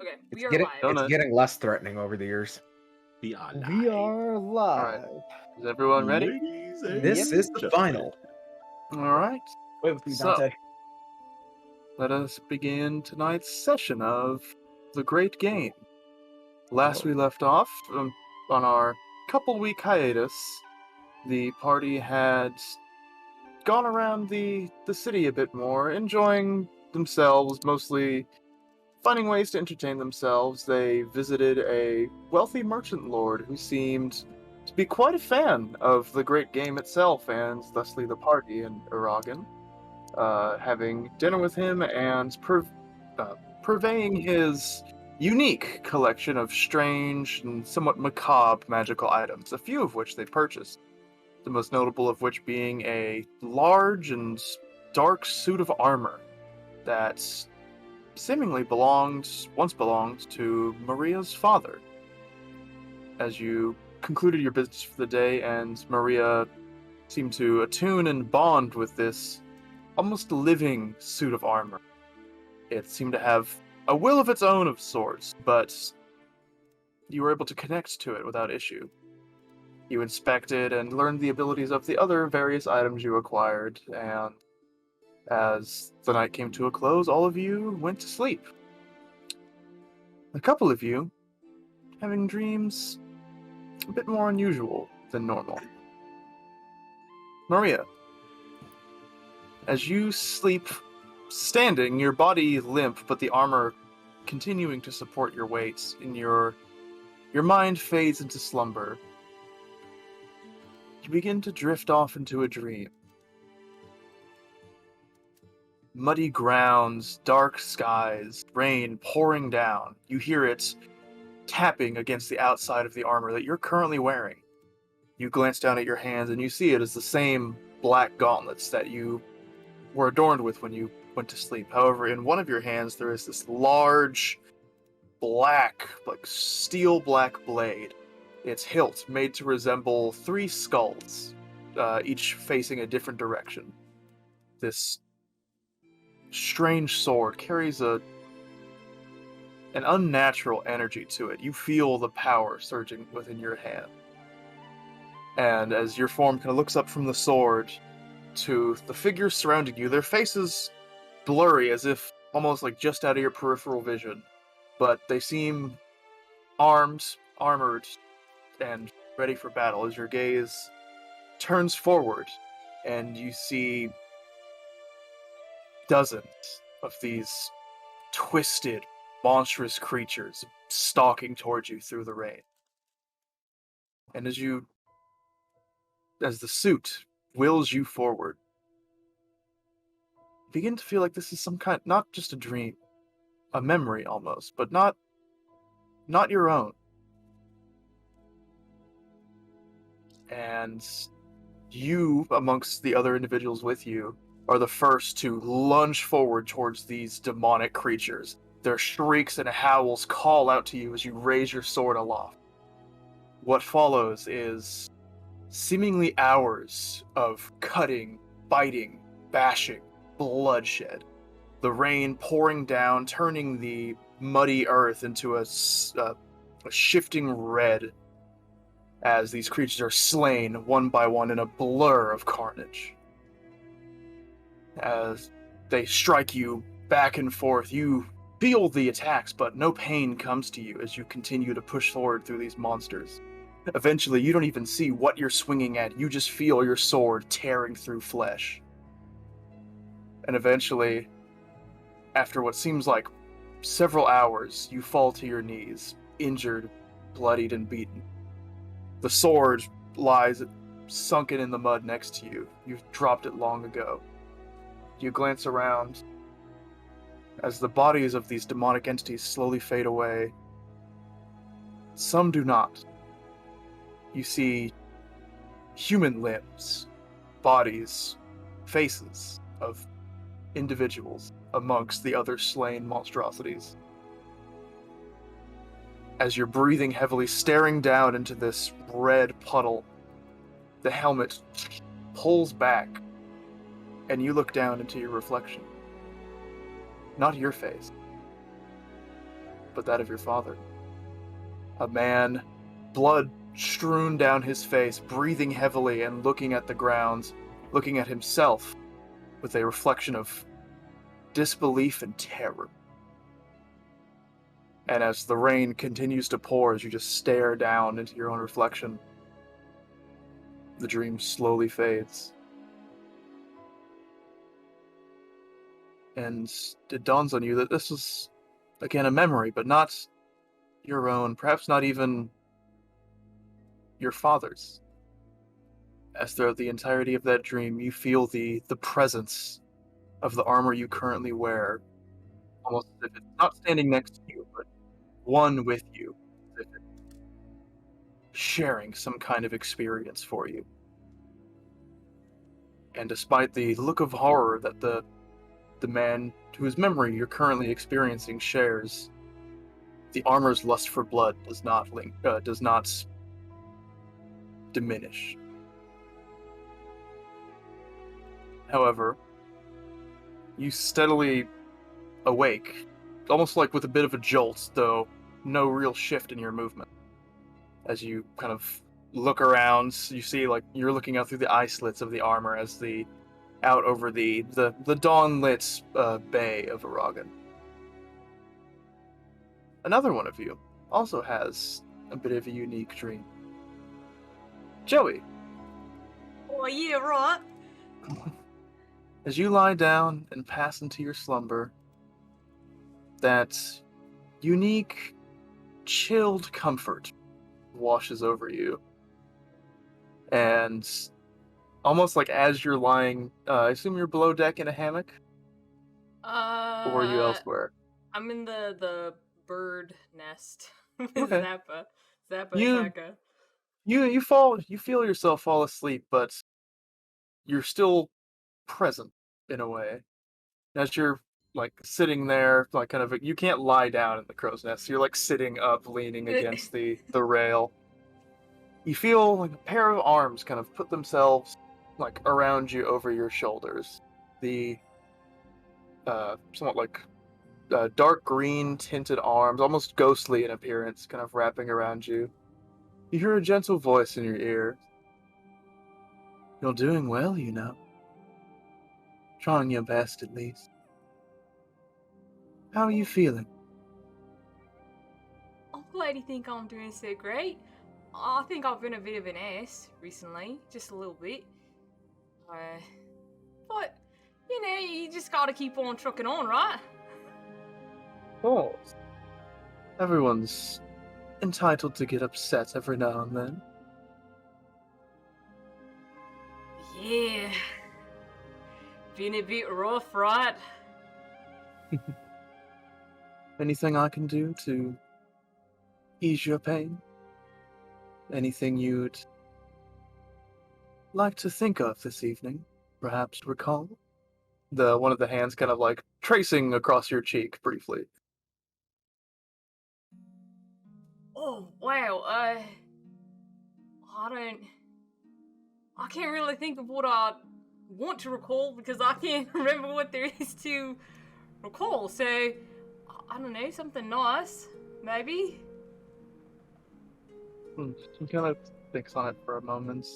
Okay, we It's are getting live. it's Donut. getting less threatening over the years. We are We live. are All right. live. Is everyone ready? Ladies and This is the gentlemen. final. All right. Wait with you, So- Dante. Let us begin tonight's session of The Great Game. Last we left off, on our couple-week hiatus, the party had gone around the city a bit more, enjoying themselves, mostly finding ways to entertain themselves. They visited a wealthy merchant lord who seemed to be quite a fan of the Great Game itself, and thusly the party in Aragon. Having dinner with him and purveying his unique collection of strange and somewhat macabre magical items, a few of which they purchased. The most notable of which being a large and dark suit of armor that seemingly once belonged to Maria's father. As you concluded your business for the day, and Maria seemed to attune and bond with this almost living suit of armor. It seemed to have a will of its own of sorts, but you were able to connect to it without issue. You inspected and learned the abilities of the other various items you acquired, and as the night came to a close, all of you went to sleep. A couple of you having dreams a bit more unusual than normal. Maria, as you sleep standing, your body limp, but the armor continuing to support your weight, and your mind fades into slumber. You begin to drift off into a dream. Muddy grounds, dark skies, rain pouring down. You hear it tapping against the outside of the armor that you're currently wearing. You glance down at your hands and you see it as the same black gauntlets that you were adorned with when you went to sleep. However, in one of your hands there is this large, black, like steel black blade. Its hilt made to resemble three skulls, each facing a different direction. This strange sword carries an unnatural energy to it. You feel the power surging within your hand. And as your form kind of looks up from the sword to the figures surrounding you, their faces blurry, as if almost like just out of your peripheral vision. But they seem armed, armored, and ready for battle as your gaze turns forward and you see dozens of these twisted, monstrous creatures stalking towards you through the rain. And as the suit wills you forward, you begin to feel like this is some kind, not just a dream, a memory almost, but not your own. And you, amongst the other individuals with you, are the first to lunge forward towards these demonic creatures. Their shrieks and howls call out to you as you raise your sword aloft. What follows is seemingly hours of cutting, biting, bashing, bloodshed. The rain pouring down, turning the muddy earth into a shifting red as these creatures are slain one by one in a blur of carnage. As they strike you back and forth, you feel the attacks, but no pain comes to you as you continue to push forward through these monsters. Eventually, you don't even see what you're swinging at, you just feel your sword tearing through flesh. And eventually, after what seems like several hours, you fall to your knees, injured, bloodied, and beaten. The sword lies sunken in the mud next to you. You've dropped it long ago. You glance around as the bodies of these demonic entities slowly fade away. Some do not. You see human limbs, bodies, faces of individuals amongst the other slain monstrosities. As you're breathing heavily, staring down into this red puddle, the helmet pulls back, and you look down into your reflection. Not your face, but that of your father. A man, blood strewn down his face, breathing heavily and looking at the ground, looking at himself with a reflection of disbelief and terror. And as the rain continues to pour, as you just stare down into your own reflection, the dream slowly fades. And it dawns on you that this was, again, a memory, but not your own, perhaps not even your father's. As throughout the entirety of that dream, you feel the presence of the armor you currently wear, almost as if it's not standing next to you, but one with you, as if it's sharing some kind of experience for you. And despite the look of horror that the man whose memory you're currently experiencing shares, the armor's lust for blood does not diminish. However, you steadily awake, almost like with a bit of a jolt, though no real shift in your movement. As you kind of look around, you see like you're looking out through the eye slits of the armor as out over the dawn-lit bay of Aragon. Another one of you also has a bit of a unique dream. Joey. Oh yeah, right. As you lie down and pass into your slumber, that unique, chilled comfort washes over you. And almost like as you're lying, I assume you're below deck in a hammock? Or are you elsewhere? I'm in the bird nest with Okay. Zappa. You feel yourself fall asleep, but you're still present in a way. As you're like sitting there, like kind of, you can't lie down in the crow's nest. You're like sitting up, leaning against the rail. You feel like a pair of arms kind of put themselves like around you over your shoulders. The somewhat like dark green tinted arms, almost ghostly in appearance, kind of wrapping around you. You hear a gentle voice in your ear. You're doing well, you know. Trying your best, at least. How are you feeling? I'm glad you think I'm doing so great. I think I've been a bit of an ass recently, just a little bit. But, you know, you just gotta keep on trucking on, right? Of course. Everyone's entitled to get upset every now and then. Yeah. Been a bit rough, right? Anything I can do to ease your pain? Anything you'd like to think of this evening? Perhaps recall? One of the hands kind of like tracing across your cheek briefly. Oh, wow, I can't really think of what I want to recall because I can't remember what there is to recall, so, I don't know, something nice, maybe? She kind of thinks on it for a moment.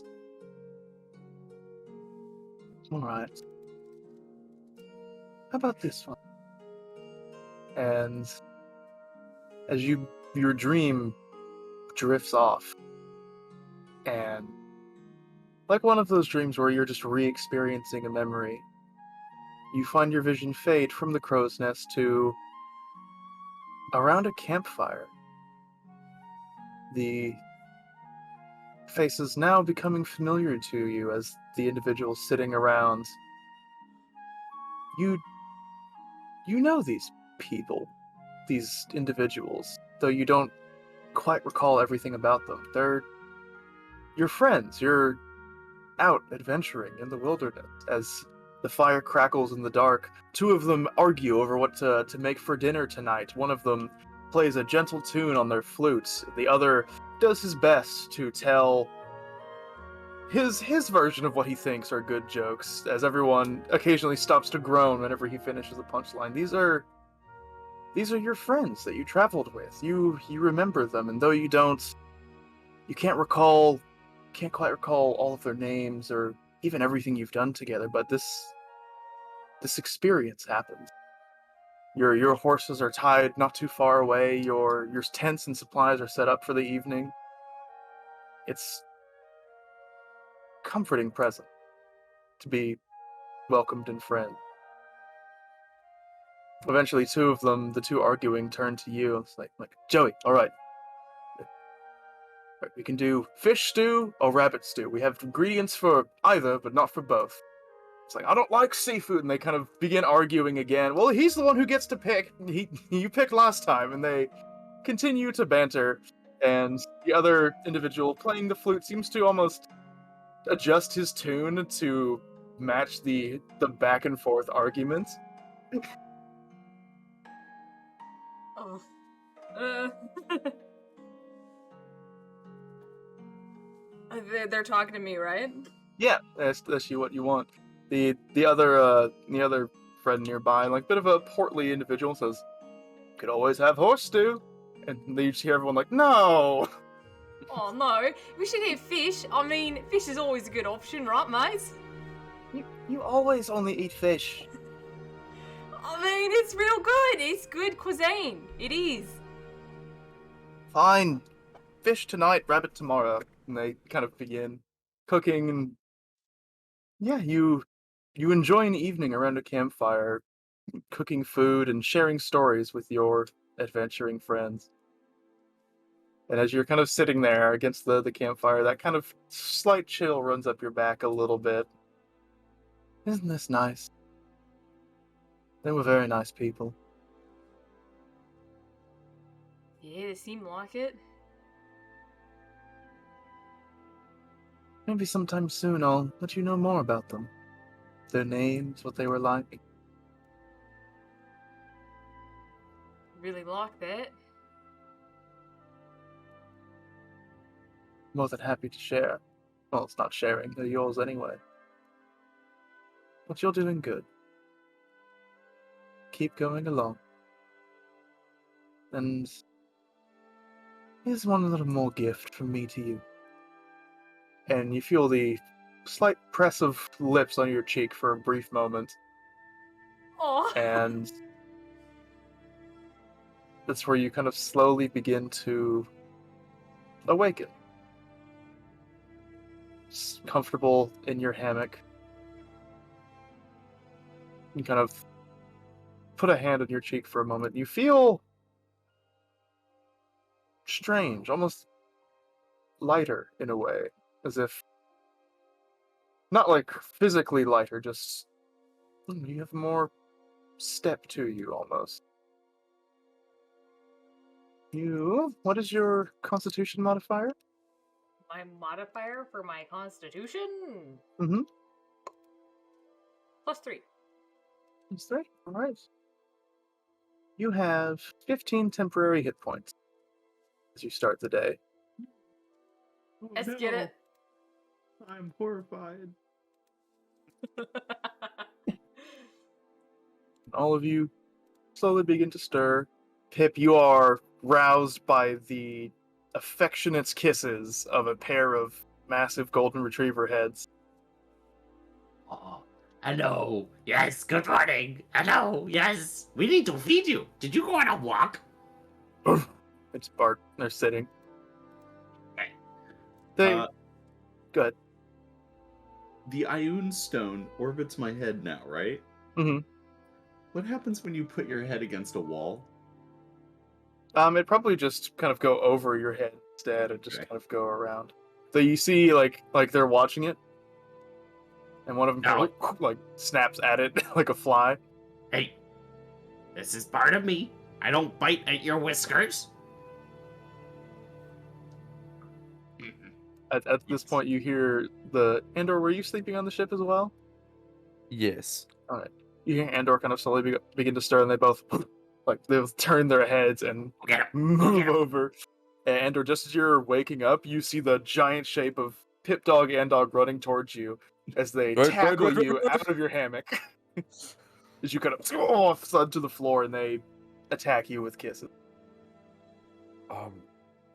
Alright. How about this one? And as your dream drifts off, and like one of those dreams where you're just re-experiencing a memory, you find your vision fade from the crow's nest to around a campfire. The faces now becoming familiar to you as the individuals sitting around. You know these people, these individuals, though you don't quite recall everything about them. They're your friends. You're out adventuring in the wilderness as the fire crackles in the dark. Two of them argue over what to make for dinner tonight. One of them plays a gentle tune on their flute. The other does his best to tell his version of what he thinks are good jokes, as everyone occasionally stops to groan whenever he finishes a punchline. These are these are your friends that you traveled with. You remember them, and though you can't quite recall all of their names or even everything you've done together, but this experience happened. Your horses are tied not too far away. Your tents and supplies are set up for the evening. It's comforting present to be welcomed and friend. Eventually, two of them, the two arguing, turn to you. It's like Joey, all right. Right, we can do fish stew or rabbit stew. We have ingredients for either, but not for both. It's like, I don't like seafood, and they kind of begin arguing again. Well, he's the one who gets to pick. You picked last time, and they continue to banter. And the other individual playing the flute seems to almost adjust his tune to match the back and forth arguments. Oh. They're talking to me, right? Yeah, that's what you want. The other friend nearby, like bit of a portly individual, says, "Could always have horse stew," and you just hear everyone like, "No." Oh no, we should eat fish. I mean, fish is always a good option, right, mates? You always only eat fish. I mean, it's real good. It's good cuisine. It is. Fine, fish tonight, rabbit tomorrow, and they kind of begin cooking, and yeah, you enjoy an evening around a campfire, cooking food and sharing stories with your adventuring friends. And as you're kind of sitting there against the campfire, that kind of slight chill runs up your back a little bit. Isn't this nice? They were very nice people. Yeah, they seem like it. Maybe sometime soon I'll let you know more about them. Their names, what they were like. Really like that. More than happy to share. Well, it's not sharing, they're yours anyway. But you're doing good. Keep going along. And here's one little more gift from me to you. And you feel the slight press of lips on your cheek for a brief moment. Oh. And that's where you kind of slowly begin to awaken. Just comfortable in your hammock. You kind of put a hand on your cheek for a moment. You feel strange, almost lighter in a way, as if not like physically lighter, just you have more step to you almost. What is your constitution modifier? My modifier for my constitution? Mm-hmm. +3. That's 3. All right. You have 15 temporary hit points as you start the day. Oh, Let's get it. I'm horrified. All of you slowly begin to stir. Pip, you are roused by the affectionate kisses of a pair of massive golden retriever heads. Oh, hello. Yes, good morning. Hello. Yes, we need to feed you. Did you go on a walk? It's Bart. They're sitting. Okay. They. Good. The Ioun stone orbits my head now, right? Mm-hmm. What happens when you put your head against a wall? It'd probably just kind of go over your head instead and just Okay. kind of go around. So you see, like they're watching it, and one of them kind of like snaps at it like a fly. Hey, this is part of me. I don't bite at your whiskers. At this point, you hear the Andor. Were you sleeping on the ship as well? Yes. All right. You hear Andor kind of slowly begin to stir, and they both they'll turn their heads and move over. And Andor, just as you're waking up, you see the giant shape of Pip Dog and Dog running towards you as they tackle you out of your hammock. As you kind of thud to the floor, and they attack you with kisses.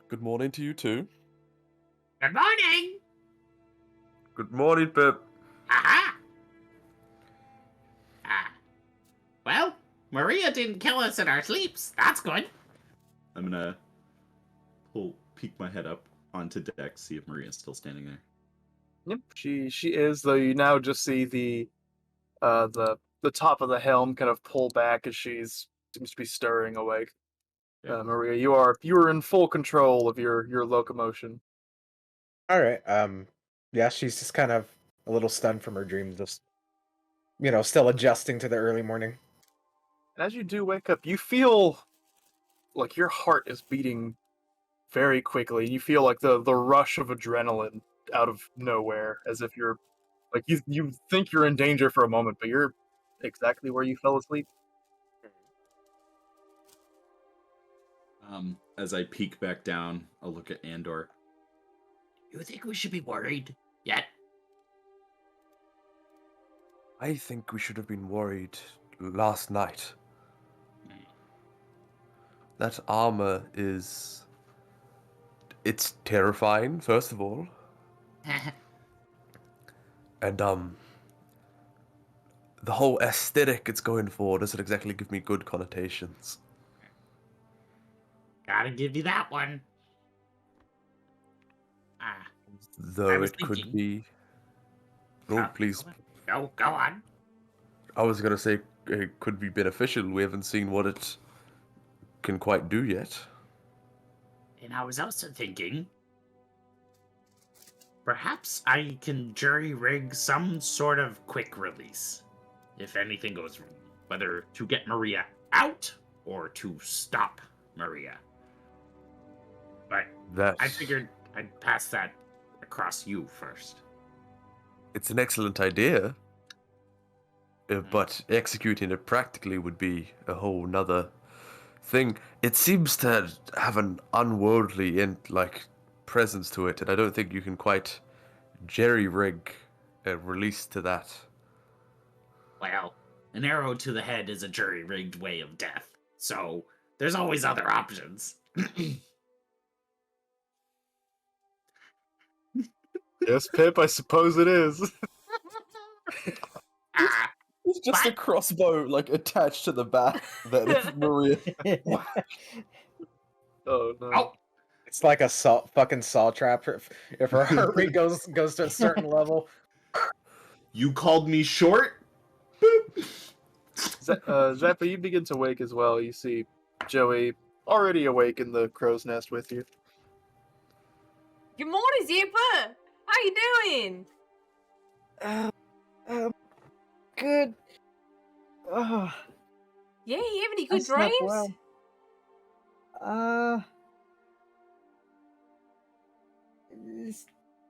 Good morning to you too. Good morning! Good morning, Pip. Aha! Well, Maria didn't kill us in our sleeps. That's good. I'm gonna peek my head up onto deck, see if Maria's still standing there. Yep, she is, though you now just see the top of the helm kind of pull back as she's seems to be stirring awake. Yeah. Maria, you are in full control of your locomotion. All right. Yeah, she's just kind of a little stunned from her dream, just still adjusting to the early morning. As you do wake up, you feel like your heart is beating very quickly. You feel like the rush of adrenaline out of nowhere, as if you're like you think you're in danger for a moment, but you're exactly where you fell asleep. As I peek back down, I'll look at Andor. You think we should be worried yet? I think we should have been worried last night. That armor it's terrifying, first of all. And, the whole aesthetic it's going for doesn't exactly give me good connotations. Gotta give you that one. Though I was it could thinking- be... Oh, please. No, go on. I was gonna say it could be beneficial. We haven't seen what it can quite do yet. And I was also thinking, perhaps I can jury-rig some sort of quick release, if anything goes wrong. Whether to get Maria out, or to stop Maria. But I figured I'd pass that across you first. It's an excellent idea, but executing it practically would be a whole nother thing. It seems to have an unworldly presence to it, and I don't think you can quite jerry-rig a release to that. Well, an arrow to the head is a jury-rigged way of death, so there's always other options. Yes, Pip, I suppose it is. It's just a But- crossbow, attached to the back that is Maria. Oh no. Oh, It's like a fucking saw trap. If her heart rate goes to a certain level. You called me short? Zappa, you begin to wake as well. You see Joey already awake in the crow's nest with you. Good morning, Zipper. How you doing? Good. Oh, Yeah, you have any I good slept dreams? well.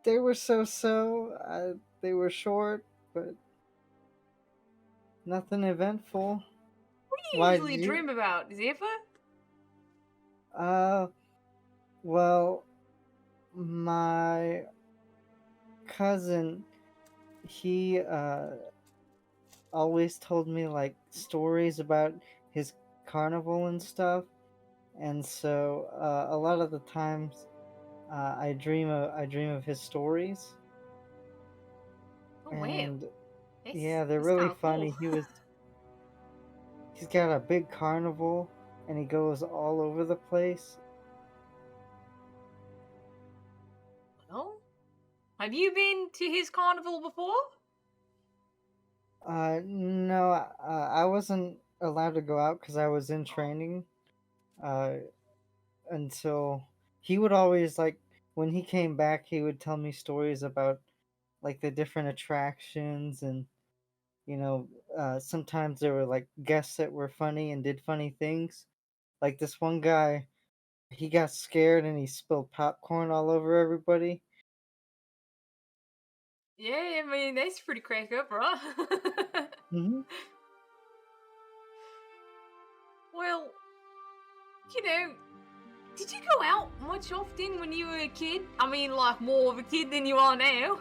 They were so-so. They were short, but nothing eventful. What do you Why, usually you- dream about, Zipper? Well, my cousin, he always told me stories about his carnival and stuff, and so a lot of the times I dream of his stories. Oh, wow. And That's- yeah, they're that's really kinda funny. cool. He's got a big carnival, and he goes all over the place. Well, have you been to his carnival before? No, I wasn't allowed to go out because I was in training. Until he would always when he came back, he would tell me stories about the different attractions, and sometimes there were guests that were funny and did funny things. Like this one guy, he got scared and he spilled popcorn all over everybody. Yeah, I mean, that's pretty crack up, right? Mm-hmm. Well, did you go out much often when you were a kid? I mean, more of a kid than you are now.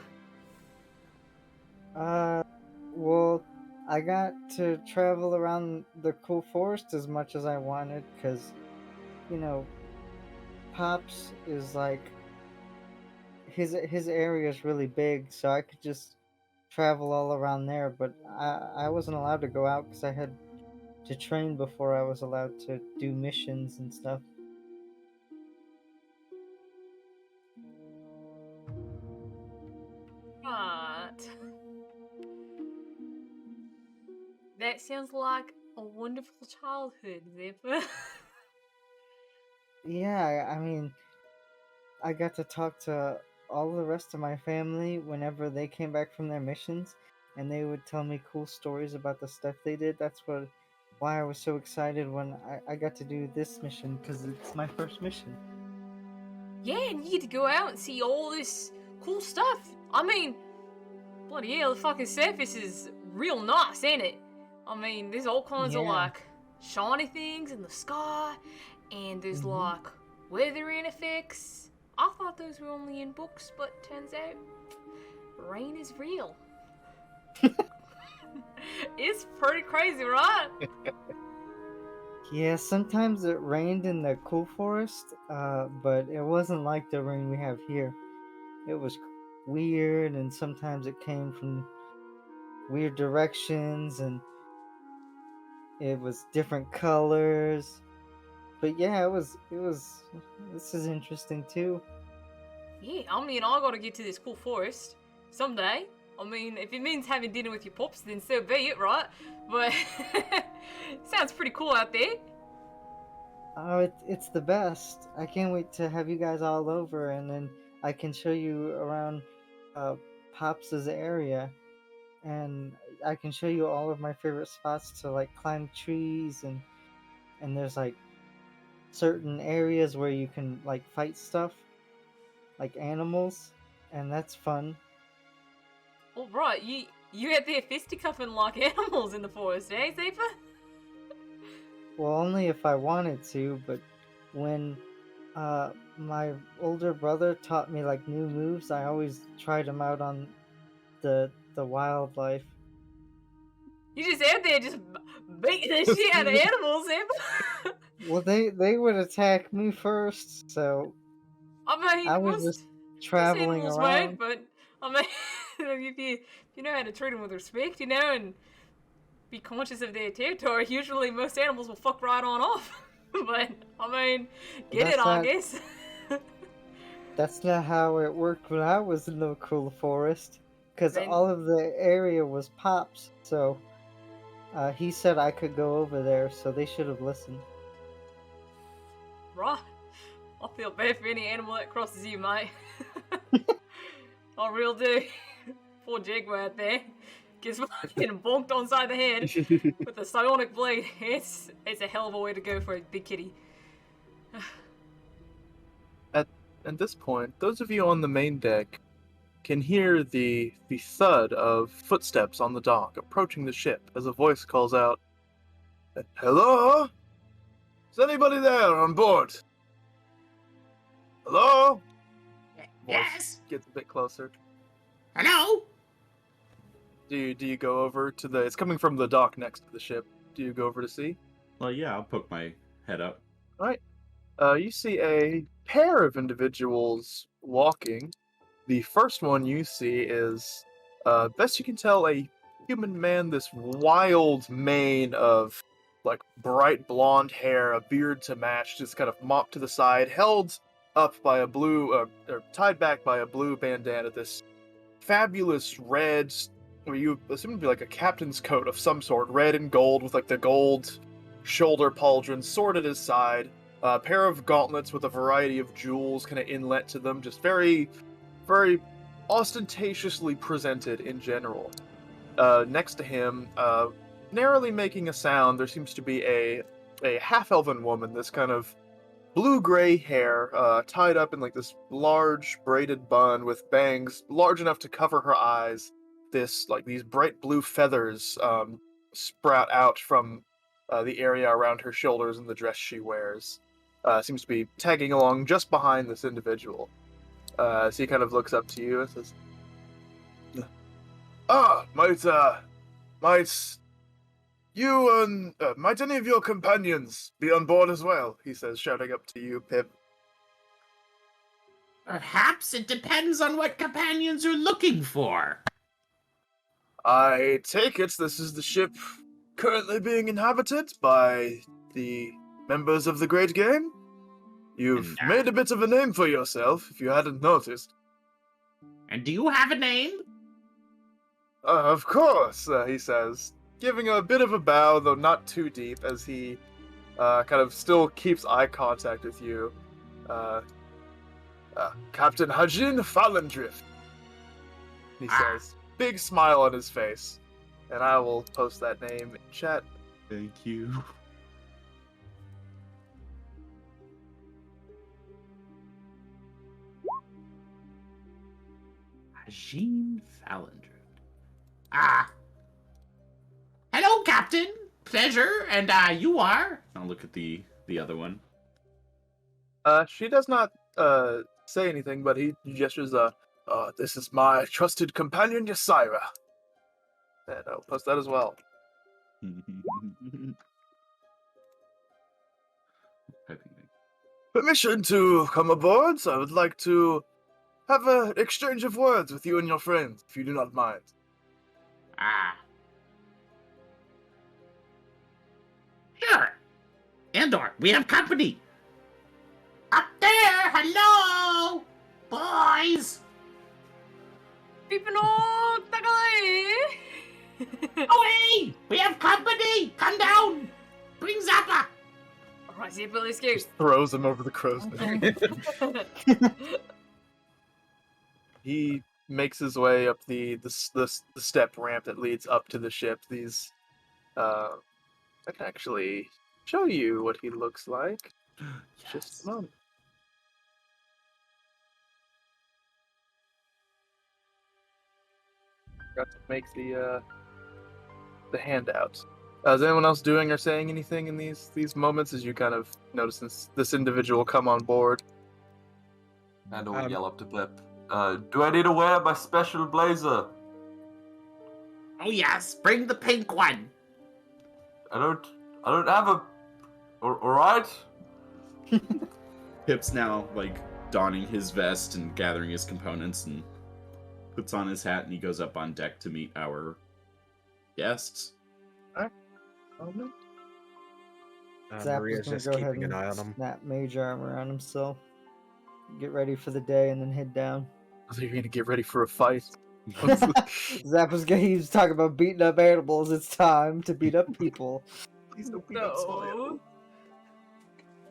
Well, I got to travel around the cool forest as much as I wanted because, you know, Pops is like his area is really big, so I could just travel all around there. But I wasn't allowed to go out because I had to train before I was allowed to do missions and stuff. Right. That sounds like a wonderful childhood, Zipper. Yeah, I mean, I got to talk to all the rest of my family whenever they came back from their missions, and they would tell me cool stories about the stuff they did. Why I was so excited when I got to do this mission because it's my first mission. Yeah, and you get to go out and see all this cool stuff. I mean, bloody hell, the fucking surface is real nice, ain't it? I mean, there's all kinds of Yeah. like shiny things in the sky, and there's Mhm. like weathering effects. I thought those were only in books, but turns out rain is real. It's pretty crazy, right? Yeah, sometimes it rained in the cool forest, but it wasn't like the rain we have here. It was weird, and sometimes it came from weird directions, and it was different colors. But yeah, it was. This is interesting too. Yeah, I mean, I gotta get to this cool forest someday. I mean, if it means having dinner with your pops, then so be it, right? But sounds pretty cool out there. Oh, it's the best. I can't wait to have you guys all over, and then I can show you around uh, Pops's area, and I can show you all of my favorite spots to like climb trees, and there's like certain areas where you can like fight stuff, like animals, and that's fun. All right, you out there fisticuffing like animals in the forest, eh, Zephyr? Well, only if I wanted to, but when my older brother taught me like new moves, I always tried them out on the wildlife. You just out there just beating the shit out of animals, Zephyr. Well, they would attack me first, so I I mean, was just most traveling animals around. won't, but I mean, if you know how to treat them with respect, you know, and be conscious of their territory, usually most animals will fuck right on off. But I mean, get it, That's I not guess. that's not how it worked when I was in the cool forest, because Then, all of the area was Pops. So he said I could go over there, so they should have listened. right, I feel bad for any animal that crosses you, mate. I real do. Poor Jaguar out there gets fucking bonked on side the head with a psionic blade. It's a hell of a way to go for a big kitty. At this point, those of you on the main deck can hear the thud of footsteps on the dock approaching the ship as a voice calls out, "Hello? Is anybody there on board? Hello?" Yes. Voice gets a bit closer. Hello. Do you go over to the? It's coming from the dock next to the ship. Do you go over to see? Well, yeah, I'll poke my head up. You see a pair of individuals walking. The first one you see is, best you can tell, a human man. This wild mane of like bright blonde hair, a beard to match, just kind of mopped to the side, held up by a blue, or tied back by a blue bandana. This fabulous red, or you assume to be like a captain's coat of some sort, red and gold with like the gold shoulder pauldron, sword at his side, a pair of gauntlets with a variety of jewels kind of inlet to them, just very, very ostentatiously presented in general. Next to him, narrowly making a sound, there seems to be a half-elven woman, this kind of blue-gray hair, tied up in like this large braided bun with bangs large enough to cover her eyes. These bright blue feathers sprout out from the area around her shoulders and the dress she wears. Seems to be tagging along just behind this individual. So he kind of looks up to you and says, "Ah, might might any of your companions be on board as well? He says, shouting up to you, Pip. Perhaps it depends on what companions you're looking for. I take it this is the ship currently being inhabited by the members of the Great Game? You've And, made a bit of a name for yourself, if you hadn't noticed. And do you have a name? Of course, he says, giving a bit of a bow, though not too deep, as he kind of still keeps eye contact with you. Captain Hajin Fallendrift, he says. Big smile on his face. And I will post that name in chat. Thank you. Hajin Fallendrift. Hello, Captain. Pleasure, and you are? I'll look at the other one. She does not say anything, but he gestures, this is my trusted companion, Ysira. And I'll post that as well. Permission to come aboard, so I would like to have an exchange of words with you and your friends, if you do not mind. Sure. Andor, we have company. Up there, hello, boys. Pipino tagay! Away! We have company. Come down. Bring Zappa. Alright, Zipper, let's go. Just throws him over the crow's nest. He makes his way up the step ramp that leads up to the ship. These, I can actually show you what he looks like. Just a moment. Got to make the handout. Is anyone else doing or saying anything in these moments as you kind of notice this individual come on board? And I will yell up to Pip. Do I need to wear my special blazer? Oh yes, bring the pink one. I don't have a... Alright? Pip's now, donning his vest and gathering his components and puts on his hat and he goes up on deck to meet our guests. Maria's just keeping an eye on him. Snap mage armor on himself. Get ready for the day and then head down. I think you're gonna get ready for a fight. He's talking about beating up animals. It's time to beat up people. Please don't beat up small animals.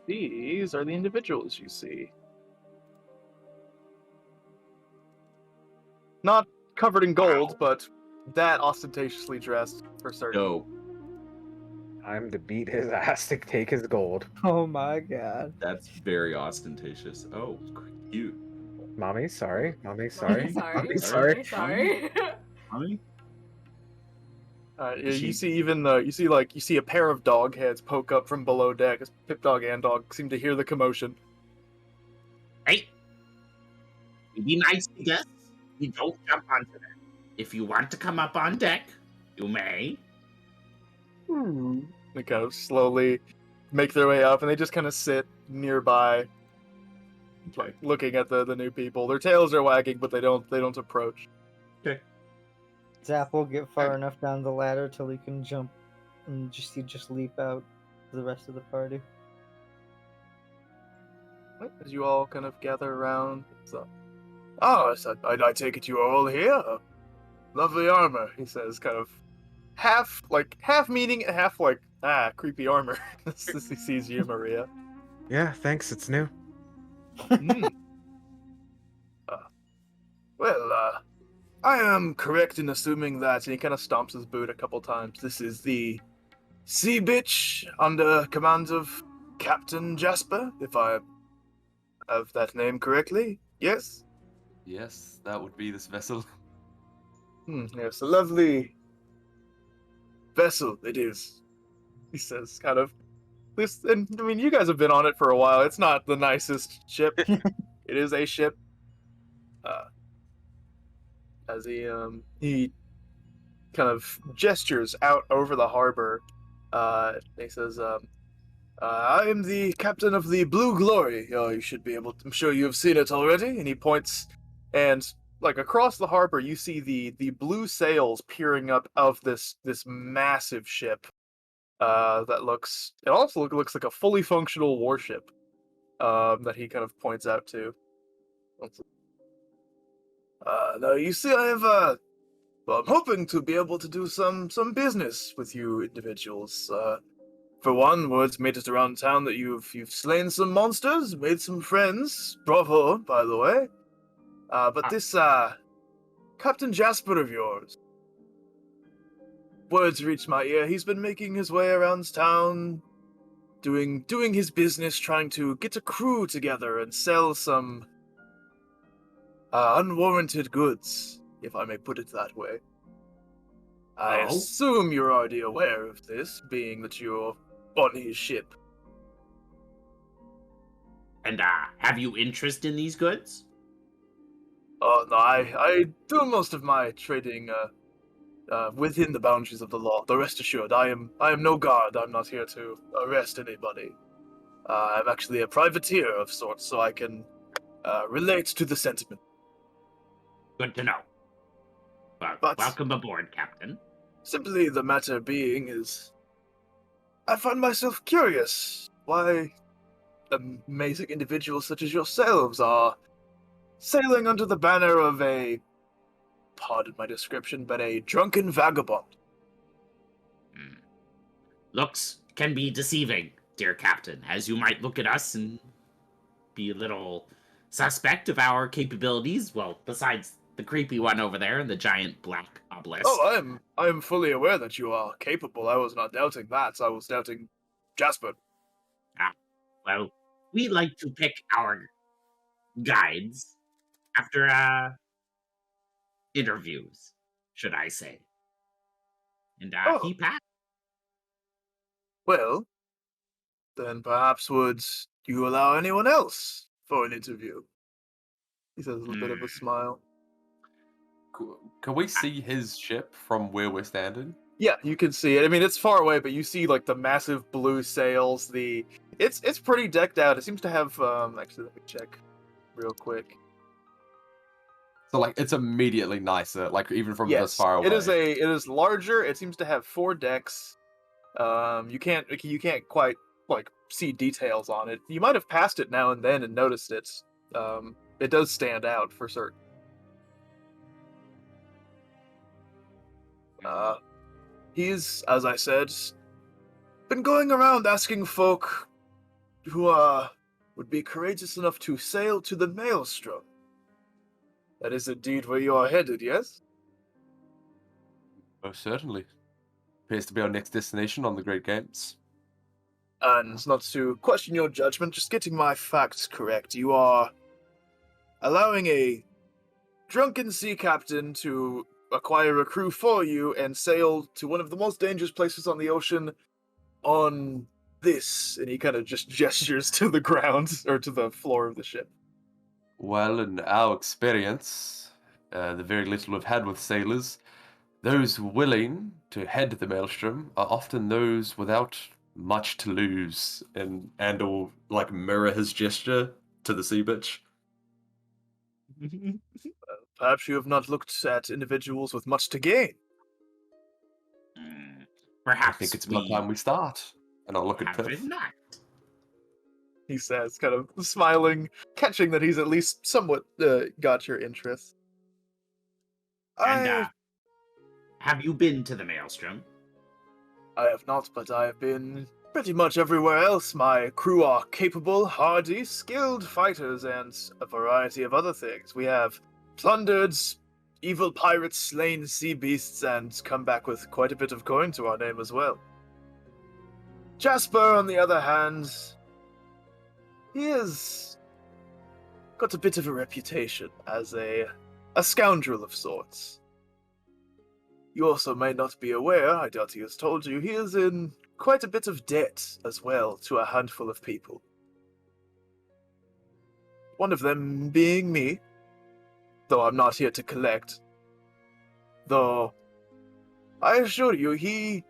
These are the individuals you see. Not covered in gold, but that ostentatiously dressed for certain. No, Time to beat his ass to take his gold. Oh my god. that's very ostentatious. Oh, cute. Mommy, sorry. Mommy, sorry. Sorry. Sorry. Sorry. Mommy? Yeah, you see a pair of dog heads poke up from below deck as Pip Dog and Dog seem to hear the commotion. Hey, be nice to guests. You don't jump onto them. If you want to come up on deck, you may. They kind of slowly make their way up, and they just kind of sit nearby, looking at the new people. Their tails are wagging, but they don't approach. Zap will get far enough down the ladder till he can jump and just leap out to the rest of the party. As you all kind of gather around, I take it you are all here. Lovely armor, he says, kind of half meaning, half creepy armor. As he sees you, Maria. Yeah, thanks. It's new. I am correct in assuming that, and he kind of stomps his boot a couple times. This is the Sea Bitch under command of Captain Jasper, if I have that name correctly. Yes? Yes, that would be this vessel. Yes, a lovely vessel it is, he says, kind of. This, and I mean, you guys have been on it for a while. It's not the nicest ship. It is a ship. As he kind of gestures out over the harbor. He says, I am the captain of the Blue Glory. Oh, you should be able to, I'm sure you have seen it already. And he points, and like across the harbor, you see the blue sails peering up of this massive ship. It also looks like a fully functional warship. That he kind of points out to. Now you see, well, I'm hoping to be able to do some business with you individuals. For one, word's made it around town that you've slain some monsters, made some friends. Bravo, by the way. But this Captain Jasper of yours, words reached my ear. He's been making his way around town, doing his business, trying to get a crew together and sell some unwarranted goods, if I may put it that way. I assume you're already aware of this, being that you're on his ship. And have you interest in these goods? Oh no, I do most of my trading within the boundaries of the law. Though rest assured, I am no guard. I'm not here to arrest anybody. I'm actually a privateer of sorts, so I can relate to the sentiment. Good to know. But welcome aboard, Captain. Simply the matter being is, I find myself curious why amazing individuals such as yourselves are sailing under the banner of pardon my description, but a drunken vagabond. Looks can be deceiving, dear Captain, as you might look at us and be a little suspect of our capabilities. Well, besides the creepy one over there and the giant black obelisk. Oh, I am fully aware that you are capable. I was not doubting that. I was doubting Jasper. Well, we like to pick our guides after interviews, should I say. And he passed. Well, then perhaps would you allow anyone else for an interview? He says with a bit of a smile. Can we see his ship from where we're standing? Yeah, you can see it. I mean, it's far away, but you see like the massive blue sails. It's pretty decked out. It seems to have actually, let me check real quick. So like it's immediately nicer, like even from this far away. It is larger. It seems to have 4 decks. You can't quite like see details on it. You might have passed it now and then and noticed it. It does stand out for certain. He's, as I said, been going around asking folk who would be courageous enough to sail to the Maelstrom. That is indeed where you are headed, yes? Most certainly. Appears to be our next destination on the Great Games. And not to question your judgment, just getting my facts correct, you are allowing a drunken sea captain to acquire a crew for you and sail to one of the most dangerous places on the ocean on this, and he kind of just gestures to the ground, or to the floor of the ship. Well, in our experience, the very little we've had with sailors, those willing to head to the Maelstrom are often those without much to lose, and/or like mirror his gesture to the sea bitch. Perhaps you have not looked at individuals with much to gain. Perhaps I think it's about time we start. And I'll look at Piff. Not. He says, kind of smiling, catching that he's at least somewhat got your interest. And have you been to the Maelstrom? I have not, but I have been pretty much everywhere else. My crew are capable, hardy, skilled fighters, and a variety of other things. We have plundered evil pirates, slain sea beasts, and come back with quite a bit of coin to our name as well. Jasper, on the other hand, he has got a bit of a reputation as a scoundrel of sorts. You also may not be aware, I doubt he has told you, he is in quite a bit of debt as well to a handful of people. One of them being me, though I'm not here to collect. Though I assure you, he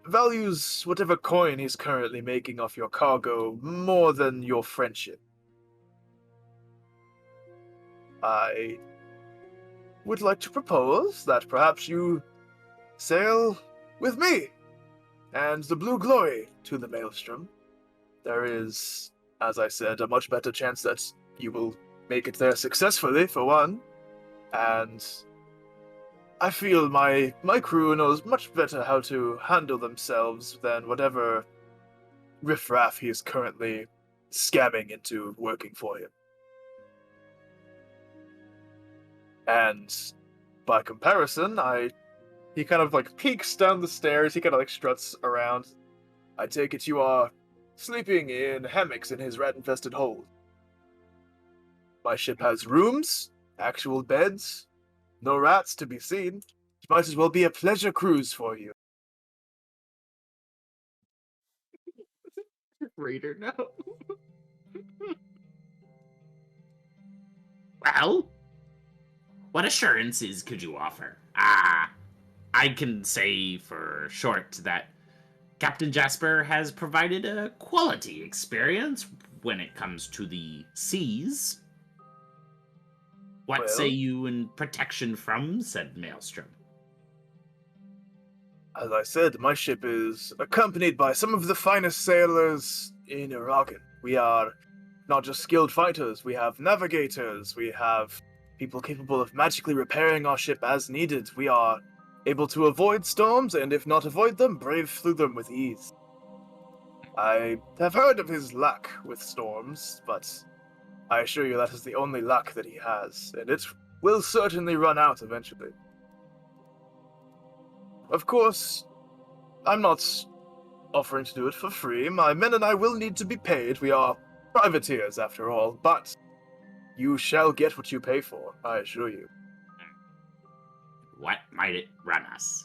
values whatever coin he's currently making off your cargo more than your friendship. I would like to propose that perhaps you sail with me and the Blue Glory to the Maelstrom. There is, as I said, a much better chance that you will make it there successfully, for one. And I feel my crew knows much better how to handle themselves than whatever riffraff he is currently scamming into working for him. And by comparison, he kind of like peeks down the stairs, he kind of like struts around. I take it you are sleeping in hammocks in his rat-infested hold. My ship has rooms, actual beds, no rats to be seen. It might as well be a pleasure cruise for you. Raider, no. Well, what assurances could you offer? I can say for short that Captain Jasper has provided a quality experience when it comes to the seas. What Well, say you in protection from said maelstrom? as I said, my ship is accompanied by some of the finest sailors in Aragon. We are not just skilled fighters, we have navigators, we have people capable of magically repairing our ship as needed. We are able to avoid storms, and if not avoid them, brave through them with ease. I have heard of his luck with storms, but I assure you that is the only luck that he has, and it will certainly run out eventually. Of course, I'm not offering to do it for free. My men and I will need to be paid. We are privateers, after all, but you shall get what you pay for, I assure you. What might it run us?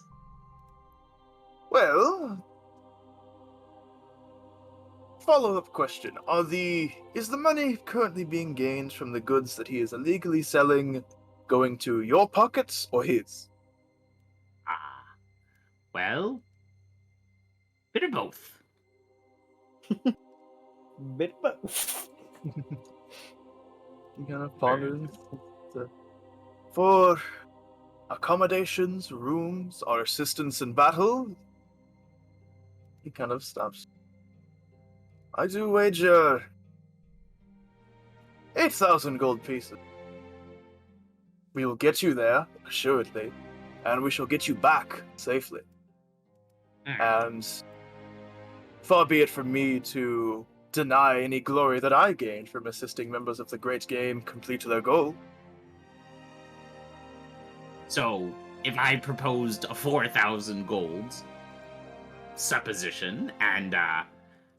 Well, follow-up question. Is the money currently being gained from the goods that he is illegally selling going to your pockets or his? Well, bit of both. Bit both. You kind of pondering. For accommodations, rooms, or assistance in battle, he kind of stops. I do wager 8,000 gold pieces. We will get you there, assuredly, and we shall get you back safely. And far be it from me to deny any glory that I gained from assisting members of the great game complete their goal. So, if I proposed a 4,000 gold supposition and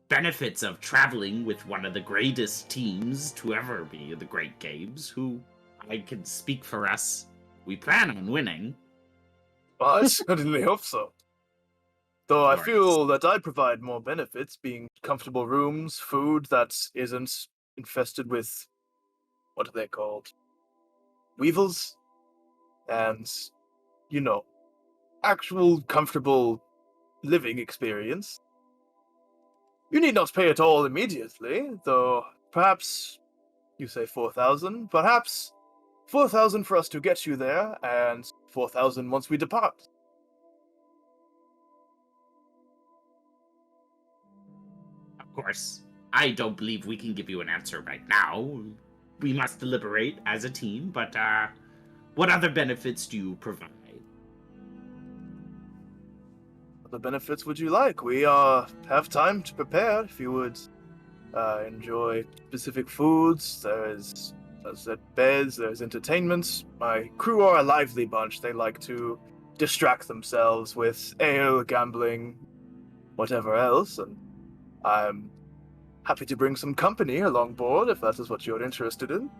benefits of traveling with one of the greatest teams to ever be in the Great Games, who I can speak for us, we plan on winning. Well, I certainly hope so. Though I Right. feel that I provide more benefits, being comfortable rooms, food that isn't infested with, what are they called? Weevils? And, actual comfortable living experience. You need not pay it all immediately, though perhaps you say 4,000, perhaps 4,000 for us to get you there, and 4,000 once we depart. Of course, I don't believe we can give you an answer right now. We must deliberate as a team, but what other benefits do you provide? What benefits would you like? We have time to prepare if you would enjoy specific foods. There's beds, there's entertainment. My crew are a lively bunch. They like to distract themselves with ale, gambling, whatever else, and I'm happy to bring some company along board if that is what you're interested in.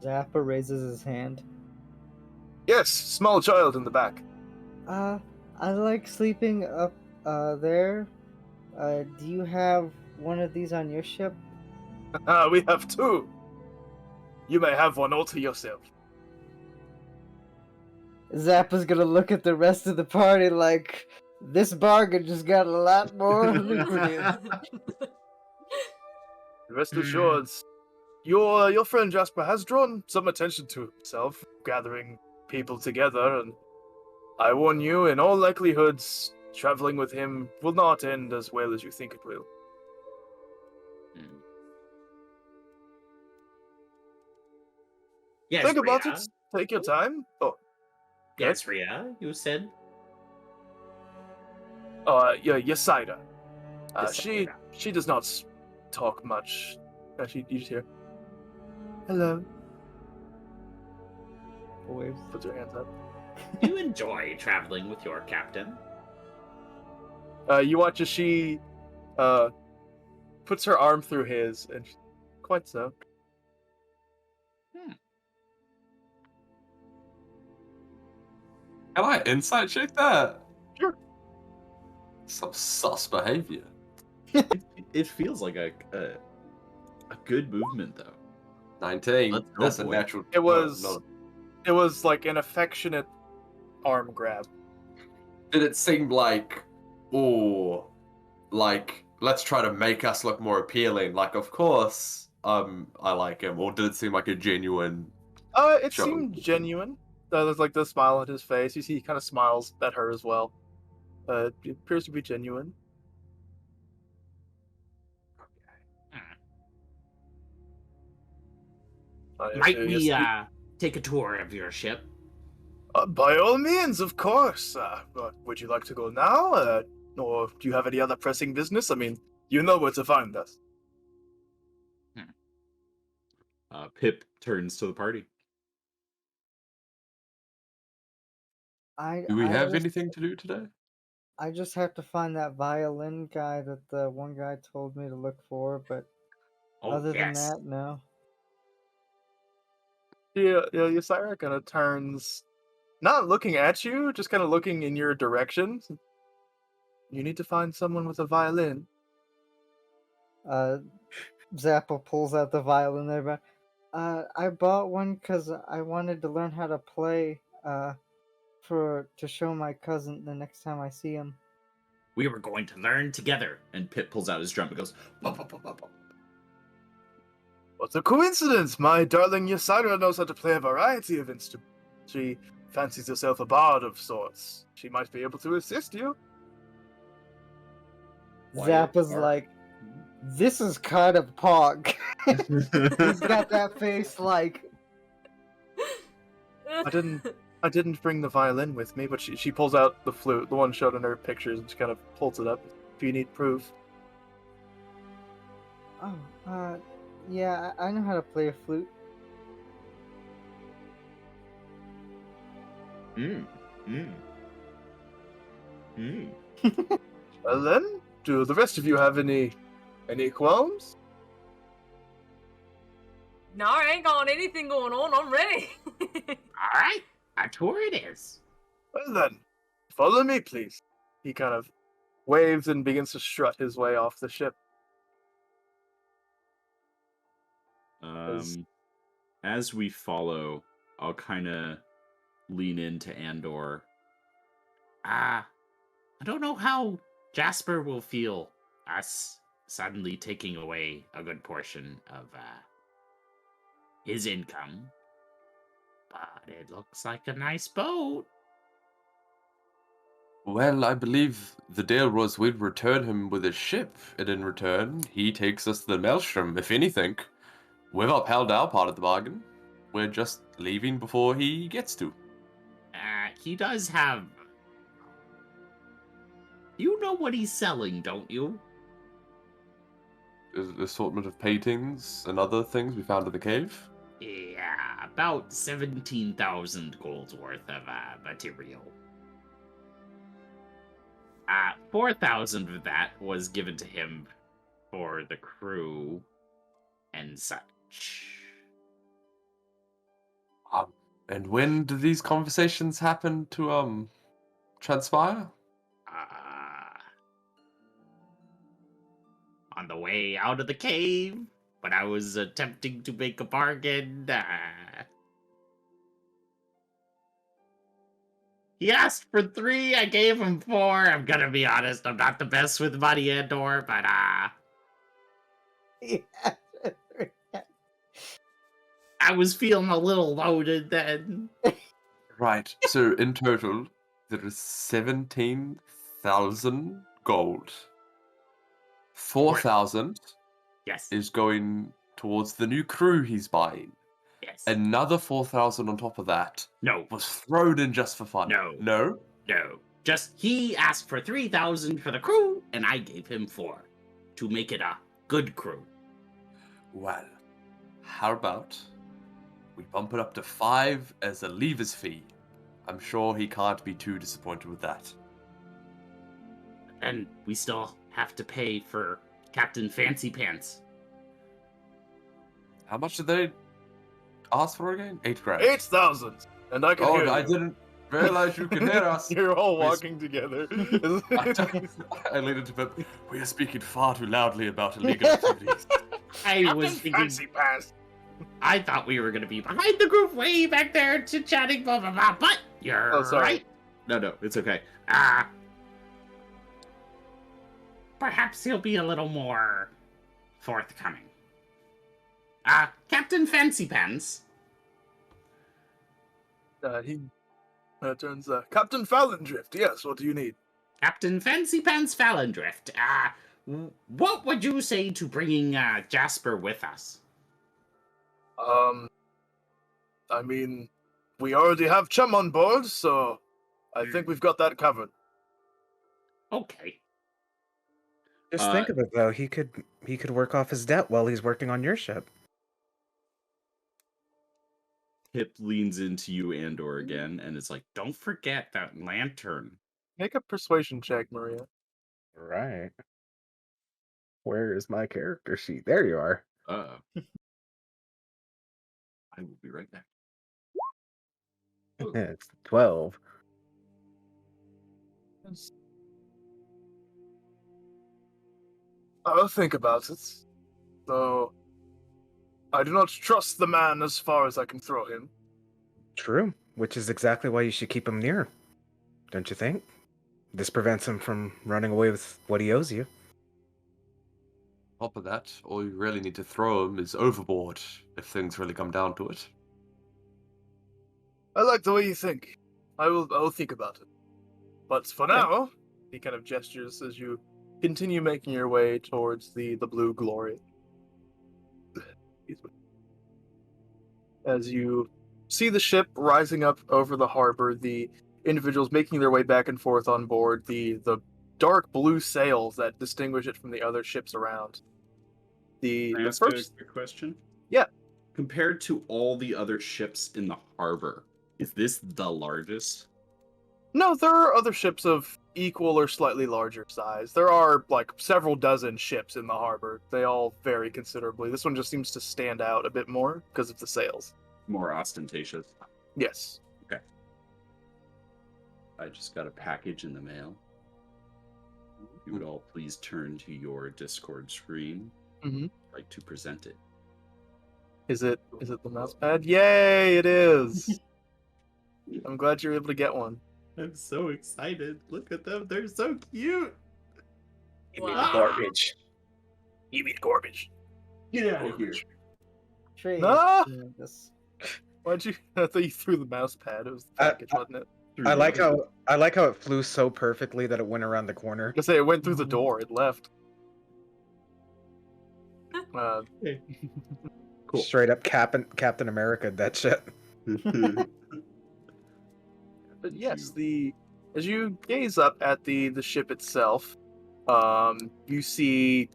Jasper raises his hand. Yes, small child in the back. I like sleeping up there. Do you have one of these on your ship? We have two. You may have one all to yourself. Zappa's gonna look at the rest of the party like, this bargain just got a lot more lucrative. Rest assured, your friend Jasper has drawn some attention to himself, gathering people together, and I warn you, in all likelihoods, traveling with him will not end as well as you think it will. Yes, Think about Rhea. it. Take your time. Oh, good. Yes, Rhea, you said. Yeah, Yasaida. Yasaida. She does not talk much. You just hear, hello. Waves. Puts her hands up. Do you enjoy traveling with your captain? You watch as she puts her arm through his, and quite so. Can I insight check that? Sure. Some sus behavior. It feels like a good movement though. 19. Let's go, That's a boy. natural. It was No. it was like an affectionate arm grab. Did it seem like, oh, like, let's try to make us look more appealing? Like, of course, I like him. Or did it seem like a genuine? It Sure. seemed genuine. There's like the smile on his face. You see, he kind of smiles at her as well. It appears to be genuine. Might so we yes, take a tour of your ship? by all means, of course. Would you like to go now? Or do you have any other pressing business? I mean, you know where to find us. Pip turns to the party. Do we have just- anything to do today? I just have to find that violin guy that the one guy told me to look for, but Oh, other than yes. that, no. Yeah, Ysira kind of turns, not looking at you, just kind of looking in your direction. You need to find someone with a violin. Zappa pulls out the violin there, but I bought one because I wanted to learn how to play to show my cousin the next time I see him. We were going to learn together. And Pip pulls out his drum and goes, "Pop, pop, pop, pop, pop." What a coincidence! My darling Ysira knows how to play a variety of instruments. She fancies herself a bard of sorts. She might be able to assist you. Zappa's like, this is kind of pog. He's got that face like, I didn't bring the violin with me, but she pulls out the flute, the one showed in her pictures, and she kind of pulls it up. If you need proof. oh, yeah, I know how to play a flute. Well then, do the rest of you have any qualms? No, I ain't got anything going on. I'm ready. All right, a tour it is. Well then, follow me, please. He kind of waves and begins to strut his way off the ship. As we follow, I'll kind of lean into Andor. I don't know how Jasper will feel us suddenly taking away a good portion of his income. But it looks like a nice boat. Well, I believe the deal was we'd return him with his ship, and in return, he takes us to the Maelstrom. If anything, we've upheld our part of the bargain. We're just leaving before he gets to. He does have... You know what he's selling, don't you? An assortment of paintings and other things we found in the cave. Yeah, about 17,000 gold's worth of material. 4,000 of that was given to him for the crew and such. And when do these conversations happen to transpire? On the way out of the cave, when I was attempting to make a bargain. He asked for 3, I gave him 4. I'm gonna be honest, I'm not the best with money, Andor, but I was feeling a little loaded then. Right. So in total, there is 17,000 gold. 4,000 Yes. is going towards the new crew he's buying. Yes. Another 4,000 on top of that No. was thrown in just for fun. No. No? No. Just he asked for 3,000 for the crew, and I gave him 4 to make it a good crew. Well, how about we bump it up to 5 as a leaver's fee? I'm sure he can't be too disappointed with that. And we still have to pay for Captain Fancy Pants. How much did they ask for again? 8 grand. 8,000! And I can hear you. I didn't realize you could hear us. You're all We- walking together. I leaned into bed. We are speaking far too loudly about illegal activities. I was thinking, Fancy Pass! I thought we were going to be behind the group way back there chit-chatting, blah, blah, blah, but you're Oh, sorry. right. No, it's okay. Perhaps he'll be a little more forthcoming. Captain Fancy Pants. He turns, Captain Fallondrift, yes, what do you need? Captain Fancy Pants Fallondrift. What would you say to bringing Jasper with us? I mean, we already have Chum on board, so I think we've got that covered. Okay. Just think of it though. He could work off his debt while he's working on your ship. Hip leans into you, Andor, again, and it's like, don't forget that lantern. Make a persuasion check, Maria. Right. Where is my character sheet? There you are. I will be right back. It's 12. I'll think about it. Though, I do not trust the man as far as I can throw him. True, which is exactly why you should keep him near. Don't you think? This prevents him from running away with what he owes you. On top of that, all you really need to throw him is overboard if things really come down to it. I like the way you think. I'll think about it. But for now, he kind of gestures as you continue making your way towards the blue glory. As you see the ship rising up over the harbor, the individuals making their way back and forth on board, the dark blue sails that distinguish it from the other ships around. Can I The ask first, a question? Yeah. Compared to all the other ships in the harbor, is this the largest? No, there are other ships of equal or slightly larger size. There are like several dozen ships in the harbor. They all vary considerably. This one just seems to stand out a bit more because of the sails. More ostentatious. Yes. I just got a package in the mail. If you would all please turn to your Discord screen. Mhm. I'd like to present it. Is it the mouse pad? Yay, it is. I'm glad you're able to get one. I'm so excited. Look at them. They're so cute. Wow. Garbage. You mean garbage. Get out of here. Trey, Ah! this. Why'd you? I thought you threw the mouse pad. It was the package, wasn't it? I like how it flew so perfectly that it went around the corner. I say it went through the door. It left. Cool. Straight up Captain America, that shit. But yes, as you gaze up at the ship itself, you see,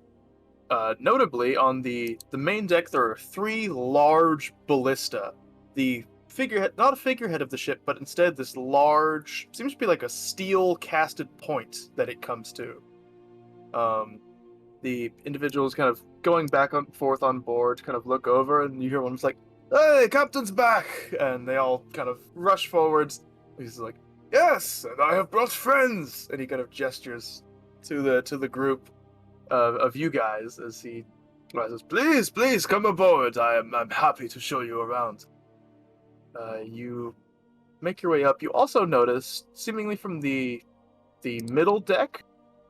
notably on the main deck there are 3 large ballista. The figurehead, not a figurehead of the ship, but instead this large, seems to be like a steel casted point that it comes to. The individual is kind of going back and forth on board to kind of look over, and you hear one who's like, "Hey, Captain's back!" And they all kind of rush forwards. He's like, "Yes, and I have brought friends!" And he kind of gestures to the group of you guys as he says, Please come aboard. I'm happy to show you around." You make your way up, you also notice, seemingly from the middle deck,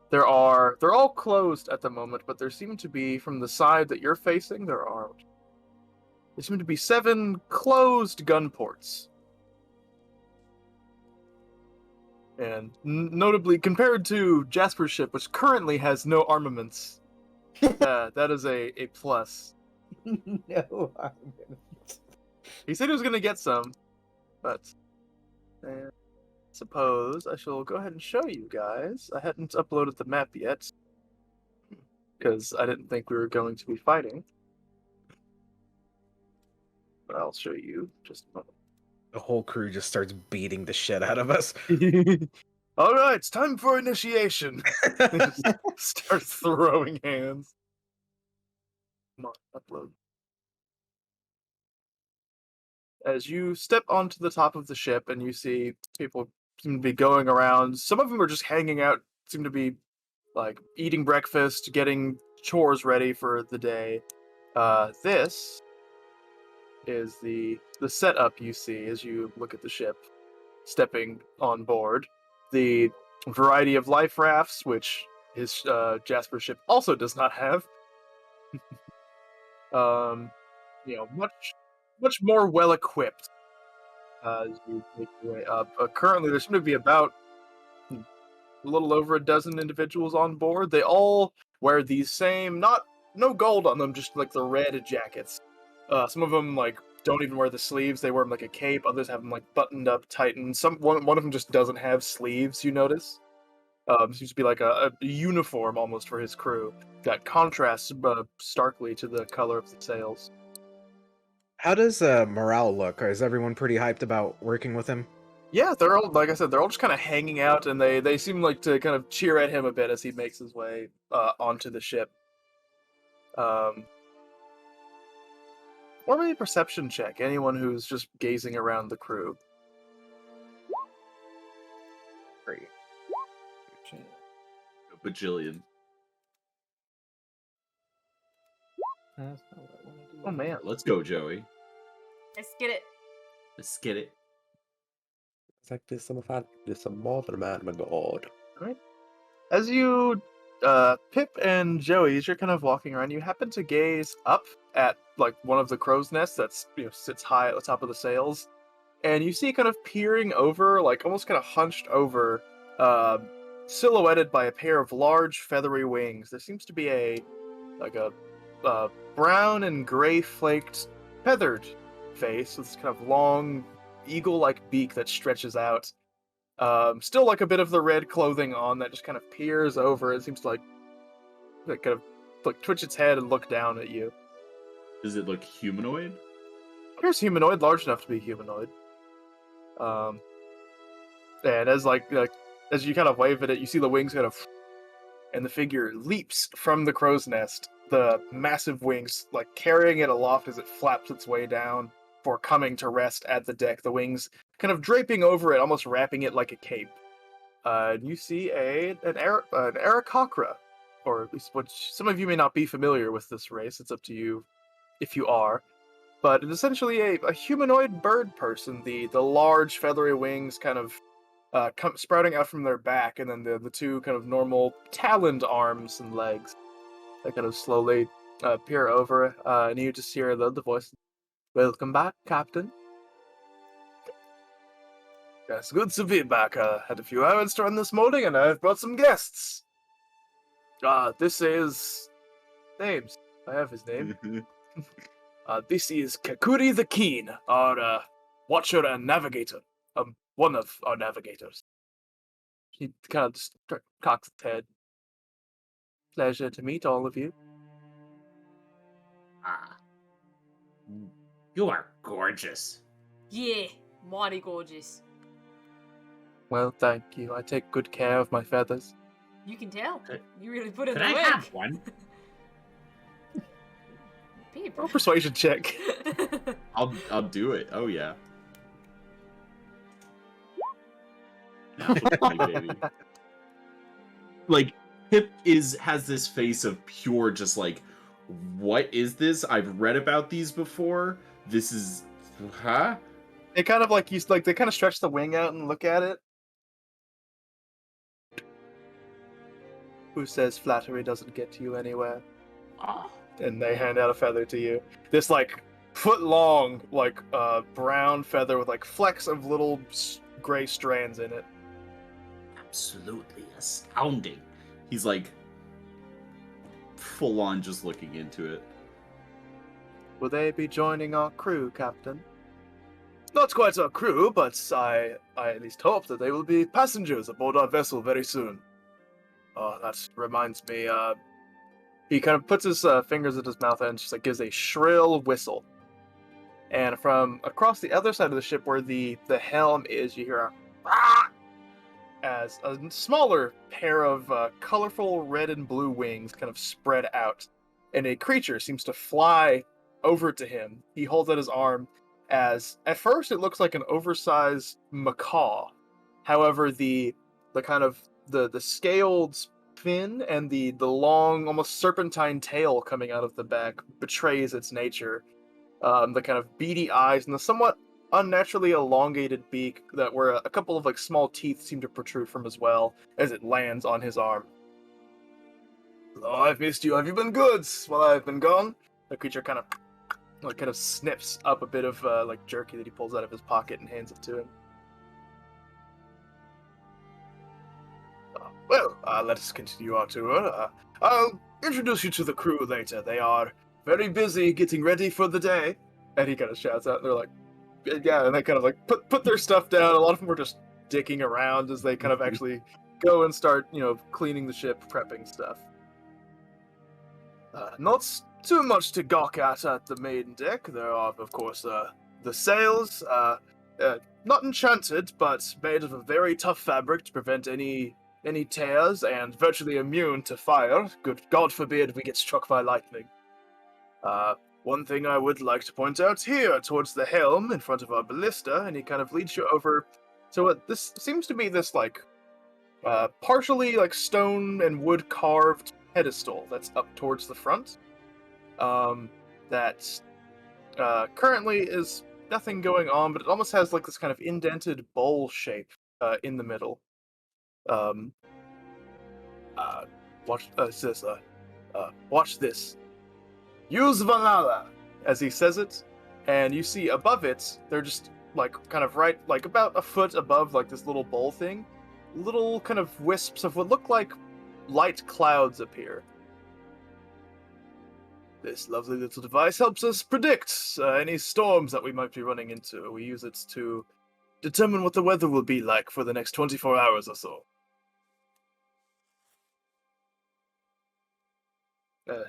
they're all closed at the moment, but there seem to be, from the side that you're facing, there seem to be 7 closed gun ports. And notably, compared to Jasper's ship, which currently has no armaments, that is a plus. No argument. He said he was going to get some, but I suppose I shall go ahead and show you guys. I hadn't uploaded the map yet, because I didn't think we were going to be fighting. But I'll show you just a moment. The whole crew just starts beating the shit out of us. All right, it's time for initiation. They just start throwing hands. Come on, upload. As you step onto the top of the ship and you see people seem to be going around, some of them are just hanging out, seem to be like eating breakfast, getting chores ready for the day. This is the setup you see as you look at the ship stepping on board. The variety of life rafts, which his Jasper ship also does not have. Much more well equipped as you make your way up. Currently, there seem to be about a little over a dozen individuals on board. They all wear these same, no gold on them, just like the red jackets. Some of them like don't even wear the sleeves; they wear them like a cape. Others have them like buttoned up, tightened. One of them just doesn't have sleeves. You notice? Seems to be like a uniform almost for his crew that contrasts starkly to the color of the sails. How does morale look? Is everyone pretty hyped about working with him? Yeah, they're all, like I said, they're all just kind of hanging out, and they seem like to kind of cheer at him a bit as he makes his way onto the ship. Or maybe a perception check, anyone who's just gazing around the crew. Great. A bajillion. That's not what I want to do. Oh man. Let's go, Joey. Let's get it. Let's get it. It's like this some mother man, my god. Alright. As you, Pip and Joey, as you're kind of walking around, you happen to gaze up at like one of the crow's nests that's sits high at the top of the sails, and you see kind of peering over, like almost kind of hunched over, silhouetted by a pair of large feathery wings. There seems to be a brown and gray flaked feathered face with this kind of long eagle-like beak that stretches out. Still like a bit of the red clothing on that just kind of peers over. It seems to like kind of like twitch its head and look down at you. Does it look humanoid? Appears humanoid, large enough to be humanoid. And as as you kind of wave at it, you see the wings kind of, and the figure leaps from the crow's nest. The massive wings like carrying it aloft as it flaps its way down before coming to rest at the deck. The wings kind of draping over it, almost wrapping it like a cape. And you see an Aarakocra, or at least what some of you may not be familiar with this race. It's up to you if you are. But it's essentially a humanoid bird person. The large feathery wings kind of sprouting out from their back, and then the two kind of normal taloned arms and legs that kind of slowly peer over. And you just hear the voice, "Welcome back, Captain." Yes, good to be back. Had a few errands to run this morning, and I've brought some guests. This is... Names. I have his name. This is Kakuri the Keen, our watcher and navigator. One of our navigators. He kind of just cocks his head. Pleasure to meet all of you. You are gorgeous. Yeah, mighty gorgeous. Well, thank you. I take good care of my feathers. You can tell. Could- You really put in Could the I work. have one? Babe. Roll persuasion check. I'll do it. Oh yeah. Natural 20, baby. Like Pip has this face of pure just like, what is this? I've read about these before. This is, huh? They kind of they kind of stretch the wing out and look at it. Who says flattery doesn't get you anywhere? Oh, And they hand out a feather to you. This like foot long, like brown feather with like flecks of little gray strands in it. absolutely astounding. He's like full on just looking into it. Will they be joining our crew, Captain? Not quite our crew, but I at least hope that they will be passengers aboard our vessel very soon. Oh, that reminds me, he kind of puts his fingers in his mouth and just like gives a shrill whistle. And from across the other side of the ship where the helm is, you hear a "Ah!" as a smaller pair of colorful red and blue wings kind of spread out. And a creature seems to fly over to him. He holds out his arm as, at first, it looks like an oversized macaw. However, the kind of the scaled fin and the long, almost serpentine tail coming out of the back betrays its nature. The kind of beady eyes and the somewhat unnaturally elongated beak that where a couple of like small teeth seem to protrude from as well as it lands on his arm. Oh, I've missed you. Have you been good while I've been gone? The creature kind of snips up a bit of like jerky that he pulls out of his pocket and hands it to him. Well, let us continue our tour. I'll introduce you to the crew later. They are very busy getting ready for the day. And he kind of shouts out, and they're like, yeah, and they kind of like put their stuff down. A lot of them were just dicking around as they kind of actually go and start, cleaning the ship, prepping stuff. Not too much to gawk at the main deck. There are, of course, the sails, not enchanted, but made of a very tough fabric to prevent any tears and virtually immune to fire. Good God forbid we get struck by lightning. One thing I would like to point out here, towards the helm in front of our ballista, and he kind of leads you over to what this seems to be this partially like stone and wood carved pedestal that's up towards the front. That currently is nothing going on, but it almost has like this kind of indented bowl shape in the middle. Watch this. Use Valhalla, as he says it, and you see above it, they're just like kind of right, like about a foot above like this little bowl thing, little kind of wisps of what look like light clouds appear. This lovely little device helps us predict any storms that we might be running into. We use it to determine what the weather will be like for the next 24 hours or so.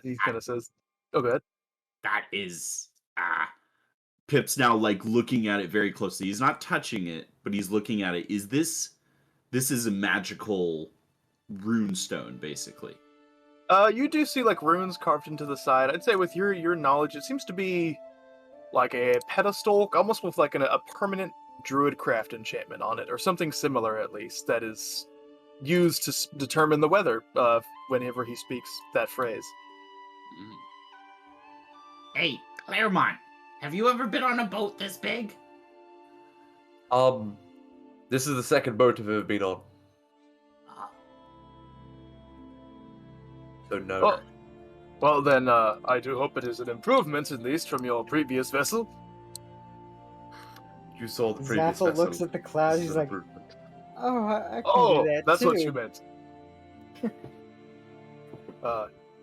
He kind of says, oh, go ahead. that is Pip's now like looking at it very closely. He's not touching it, but he's looking at it. This is a magical rune stone, basically. You do see like runes carved into the side. I'd say with your knowledge, it seems to be like a pedestal, almost with like a permanent druidcraft enchantment on it, or something similar at least, that is used to determine the weather whenever he speaks that phrase. Hey, Claremont, have you ever been on a boat this big? This is the second boat I've ever been on. So no. Well then, I do hope it is an improvement, at least, from your previous vessel. You saw the previous Zappa vessel. looks at the clouds, This he's is like, improvement. oh, I can Oh, do that that's too. what you meant.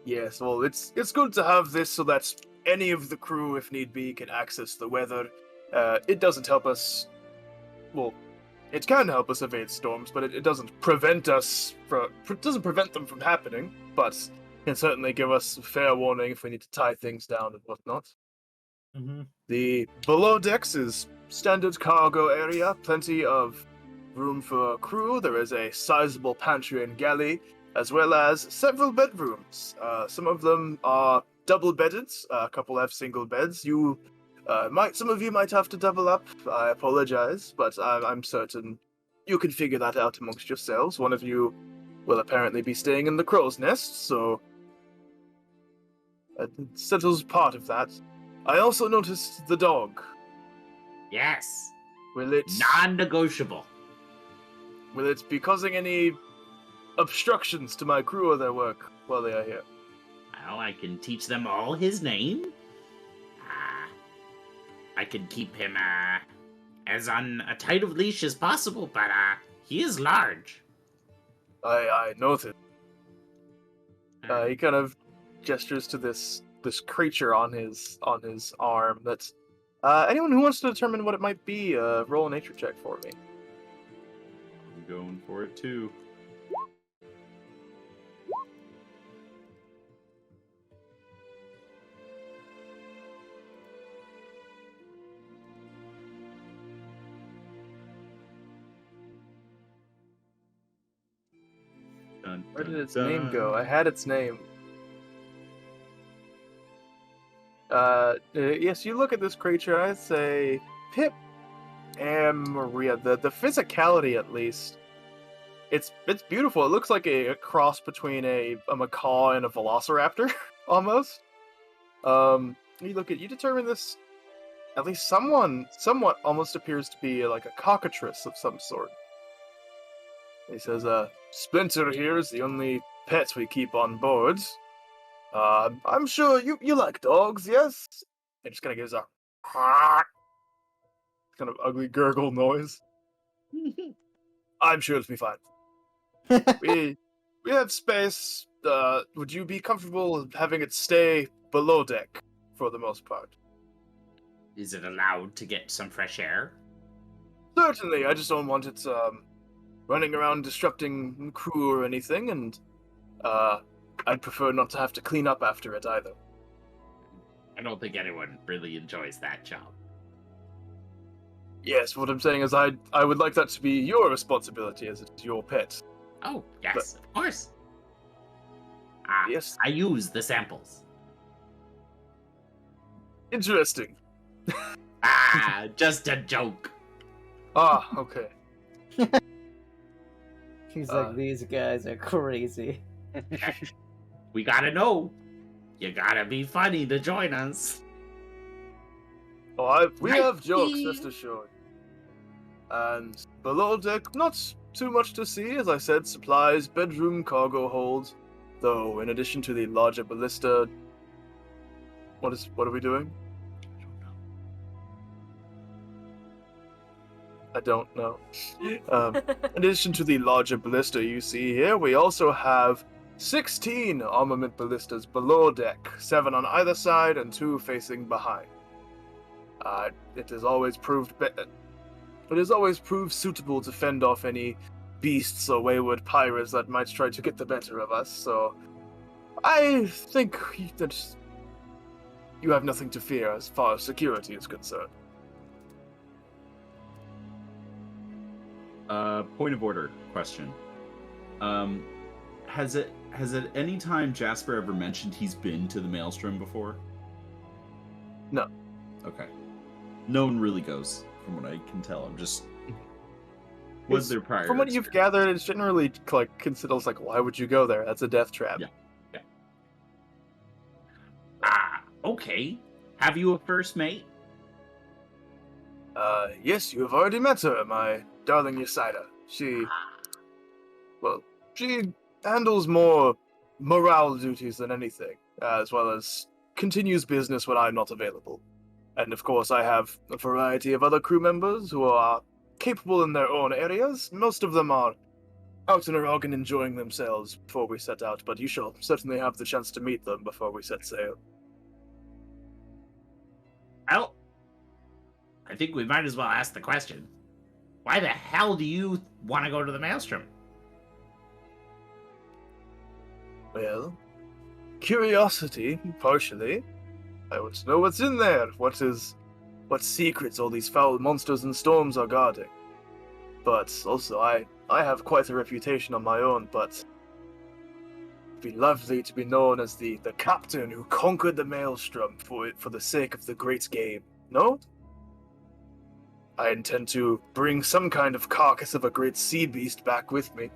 Yes, well, it's good to have this so that any of the crew, if need be, can access the weather. It doesn't help us... Well, it can help us evade storms, but it doesn't prevent us from... doesn't prevent them from happening, but can certainly give us fair warning if we need to tie things down and whatnot. Mm-hmm. The below decks is standard cargo area, plenty of room for crew. There is a sizable pantry and galley, as well as several bedrooms. Some of them are double-bedded, a couple have single beds. Some of you might have to double up. I apologize, but I'm certain you can figure that out amongst yourselves. One of you will apparently be staying in the crow's nest, so it settles part of that. I also noticed the dog. Yes. Will it Non-negotiable. be causing any obstructions to my crew or their work while they are here? Well, I can teach them all his name. I can keep him as on a tight of leash as possible, but he is large. I noted. He kind of gestures to this creature on his arm. That's anyone who wants to determine what it might be. Roll a nature check for me. I'm going for it too. Dun, Where did dun, its name go? dun. I had its name. Yes, you look at this creature. I'd say Pip and Maria. The physicality, at least, it's beautiful. It looks like a cross between a macaw and a velociraptor, almost. You determine this. At least somewhat almost appears to be like a cockatrice of some sort. He says, Spencer here is the only pet we keep on board. I'm sure you like dogs, yes? It just kind of gives a kind of ugly gurgle noise. I'm sure it'll be fine. we have space. Would you be comfortable having it stay below deck for the most part? Is it allowed to get some fresh air? Certainly. I just don't want it running around disrupting crew or anything, and I'd prefer not to have to clean up after it either. I don't think anyone really enjoys that job. Yes, what I'm saying is I would like that to be your responsibility as it's your pet. Oh, yes, of course. Yes. I use the samples. Interesting. Just a joke. Okay. He's like, these guys are crazy. We gotta know. You gotta be funny to join us. We have jokes, rest assured. And below deck, not too much to see. As I said, supplies, bedroom, cargo hold. Though, in addition to the larger ballista... What are we doing? I don't know. In addition to the larger ballista you see here, we also have 16 armament ballistas below deck, 7 on either side and 2 facing behind. It has always proved suitable to fend off any beasts or wayward pirates that might try to get the better of us. So, I think that you have nothing to fear as far as security is concerned. Point of order question. Has at any time Jasper ever mentioned he's been to the Maelstrom before? No. Okay. No one really goes, from what I can tell. I'm just... Was there prior? From what you've gathered, it's generally considered like, why would you go there? That's a death trap. Yeah. Okay. Have you a first mate? Yes, you have already met her, my darling Yasida. She handles more morale duties than anything, as well as continues business when I'm not available. And of course, I have a variety of other crew members who are capable in their own areas. Most of them are out in Iraq and enjoying themselves before we set out, but you shall certainly have the chance to meet them before we set sail. Well, I think we might as well ask the question. Why the hell do you want to go to the Maelstrom? Well, curiosity, partially. I want to know what's in there. What secrets all these foul monsters and storms are guarding. But also, I have quite a reputation on my own, but it'd be lovely to be known as the captain who conquered the Maelstrom for the sake of the great game. No? I intend to bring some kind of carcass of a great sea beast back with me.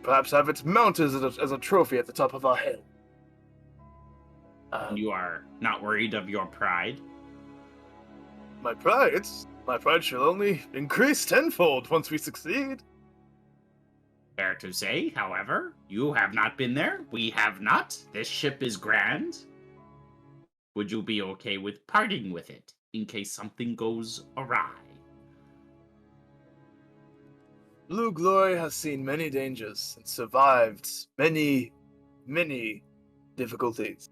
Perhaps have it mounted as a trophy at the top of our hill. You are not worried of your pride? My pride? My pride shall only increase tenfold once we succeed. Fair to say, however, you have not been there. We have not. This ship is grand. Would you be okay with parting with it in case something goes awry? Blue Glory has seen many dangers and survived many, many difficulties.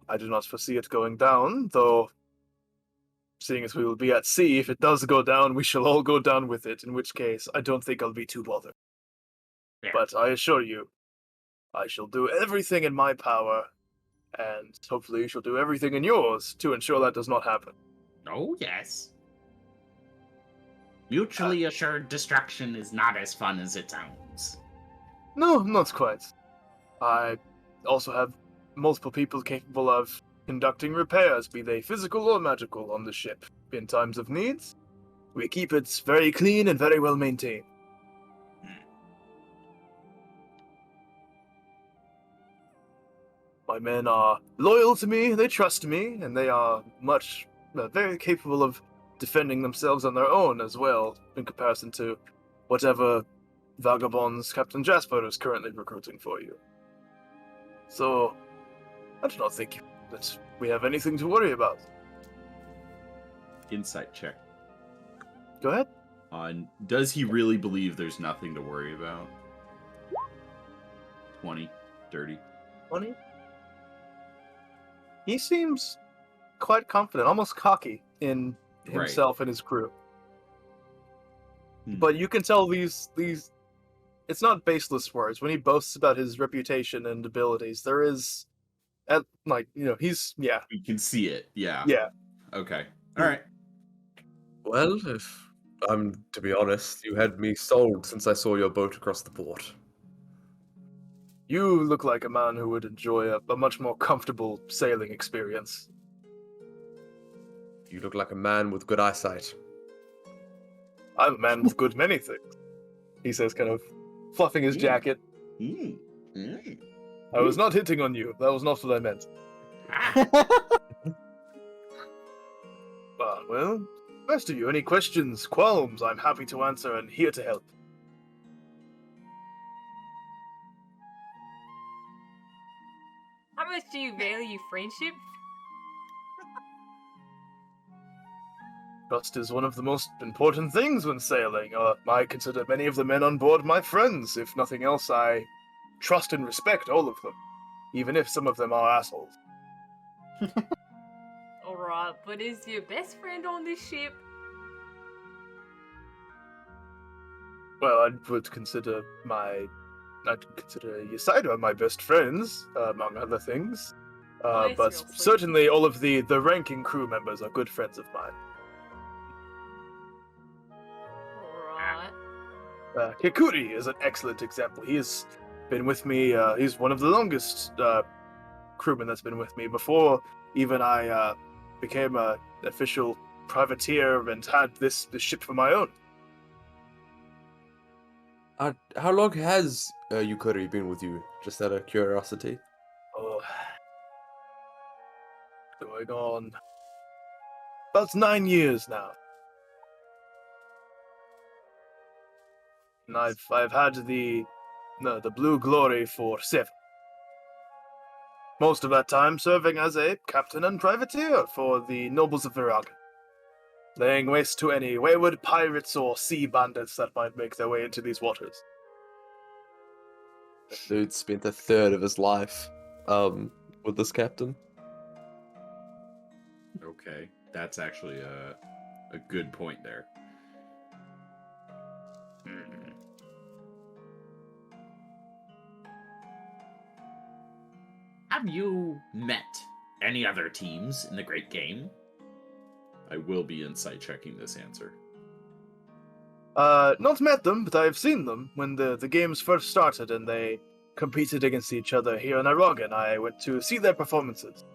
I do not foresee it going down, though, seeing as we will be at sea, if it does go down, we shall all go down with it, in which case I don't think I'll be too bothered. Fair. But I assure you, I shall do everything in my power, and hopefully you shall do everything in yours to ensure that does not happen. Oh, yes. Mutually assured destruction is not as fun as it sounds. No, not quite. I also have multiple people capable of conducting repairs, be they physical or magical, on the ship in times of needs. We keep it very clean and very well maintained. My men are loyal to me, they trust me, and they are very capable of defending themselves on their own as well, in comparison to whatever vagabonds Captain Jasper is currently recruiting for you. So, I do not think that we have anything to worry about. Insight check. Go ahead. Does he really believe there's nothing to worry about? 20, 30. 20? He seems quite confident, almost cocky in himself and his crew. But you can tell these it's not baseless words. When he boasts about his reputation and abilities, there is he's You can see it, yeah. Yeah. Okay. Alright. Well, if I'm to be honest, you had me sold since I saw your boat across the port. You look like a man who would enjoy a much more comfortable sailing experience. You look like a man with good eyesight. I'm a man with good many things, he says, kind of fluffing his jacket. I was not hitting on you. That was not what I meant. Well, rest of you, any questions, qualms, I'm happy to answer and here to help. How much do you value friendship? Trust is one of the most important things when sailing. I consider many of the men on board my friends. If nothing else, I trust and respect all of them, even if some of them are assholes. Alright, but is your best friend on this ship? Well, I would consider Ysaida my best friends, among other things. Nice, But real sweet. certainly all of the ranking crew members are good friends of mine. Alright. Kikuri is an excellent example. He has been with me, he's one of the longest crewmen that's been with me before even I became an official privateer and had this ship for my own. How long has Yukuri been with you? Just out of curiosity. Oh, going on about 9 years now. And I've had the Blue Glory for 7. Most of that time serving as a captain and privateer for the nobles of Viraga, laying waste to any wayward pirates or sea bandits that might make their way into these waters. Dude spent a third of his life with this captain. Okay, that's actually a good point there. Have you met any other teams in the Great Game? I will be insight checking this answer. Not met them, but I've seen them when the games first started and they competed against each other here in Aragon. I went to see their performances.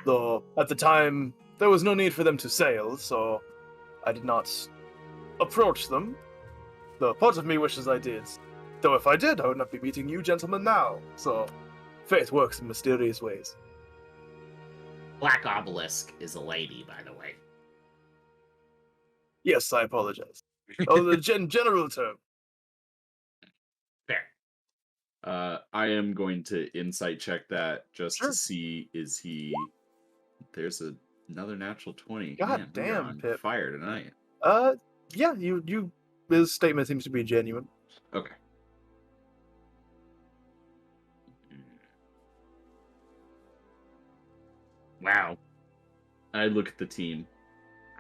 Though, at the time, there was no need for them to sail, so I did not approach them. Though part of me wishes I did. Though if I did, I would not be meeting you gentlemen now. So, fate works in mysterious ways. Black Obelisk is a lady, by the way. Yes, I apologize. Oh, the general term. Fair. I am going to insight check that just Sure. to see is he. There's another natural 20. God Man, we are damn, on Pip. fire tonight. Yeah, his statement seems to be genuine. Okay. Well, I look at the team.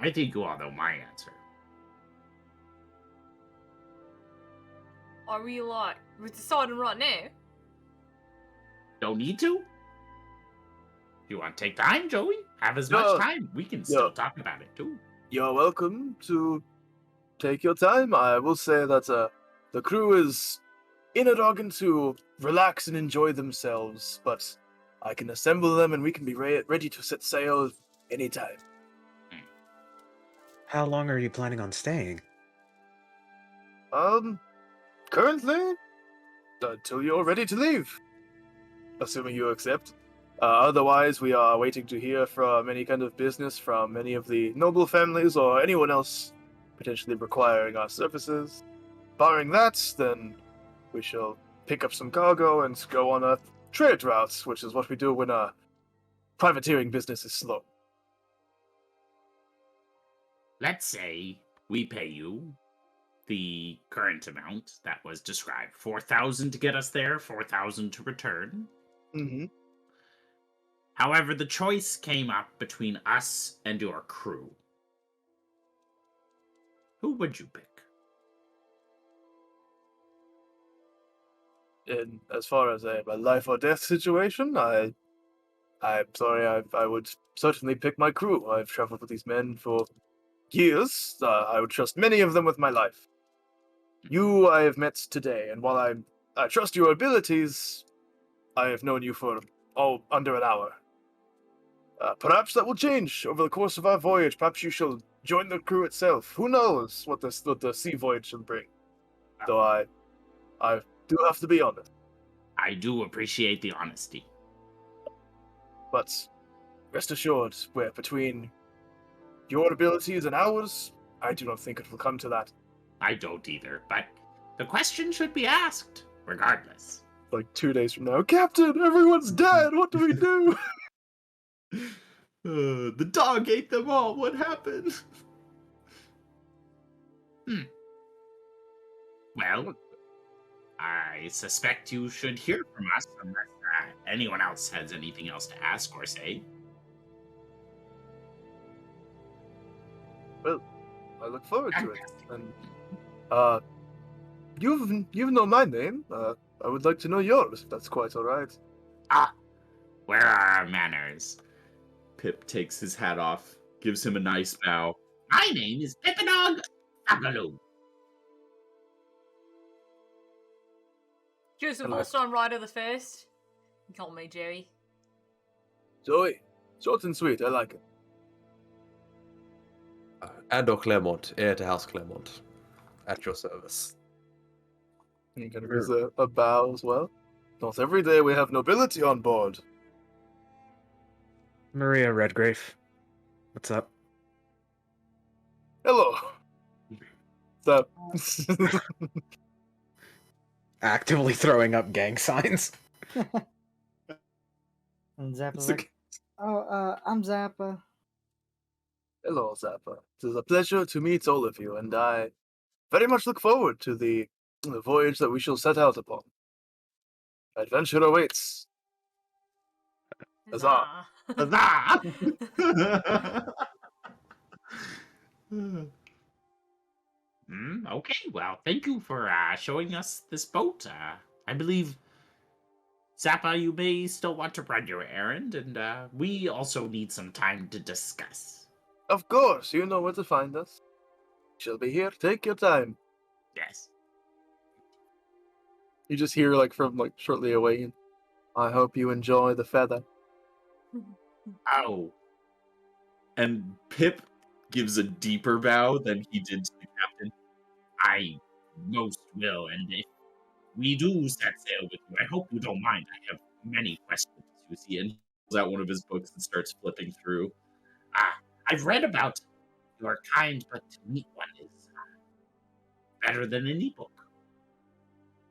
I think you all know my answer. Are we like, we're deciding right now? Don't need to? You want to take time, Joey? Have as much Yeah. time. We can still talk about it, too. You're welcome to take your time. I will say that the crew is in a dogging to relax and enjoy themselves, but I can assemble them and we can be ready to set sail anytime. How long are you planning on staying? Currently, until you're ready to leave. Assuming you accept. Otherwise, we are waiting to hear from any kind of business from any of the noble families or anyone else potentially requiring our services. Barring that, then we shall pick up some cargo and go on a trade route, which is what we do when a privateering business is slow. Let's say we pay you the current amount that was described. 4,000 to get us there, 4,000 to return. Mm-hmm. However, the choice came up between us and your crew. Who would you pick? And as far as a life or death situation, I'm sorry, I would certainly pick my crew. I've traveled with these men for years. I would trust many of them with my life. You I have met today, and while I trust your abilities, I have known you for under an hour. Perhaps that will change over the course of our voyage. Perhaps you shall join the crew itself. Who knows what the sea voyage shall bring? Though I do have to be honest. I do appreciate the honesty. But rest assured, we're between your abilities and ours. I do not think it will come to that. I don't either, but the question should be asked, regardless. Like 2 days from now, Captain, everyone's dead. What do we do? The dog ate them all. What happened? Well, I suspect you should hear from us unless anyone else has anything else to ask or say. Well, I look forward to it. And you know my name. I would like to know yours, if that's quite all right. Where are our manners? Pip takes his hat off, gives him a nice bow. My name is Pippadog Agaloo. Joseph Hello. Holstein Ryder the First. You call me Jerry. Joey, short and sweet. I like it. Andor Claremont, heir to House Claremont, at your service. You can raise a bow as well. Not every day we have nobility on board. Maria Redgrave. What's up? Hello. So, Actively throwing up gang signs. And Zappa's like, I'm Zappa. hello, Zappa. It is a pleasure to meet all of you, and I very much look forward to the voyage that we shall set out upon. Adventure awaits. Huzzah. Huzzah! Okay, well, thank you for showing us this boat. I believe, Zappa, you may still want to run your errand, and we also need some time to discuss. Of course, you know where to find us. She'll be here. Take your time. Yes. You just hear from shortly away. I hope you enjoy the feather. Oh, And Pip gives a deeper bow than he did to the captain. I most will, and if we do set sail with you, I hope you don't mind. I have many questions. You see, and he pulls out one of his books and starts flipping through. I've read about You are kind, but to meet one is better than an ebook.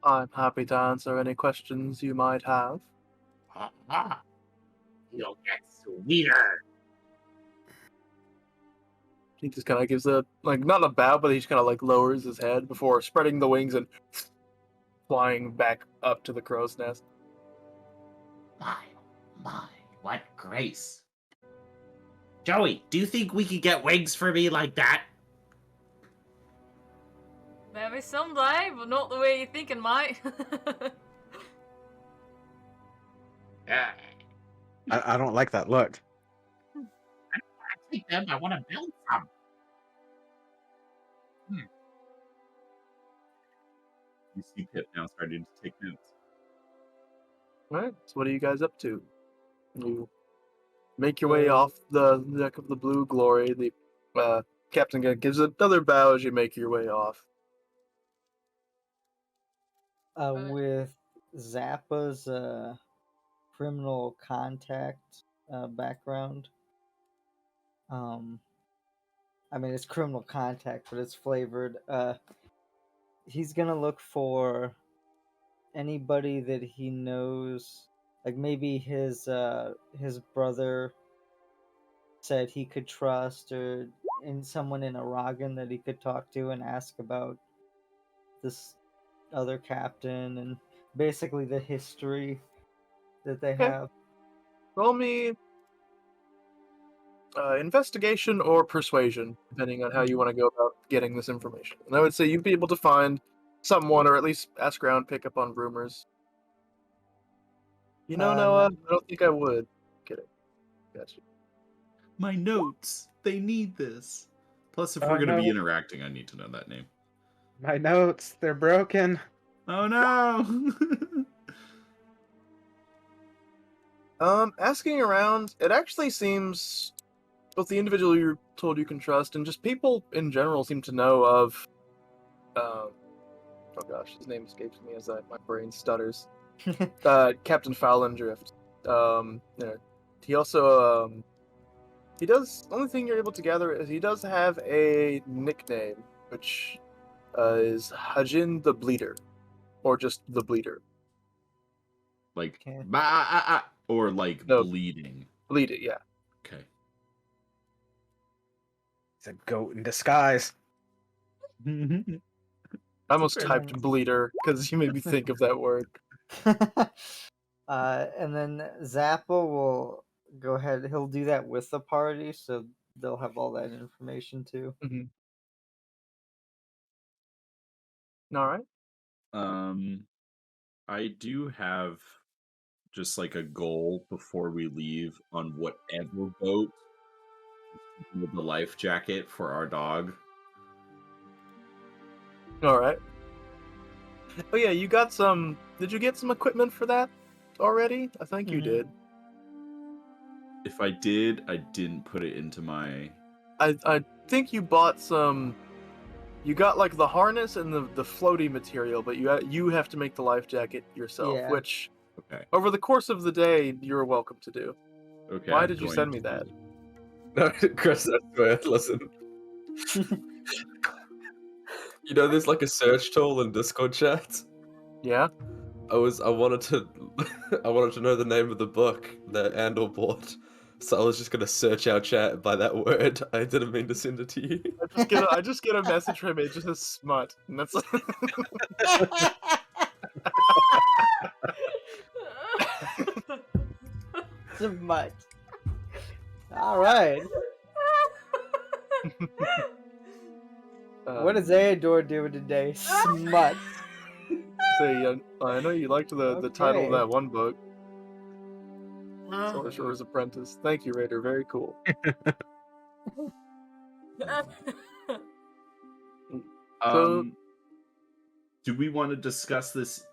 I'm happy to answer any questions you might have. You'll get sweeter. He just kind of gives a, like, not a bow, but he just kind of, like, lowers his head before spreading the wings and flying back up to the crow's nest. My, what grace. Joey, do you think we could get wings for me like that? Maybe someday, but not the way you're thinking, mate. Yeah. I don't like that look. I don't want to take them. I want to build some. You see Pip now starting to take notes. Alright, so what are you guys up to? You make your way off the deck of the Blue Glory. The captain gives another bow as you make your way off. With Zappa's criminal contact background, I mean it's criminal contact, but it's flavored. He's gonna look for anybody that he knows, like maybe his brother said he could trust, or someone in Aragon that he could talk to and ask about this other captain and basically the history that they Okay. have. Roll me investigation or persuasion, depending on how you want to go about getting this information. And I would say you'd be able to find someone, or at least ask around, pick up on rumors. You know, Noah, I don't think I would. Kidding. Gotcha. My notes. They need this. Plus, if we're going to be interacting, I need to know that name. My notes, they're broken. Oh no! Asking around, it actually seems both the individual you're told you can trust and just people in general seem to know of. Oh gosh, his name escapes me as my brain stutters. Captain Fowlendrift. He also he does. Only thing you're able to gather is he does have a nickname, which is Hajin the Bleeder, or just the Bleeder. Like, Okay. or like No. bleeding. Bleeder, yeah. Okay. It's a goat in disguise. I almost fair typed bleeder because you made me think of that word. And then Zappa will go ahead. He'll do that with the party, so they'll have all that information too. All right. I do have just like a goal before we leave on whatever boat with the life jacket for our dog. All right. Oh yeah, you got some. Did you get some equipment for that already? I think you did. If I did, I didn't put it into my. I think you bought some. You got like the harness and the floaty material, but you have to make the life jacket yourself, Yeah. which Okay. over the course of the day you're welcome to do. Okay. Why I'm did you going send me to that? do No, Chris, I swear, listen. You know, there's like a search tool in Discord chat. Yeah. I wanted to know the name of the book that Andor bought, so I was just gonna search our chat by that word. I didn't mean to send it to you. I just get a message from it. It just says smut, and that's. Smut. All right. What is Aedor doing today? Smut. Say, I know you liked the title of Okay. that one book, Sorcerer's Apprentice. Thank you, Raider. Very cool. Do we want to discuss this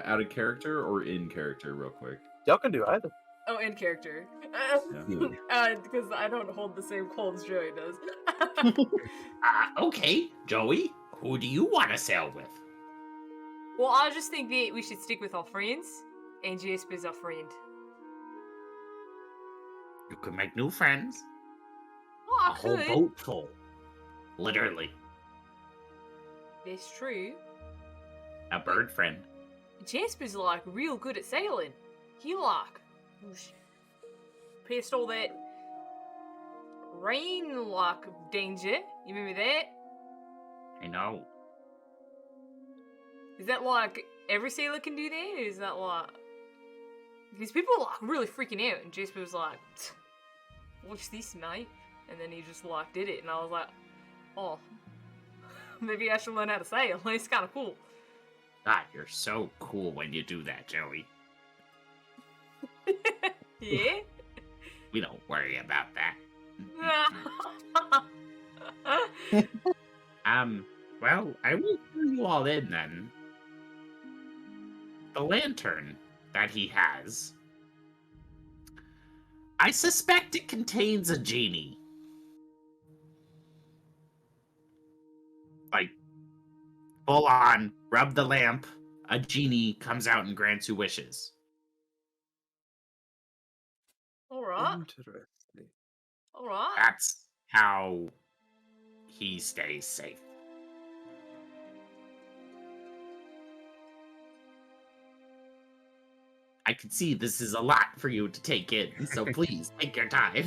out of character or in character, real quick? Y'all can do either. Oh, in character. Yeah. Because I don't hold the same cold as Joey does. Okay, Joey, who do you want to sail with? Well, I just think we should stick with our friends, and Jasper's our friend. You can make new friends. Oh, A I whole could. boat full. Literally. That's true. A bird friend. Jasper's like real good at sailing. He like past all that rain like danger. You remember that? I know. Is that like every sailor can do that? Or is that like because people are like really freaking out and Jasper was like, watch this, mate. And then he just like did it and I was like, oh, maybe I should learn how to sail. It's kind of cool. God, you're so cool when you do that, Joey. Yeah? We don't worry about that. Well, I will fill you all in then. The lantern that he has, I suspect it contains a genie. Like, full on, rub the lamp, a genie comes out and grants you wishes. Alright. Interesting. Alright. That's how he stays safe. I can see this is a lot for you to take in, so please take your time.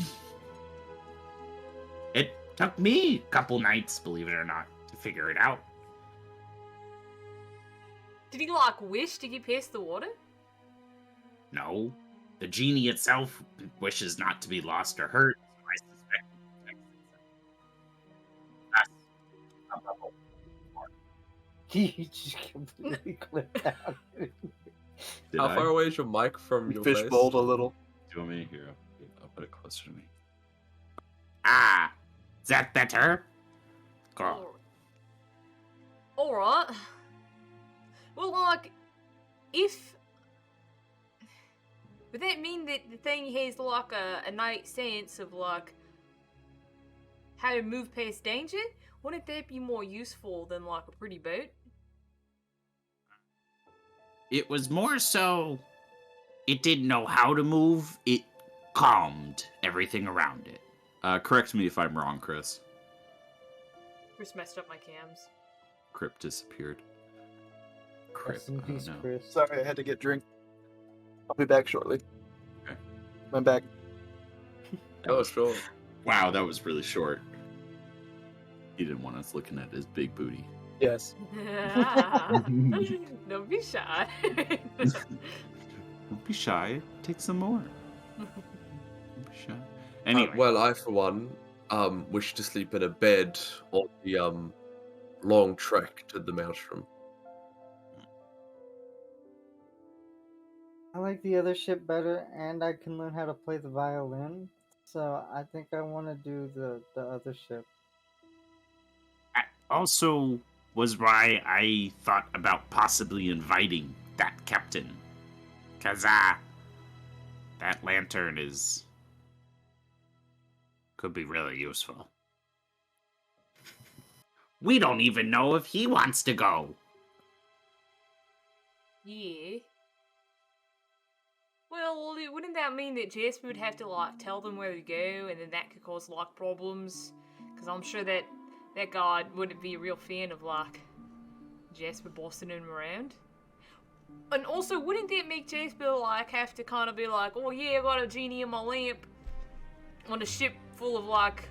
It took me a couple nights, believe it or not, to figure it out. Did he like wish to get past the water? No, the genie itself wishes not to be lost or hurt, so I suspect it protects itself. That's a level. You just completely clipped out. Did How I? far away is your mic from your Fish face? bowled a little. Do you want me here? I'll put it closer to me. Ah, is that better? Go. Alright. Well, like, if... Would that mean that the thing has, like, a innate sense of, like, how to move past danger? Wouldn't that be more useful than, like, a pretty boat? It was more so it didn't know how to move, it calmed everything around it. Correct me if I'm wrong, Chris. Chris messed up my cams. Crip disappeared. Rest in I don't peace, know. Chris. Sorry, I had to get drink. I'll be back shortly. Okay. I'm back. Oh, sure. Wow, that was really short. He didn't want us looking at his big booty. Yes. Don't be shy. Don't be shy. Take some more. Don't be shy. Anyway, Well, I, for one, wish to sleep in a bed on the long trek to the maelstrom. I like the other ship better, and I can learn how to play the violin. So I think I want to do the other ship. that also was why I thought about possibly inviting that captain. Cause that lantern could be really useful. We don't even know if he wants to go. Yeah. Well, wouldn't that mean that Jasper would have to, like, tell them where to go, and then that could cause, like, problems? Because I'm sure that guy wouldn't be a real fan of, like, Jasper bossing him around. And also, wouldn't that make Jasper, like, have to kind of be like, oh yeah, I got a genie in my lamp on a ship full of, like,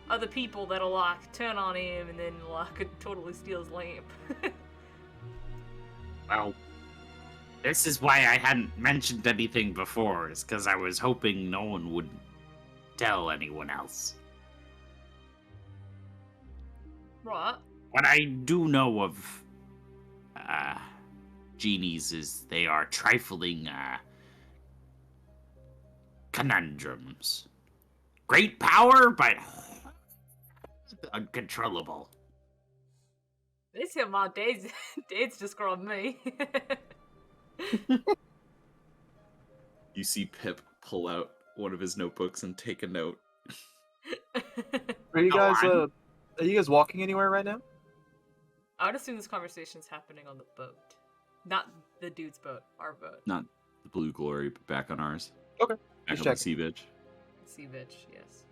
other people that'll, like, turn on him and then, like, could totally steal his lamp. Well, this is why I hadn't mentioned anything before, is because I was hoping no one would tell anyone else. Right. What I do know of genies is they are trifling conundrums. Great power, but uncontrollable. That's how my dad's described me. You see Pip pull out one of his notebooks and take a note. Are you Go guys on. are you guys walking anywhere right now? I would assume this conversation's happening on the boat. Not the dude's boat, our boat. Not the Blue Glory, but back on ours. Okay, Back just on the sea bitch. Sea bitch, yes.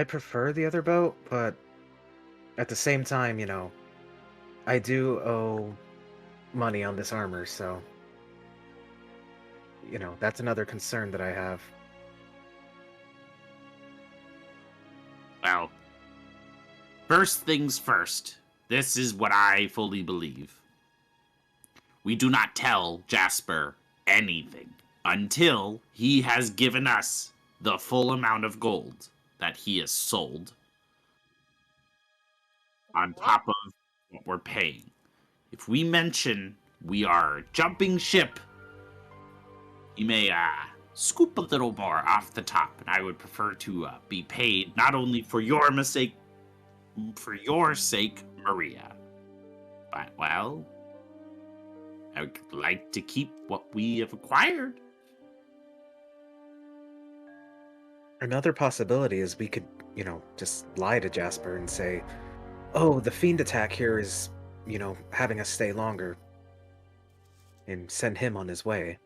I prefer the other boat, but at the same time, I do owe money on this armor, so that's another concern that I have. Well, first things first. This is what I fully believe. We do not tell Jasper anything until he has given us the full amount of gold that he has sold on top of what we're paying. If we mention we are jumping ship, he may scoop a little more off the top, and I would prefer to be paid not only for your mistake, for your sake, Maria, but, well, I would like to keep what we have acquired. Another possibility is we could, just lie to Jasper and say, oh, the fiend attack here is, having us stay longer, and send him on his way.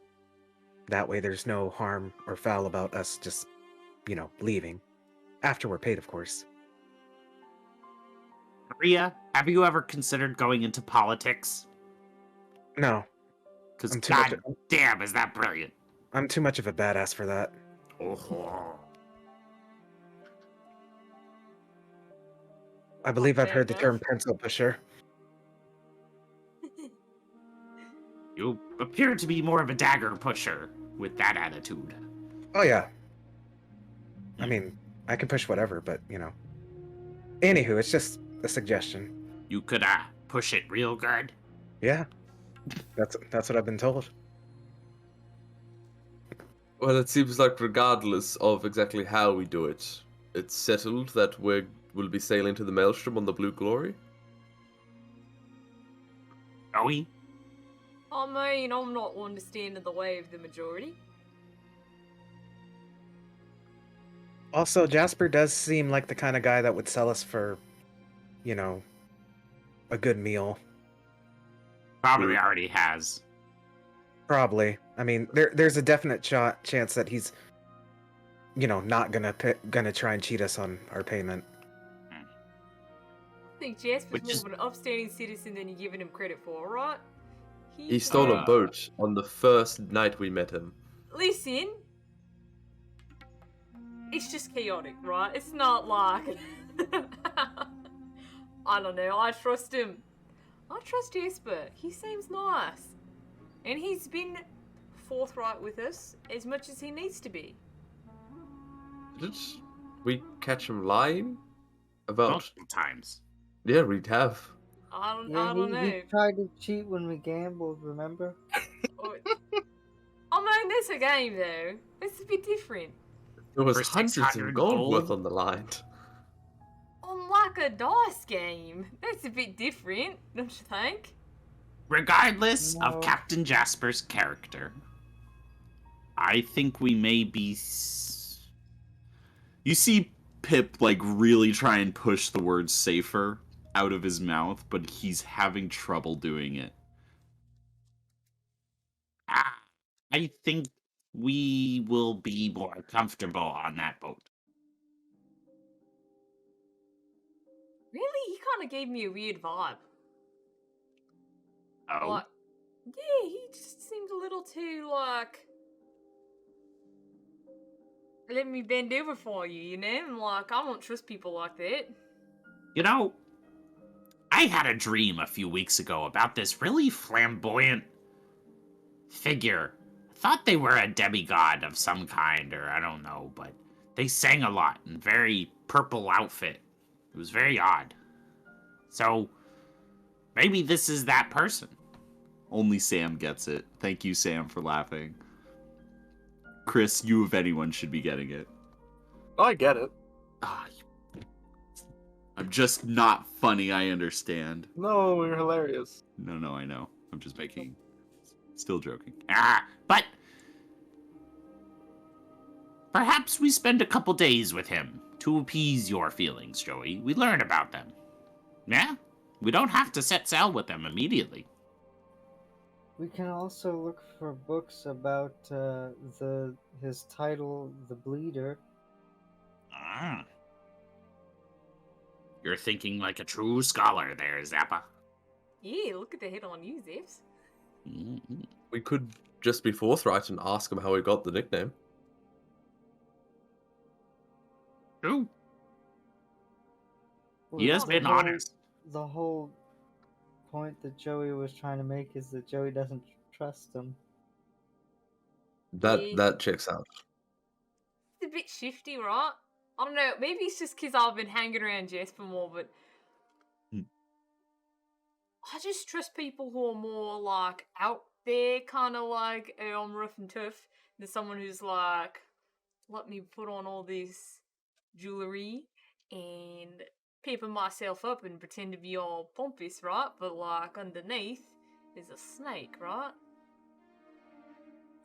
That way there's no harm or foul about us just, leaving. After we're paid, of course. Maria, have you ever considered going into politics? No, Because I'm too much- damn, is that brilliant. I'm too much of a badass for that. Oh. I believe I've Fair heard the enough. term pencil pusher. You appear to be more of a dagger pusher with that attitude. Oh, yeah. I mean, I can push whatever, but, Anywho, it's just a suggestion. You could push it real good. Yeah. That's what I've been told. Well, it seems like regardless of exactly how we do it, it's settled that we'll be sailing to the Maelstrom on the Blue Glory. Are we? I mean, I'm not understanding the way of the majority. Also, Jasper does seem like the kind of guy that would sell us for, a good meal. Probably already has. Probably. I mean, there's a definite chance that he's, not gonna try and cheat us on our payment. I think Jasper's Which more is- of an upstanding citizen than you're giving him credit for, right? He stole Uh, a boat on the first night we met him. Listen, it's just chaotic, right? It's not like I don't know. I trust him. I trust Jasper. He seems nice, and he's been forthright with us as much as he needs to be. Did we catch him lying about? Multiple times. Yeah, we have. I don't Yeah, know. he tried to cheat when we gambled, remember? I mean, that's a game though. It's a bit different. There was For hundreds of 600 gold worth gold? on the line. Unlike a dice game, that's a bit different, don't you think? Regardless No. of Captain Jasper's character, I think we may be. You see Pip like really try and push the word safer out of his mouth, but he's having trouble doing it. I think we will be more comfortable on that boat. Really? He kind of gave me a weird vibe. Oh, Like, yeah, he just seemed a little too, like, let me bend over for you, you know? I'm like, I don't trust people like that. you know, I had a dream a few weeks ago about this really flamboyant figure. I thought they were a demigod of some kind, or I don't know, but they sang a lot in very purple outfit. It was very odd. So, maybe this is that person. Only Sam gets it. Thank you, Sam, for laughing. Chris, you of anyone should be getting it. I get it. Ah, I'm just not funny, I understand. No, you're hilarious. No, I know. I'm just making... Still joking. But perhaps we spend a couple days with him to appease your feelings, Joey. We learn about them. Yeah? We don't have to set sail with them immediately. We can also look for books about his title, The Bleeder. Ah. You're thinking like a true scholar there, Zappa. Yeah, look at the hit on you, Zips. Mm-hmm. We could just be forthright and ask him how he got the nickname. True. He Well, has the been whole- honest. The whole point that Joey was trying to make is that Joey doesn't trust him. Yeah. That checks out. It's a bit shifty, right? I don't know. Maybe it's just because I've been hanging around Jasper more, but Hmm. I just trust people who are more like out there, kind of like, hey, I'm rough and tough, than someone who's like, let me put on all this jewelry and paper myself up and pretend to be all pompous, right? But like underneath is a snake, right?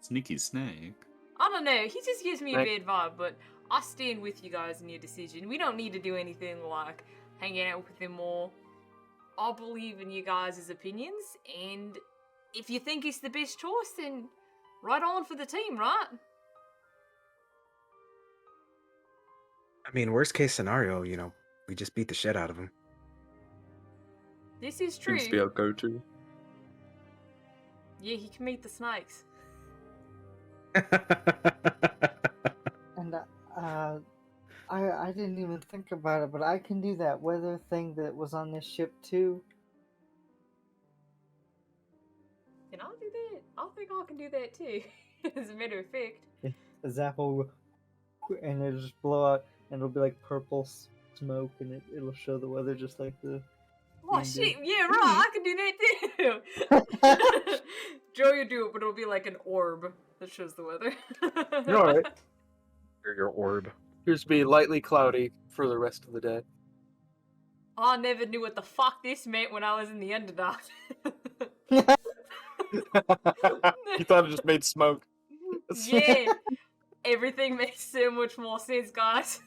Sneaky snake. I don't know. He just gives me a Right. bad vibe, but I stand with you guys in your decision. We don't need to do anything like hanging out with him more. I believe in you guys' opinions, and if you think it's the best choice, then right on for the team, right? I mean, worst case scenario, we just beat the shit out of him. This is true. Seems to be our go-to. Yeah, he can meet the snakes. And I didn't even think about it, but I can do that weather thing that was on this ship too. Can I do that? I think I can do that too. As a matter of fact. The zap will, and it'll just blow out, and it'll be like purple smoke, and it'll show the weather just like the. Oh thing shit, yeah, right, I can do that too! Joey will do it, but it'll be like an orb that shows the weather. You're alright. Your orb. Appears to be lightly cloudy for the rest of the day. I never knew what the fuck this meant when I was in the Underdark. You thought it just made smoke. Yeah, everything makes so much more sense, guys.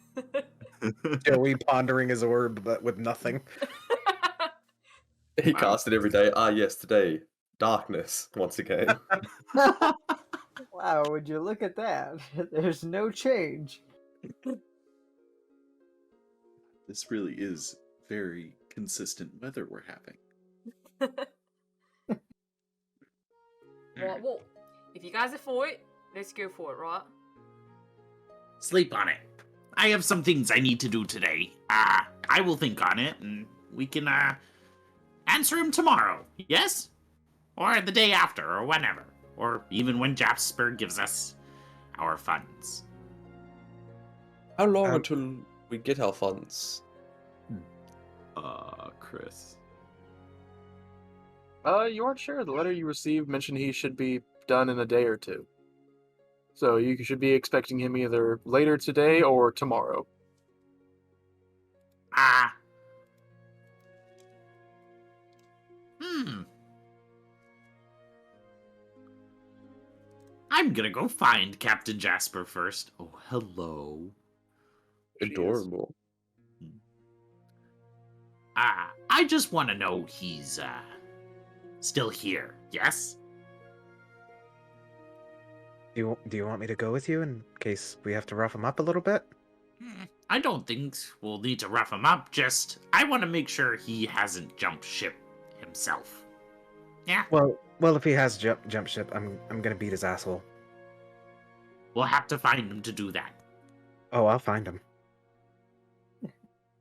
Joey pondering his orb, but with nothing. He Wow. cast it every day. Ah, yes, today. Darkness, once again. Wow, would you look at that? There's no change. This really is very consistent weather we're having. Well, if you guys are for it, let's go for it, right? Sleep on it. I have some things I need to do today. I will think on it, and we can, answer him tomorrow, yes? Or the day after, or whenever. Or even when Jasper gives us our funds. How long Um, until we get our funds? Chris. You aren't sure. The letter you received mentioned he should be done in a day or two. So you should be expecting him either later today or tomorrow. I'm gonna go find Captain Jasper first. Oh, hello. She is. Adorable. I just want to know he's, still here, yes? Do you want me to go with you in case we have to rough him up a little bit? I don't think we'll need to rough him up, just I want to make sure he hasn't jumped ship himself. Yeah, Well, if he has jump ship, I'm gonna beat his asshole. we'll have to find him to do that. Oh, I'll find him.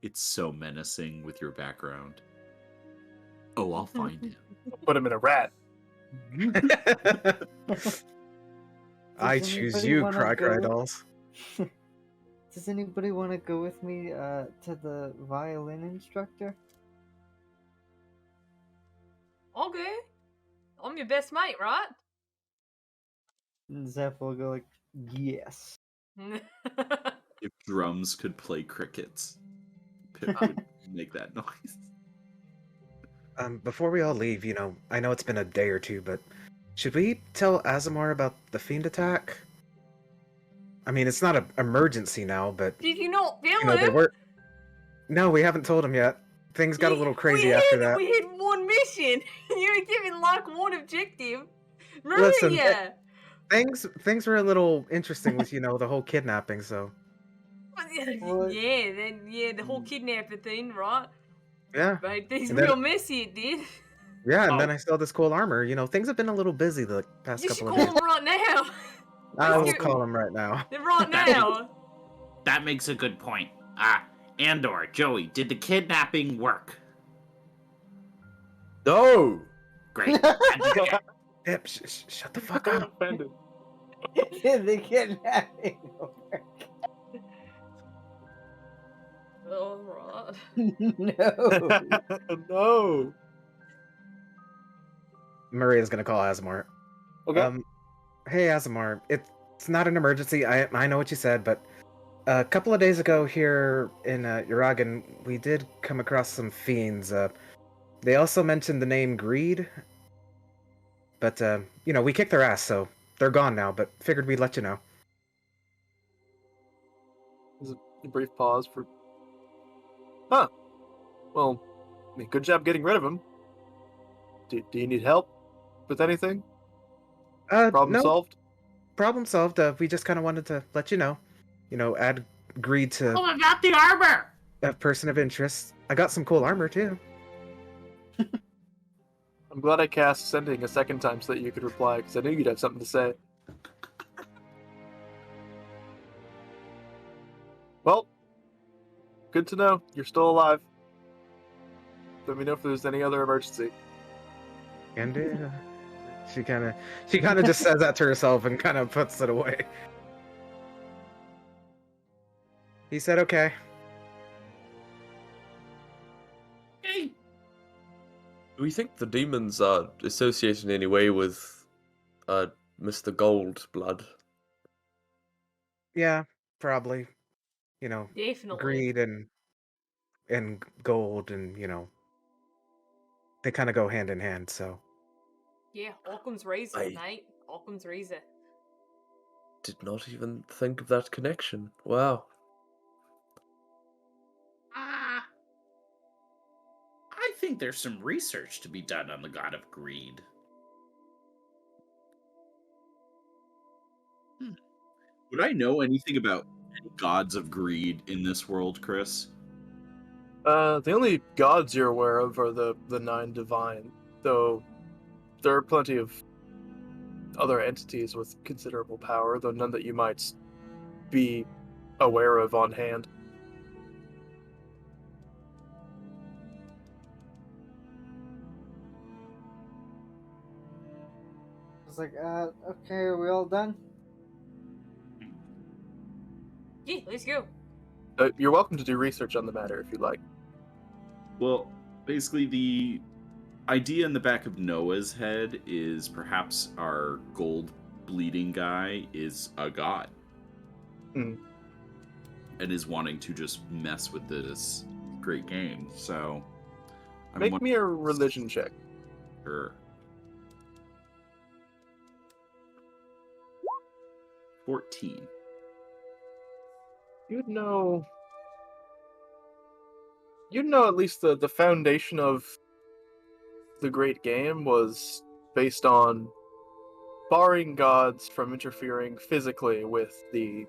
It's so menacing with your background. Oh, I'll find him. Put him in a rat. I Does choose anybody you, wanna Cry go? Dolls. Does anybody want to go with me to the violin instructor? Okay. I'm your best mate, right? And Zeph will go like, yes. If drums could play crickets, Pip would make that noise. Before we all leave, I know it's been a day or two, but should we tell Azamar about the fiend attack? I mean, it's not an emergency now, but Did you not feel they him? were. No, we haven't told him yet. Things got a little crazy we after had, that. We had one mission. You were given like one objective. Remember? Listen, Things were a little interesting with the whole kidnapping. So What? The whole kidnapping thing, right? Yeah. Made things And then- real messy, it did. Yeah, and Oh. then I saw this cool armor. You know, things have been a little busy the past You should couple of call days. him right now. I will Let's do- call him right now. Right now. That makes a good point. Andor, Joey, did the kidnapping work? No! Great. Pip, shut the fuck up. Offended. The kidnapping. Alright. No. No. Maria's gonna call Asmar. Okay. Hey Asmar, it's not an emergency. I know what you said, but a couple of days ago here in Uragan, we did come across some fiends. They also mentioned the name Greed, but you know, we kicked their ass, so they're gone now. But figured we'd let you know. There's a brief pause for. Huh. Well, I mean, good job getting rid of him. Do you need help with anything? Problem No, solved? problem solved. We just kind of wanted to let you know. You know, add Greed to Oh, about the armor! a person of interest. I got some cool armor too. I'm glad I cast sending a second time so that you could reply, because I knew you'd have something to say. Well, good to know. You're still alive. Let me know if there's any other emergency. And she kind of just says that to herself and kind of puts it away. He said, "Okay." Hey, Do we think the demons are associated in any way with Mr. Goldblood? Yeah, probably. You know, Definitely. greed and gold, and you know, they kind of go hand in hand. So Yeah, Occam's razor, I- mate. Occam's razor. Did not even think of that connection. Wow. I think there's some research to be done on the god of greed. Would I know anything about any gods of greed in this world, Chris? The only gods you're aware of are the nine divine, though there are plenty of other entities with considerable power, though none that you might be aware of on hand. I was like, okay, are we all done? Yeah, let's go. You're welcome to do research on the matter if you'd like. Well, basically, the idea in the back of Noah's head is perhaps our gold bleeding guy is a god. Hmm. And is wanting to just mess with this great game. So, Make me a religion check. Sure. 14. You'd know at least the foundation of the great game was based on barring gods from interfering physically with the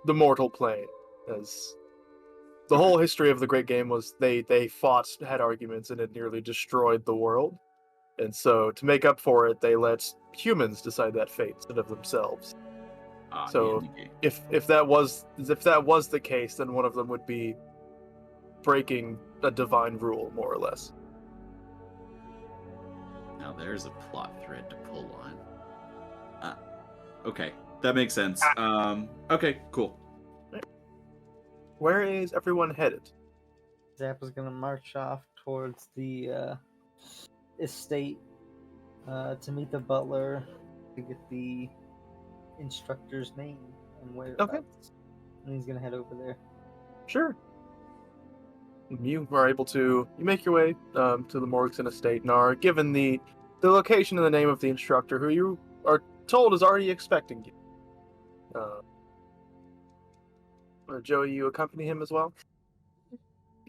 mortal plane. As the whole history of the great game was they fought, had arguments, and it nearly destroyed the world. And so to make up for it, they let humans decide that fate instead of themselves. So if that was the case, then one of them would be breaking a divine rule, more or less. Now there's a plot thread to pull on. Okay, that makes sense. Okay, cool. Where is everyone headed? Zap is gonna march off towards the estate to meet the butler to get the instructor's name and where. Okay. And he's gonna head over there. Sure. You are able to make your way to the Morgson estate and are given the location and the name of the instructor, who you are told is already expecting you. Joey, you accompany him as well?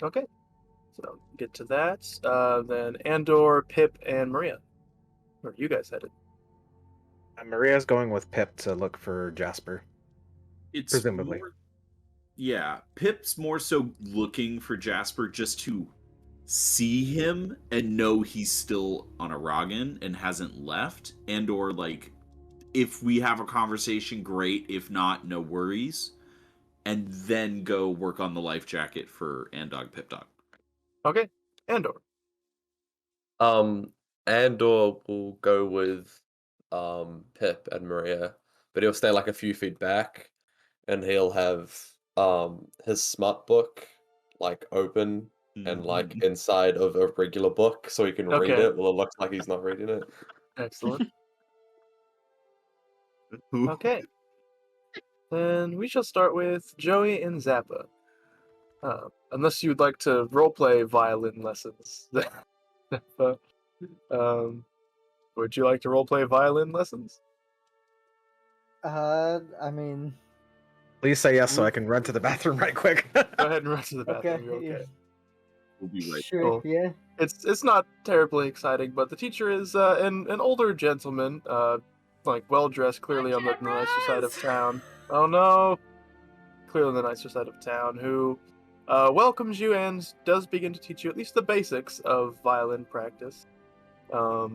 Okay. So get to that. Then Andor, Pip, and Maria. Where are you guys headed? Maria's going with Pip to look for Jasper. It's Presumably. more- Yeah, Pip's more so looking for Jasper just to see him and know he's still on Aragon and hasn't left, and or like if we have a conversation, great. If not, no worries. And then go work on the life jacket for Andog Pip Dog. Okay, Andor. Andor will go with Pip and Maria, but he'll stay like a few feet back, and he'll have his smart book like open and like inside of a regular book so he can read Okay. it. Well, it looks like he's not reading it. Excellent. Okay. Then we shall start with Joey and Zappa. Unless you'd like to roleplay violin lessons. Zappa. Would you like to roleplay violin lessons? I mean, Please say yes so I can run to the bathroom right quick. Go ahead and run to the okay, bathroom. You're okay. We'll be right. sure, Cool. yeah. It's not terribly exciting, but the teacher is an older gentleman, like well dressed, clearly on the nicer side of town. Oh no, clearly on the nicer side of town, who welcomes you and does begin to teach you at least the basics of violin practice. I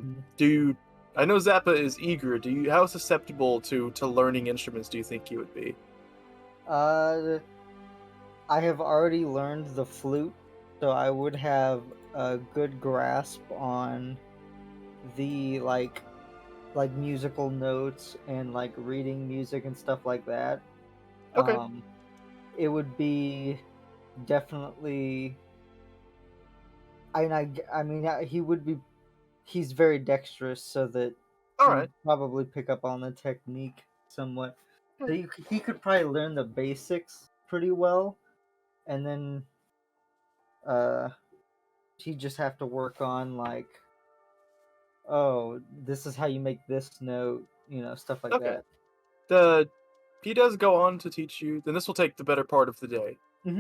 know Zappa is eager. How susceptible to learning instruments do you think he would be? I have already learned the flute, so I would have a good grasp on the like musical notes and like reading music and stuff like that. Okay. It would be definitely. He would be. He's very dexterous, so that All he'd right. probably pick up on the technique somewhat. So he could probably learn the basics pretty well, and then he'd just have to work on like, oh, this is how you make this note, stuff like Okay. that. He does go on to teach you. Then this will take the better part of the day. He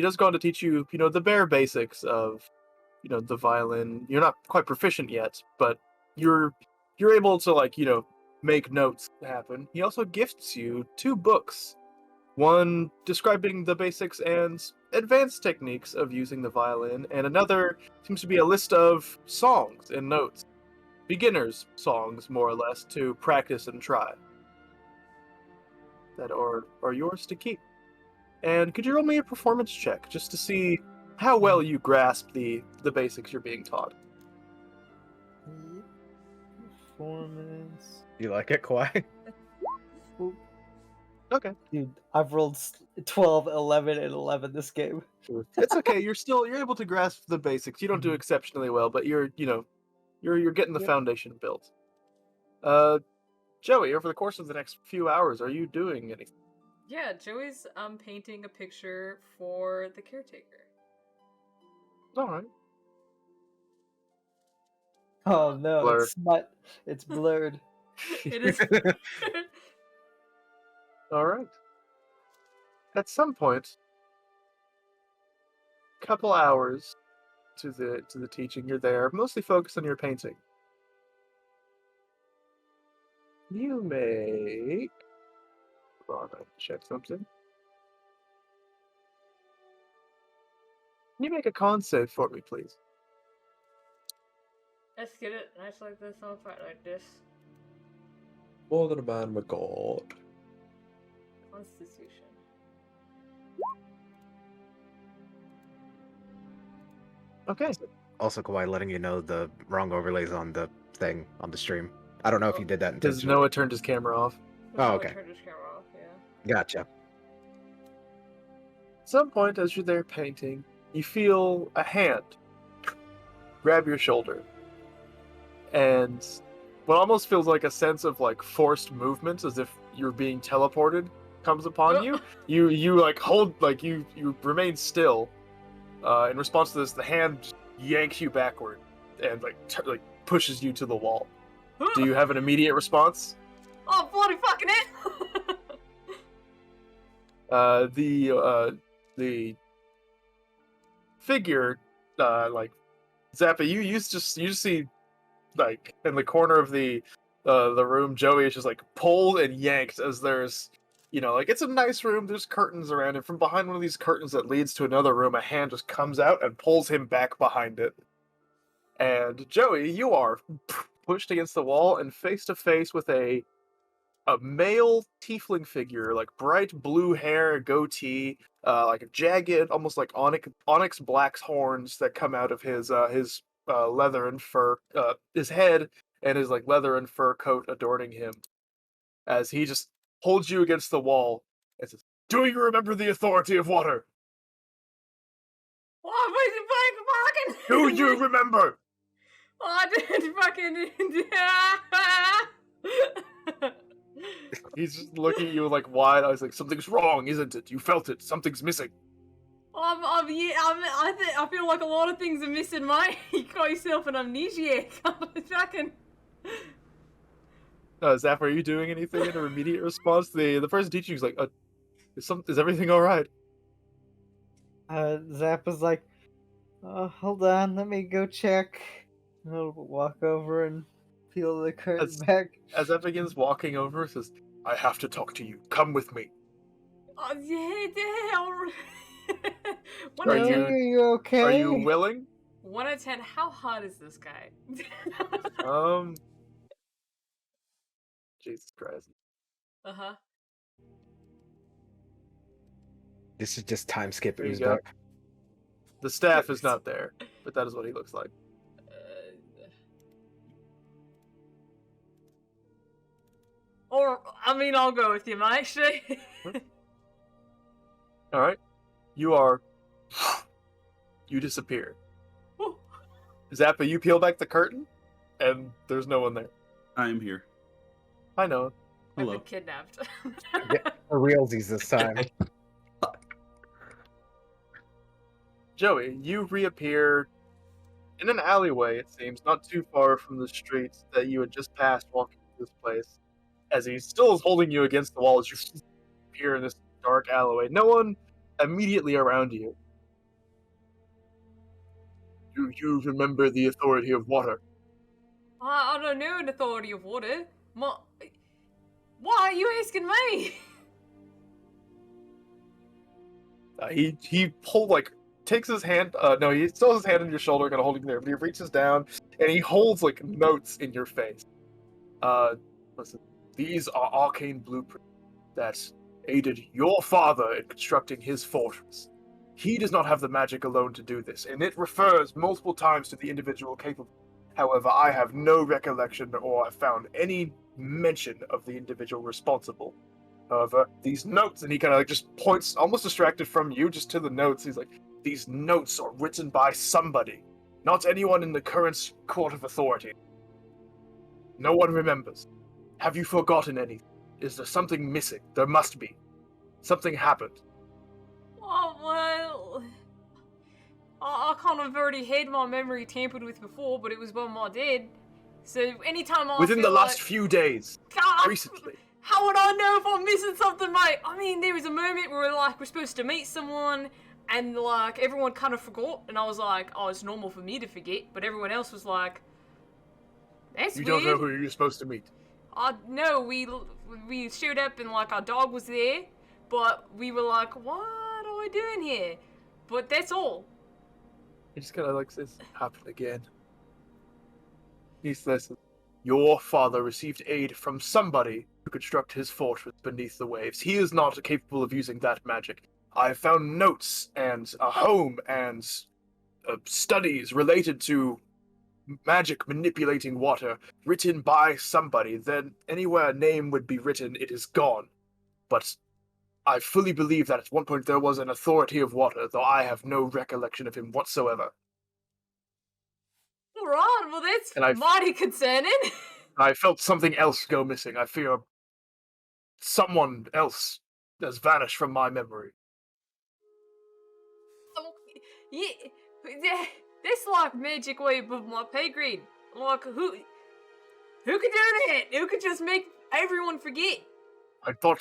does go on to teach you, the bare basics of, the violin. You're not quite proficient yet, but you're able to make notes happen. He also gifts you 2 books. One describing the basics and advanced techniques of using the violin, and another seems to be a list of songs and notes. Beginners' songs, more or less, to practice and try. That are yours to keep. And could you roll me a performance check just to see how well you grasp the basics you're being taught? Performance. You like it, Kawhi? Okay. Dude, I've rolled 12, 11, and 11 this game. It's okay. You're able to grasp the basics. You don't do exceptionally well, but you're getting the foundation built. Joey, over the course of the next few hours, are you doing anything? Yeah, Joey's painting a picture for the caretaker. All right. Oh no, Blur. it's smut. It's blurred. It is. All right. At some point, couple hours to the teaching, you're there, mostly focused on your painting. You make. Hold on, I check something. Can you make a con save for me, please? Let's get it nice like this on a fight like this. More than a man of God. Constitution. Okay. Also, Kawhi, letting you know the wrong overlays on the thing on the stream. I don't know if you did that Because intentionally. Noah turned his camera off. Oh, Noah okay. turned his camera off, yeah. Gotcha. At some point, as you're there painting, you feel a hand grab your shoulder. And what almost feels like a sense of forced movement, as if you're being teleported, comes upon you. You hold, you remain still. In response to this, the hand yanks you backward and pushes you to the wall. Do you have an immediate response? Oh, bloody fucking it! The figure, Zappa, you just see, in the corner of the room, Joey is just pulled and yanked as there's, like it's a nice room. There's curtains around it. From behind one of these curtains that leads to another room, a hand just comes out and pulls him back behind it. And Joey, you are pushed against the wall and face to face with a male tiefling figure, like bright blue hair, goatee, like a jagged, almost like onyx black horns that come out of his leather and fur, his head and his like leather and fur coat adorning him. As he just holds you against the wall and says, "Do you remember the authority of water? What was it fucking? Do you remember?" I didn't fucking. He's just looking at you like wide eyes, like something's wrong, isn't it? You felt it. Something's missing. I feel like a lot of things are missing, mate. You got yourself an amnesiac. Fucking. Zappa, are you doing anything in a immediate response? The person teaching is like, is everything all right? Zappa's like, hold on, let me go check. He'll walk over and peel the curtain back. As Zappa begins walking over, says, "I have to talk to you. Come with me." Oh, yeah. Are Are you okay? Are you willing? 1 out of 10. How hard is this guy? Jesus Christ. Uh-huh. This is just time skip There you ooze go. duck. The staff is not there, but that is what he looks like. Or, I mean, I'll go with you, mate. All right, you disappear. Woo. Zappa, you peel back the curtain, and there's no one there. I am here. I know. I've Hello. been kidnapped. For realsies this time. Joey, you reappear in an alleyway, it seems, not too far from the streets that you had just passed walking to this place. As he still is holding you against the wall as you appear in this dark alleyway. No one immediately around you. Do you remember the authority of water? I don't know an authority of water. Why are you asking me? He takes his hand. No, he still has his hand on your shoulder, kind of holding you there. But he reaches down and he holds like notes in your face. Listen, these are arcane blueprints that aided your father in constructing his fortress. He does not have the magic alone to do this, and it refers multiple times to the individual capable. However, I have no recollection or have found any mention of the individual responsible. However, these notes, and he kind of like just points, almost distracted from you, just to the notes. He's like, these notes are written by somebody, not anyone in the current court of authority. No one remembers. Have you forgotten anything? Is there something missing? There must be. Something happened. Oh, well... I kind of already had my memory tampered with before, but it was when my dad. So anytime I Within feel the last like... few days. God, Recently. How would I know if I'm missing something, mate? I mean, there was a moment where, like, we're supposed to meet someone, and, like, everyone kind of forgot, and I was like, oh, it's normal for me to forget, but everyone else was like, that's You weird. don't know who you're supposed to meet. No, we showed up, and, like, our dog was there, but we were like, what are we doing here? But that's all. He just kind of like says, happened again. He says, your father received aid from somebody to construct his fortress beneath the waves. He is not capable of using that magic. I have found notes and a home and studies related to magic manipulating water written by somebody. Then anywhere a name would be written, it is gone. But I fully believe that at one point there was an authority of water, though I have no recollection of him whatsoever. Alright, well that's mighty concerning. I felt something else go missing. I fear someone else has vanished from my memory. Yeah, that's like magic way above my pay grade. Like, who could do that? Who could just make everyone forget? I thought,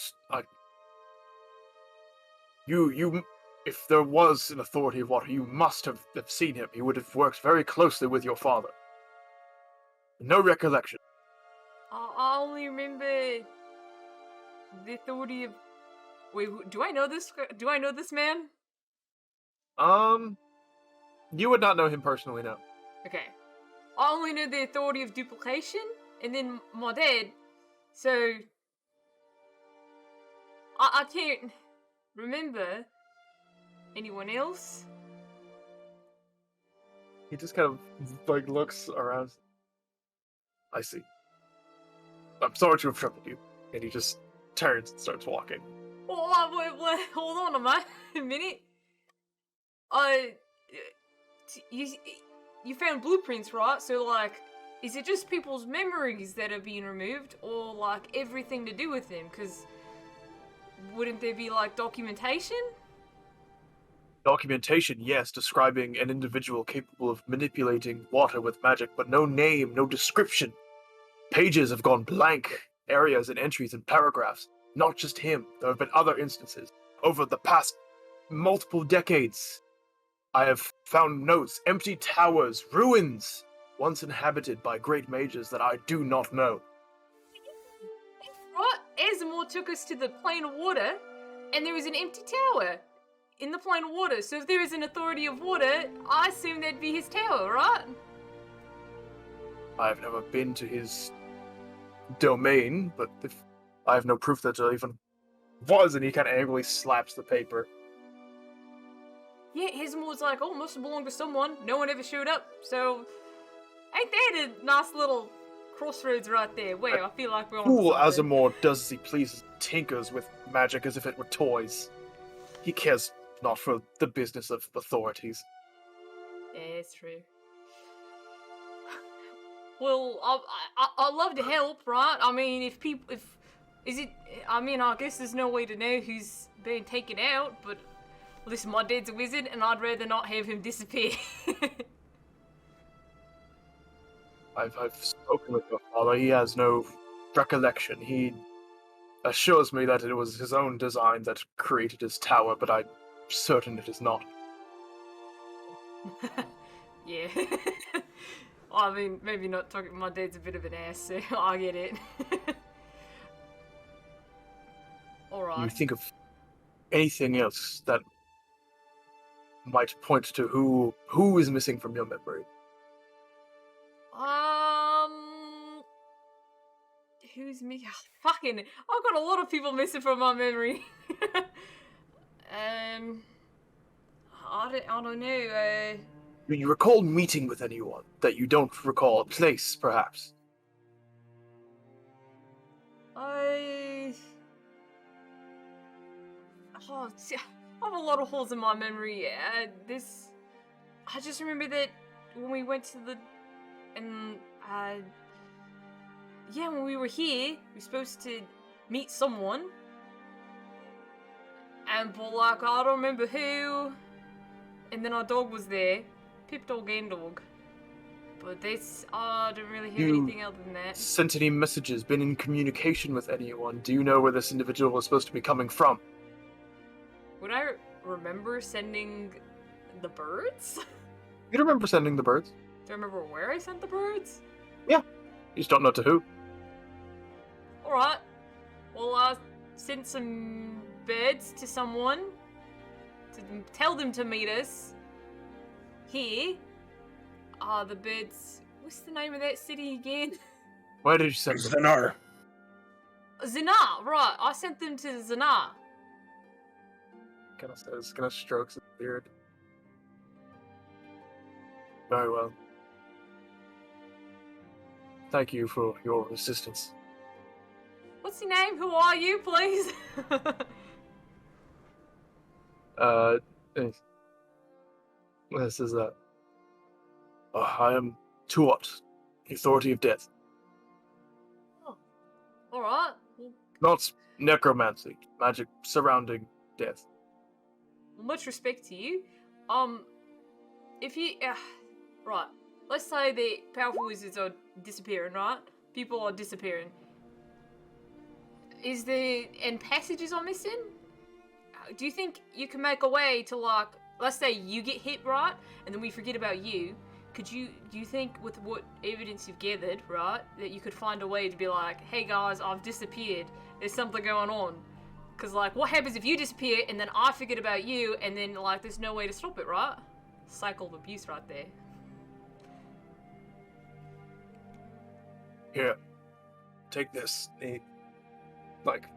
if there was an authority of water, you must have seen him. He would have worked very closely with your father. No recollection. I only remember the authority of Wait, do I know this? Do I know this man? You would not know him personally, no. Okay. I only know the authority of duplication, and then my dad. So I can't remember anyone else. He just kind of like looks around. I see. I'm sorry to have troubled you. And he just turns and starts walking. Wait, hold on a minute. You found blueprints, right? So, like, is it just people's memories that are being removed, or, like, everything to do with them? Because wouldn't there be, like, documentation? Documentation, yes, describing an individual capable of manipulating water with magic, but no name, no description. Pages have gone blank, areas and entries and paragraphs. Not just him, there have been other instances. Over the past multiple decades, I have found notes, empty towers, ruins, once inhabited by great mages that I do not know. Right? Asimov took us to the plane of water, and there was an empty tower in the plane of water. So if there is an authority of water, I assume that'd be his tower, right? I've never been to his domain, but if I have no proof that there even was, and he kind of angrily slaps the paper. Yeah, Asimov was like, oh, must have belonged to someone. No one ever showed up. So, ain't that a nice little crossroads right there? Where I feel like we're on Fool something. Asimov does as he pleases, tinkers with magic as if it were toys. He cares not for the business of authorities. Yeah, it's true. Well, I'd love to help, right? I mean, I guess there's no way to know who's been taken out, but listen, my dad's a wizard, and I'd rather not have him disappear. I've spoken with your father. He has no recollection. He assures me that it was his own design that created his tower, but I'm certain it is not. Yeah. I mean, maybe not talking. My dad's a bit of an ass, so I get it. You Alright. think of anything else that might point to who is missing from your memory? Who's me? Fucking, I've got a lot of people missing from my memory. I don't know. Do you recall meeting with anyone that you don't recall a place, perhaps? See, I have a lot of holes in my memory. I just remember that when we went to when we were here, we were supposed to meet someone. But like, I don't remember who. And then our dog was there. Pip dog and dog. But I don't really hear anything other than that. Sent any messages, been in communication with anyone? Do you know where this individual was supposed to be coming from? Would I remember sending the birds? You don't remember sending the birds? Do I remember where I sent the birds? You just don't know to who. Alright. Well, I sent some birds to someone to tell them to meet us here. The birds... What's the name of that city again? Where did you send them? Zanar. Zanar, right. I sent them to Zanar. Kind of says, kind of strokes his beard. Very well. Thank you for your assistance. What's your name? Who are you, please? This is I am Tuat, the Authority of Death. Oh, alright. Not necromancy, magic surrounding death. Well, much respect to you. If you... right. Let's say the powerful wizards are disappearing, right? People are disappearing. And passages are missing? Do you think you can make a way to, like... Let's say you get hit, right? And then we forget about you. Do you think with what evidence you've gathered, right, that you could find a way to be like, hey guys, I've disappeared. There's something going on. Because, like, what happens if you disappear and then I forget about you and then, like, there's no way to stop it, right? Cycle of abuse right there. Here, take this. He, like,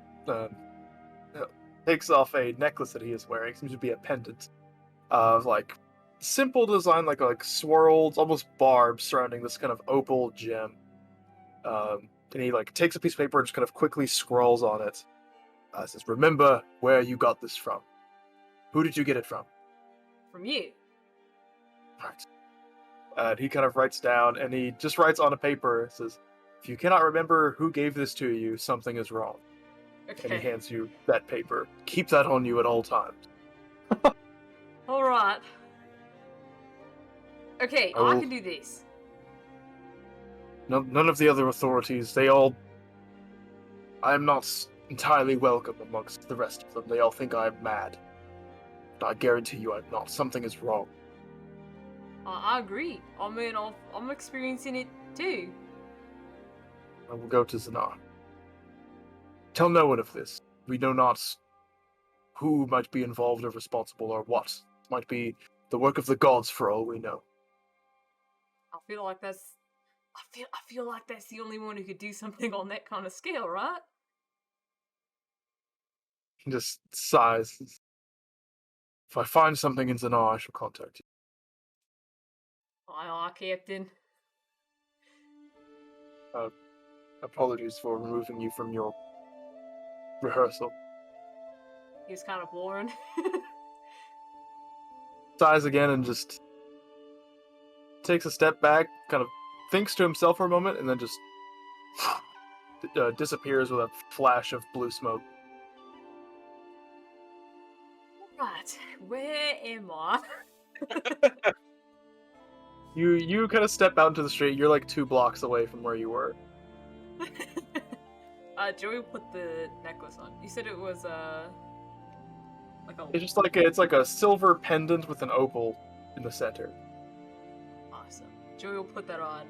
takes off a necklace that he is wearing. Seems to be a pendant of, like, simple design, like swirls, almost barbs surrounding this kind of opal gem. And he, like, takes a piece of paper and just kind of quickly scrawls on it. Says, remember where you got this from. Who did you get it from? From you. Right. And he kind of writes down, and he just writes on a paper, says, if you cannot remember who gave this to you, something is wrong. And he Okay. hands you that paper. Keep that on you at all times. Alright. Okay, I Oh. can do this. None of the other authorities, they all... I am not entirely welcome amongst the rest of them. They all think I am mad. But I guarantee you I'm not. Something is wrong. I agree. I mean, I'm experiencing it too. I will go to Zanar. Tell no one of this. We know not who might be involved or responsible or what. It might be the work of the gods for all we know. I feel like that's the only one who could do something on that kind of scale, right? He just sighs. If I find something in Zanar, I shall contact you. Aye, Captain. Apologies for removing you from your rehearsal. He was kind of boring. Sighs again and just takes a step back, kind of thinks to himself for a moment, and then just disappears with a flash of blue smoke. Right, where am I? You kind of step out into the street. You're like 2 blocks away from where you were. Joey put the necklace on. You said it was like a It's just like it's like a silver pendant with an opal in the center. awesome. Joey will put that on.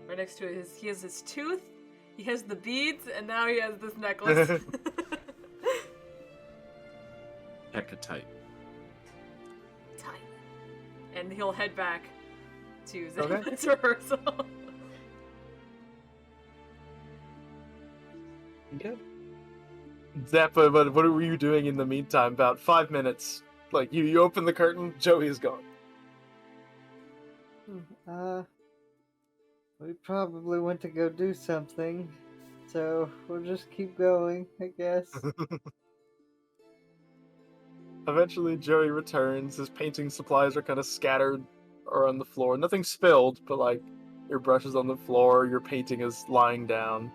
Right next to it, he has his tooth, he has the beads, and now he has this necklace. Hecatite. Tight. And he'll head back to Okay. his rehearsal. Okay. Zappa, but what were you doing in the meantime? About 5 minutes. Like you open the curtain, Joey is gone. We probably went to go do something, so we'll just keep going, I guess. Eventually, Joey returns. His painting supplies are kind of scattered or on the floor. Nothing spilled, but like your brush is on the floor, your painting is lying down.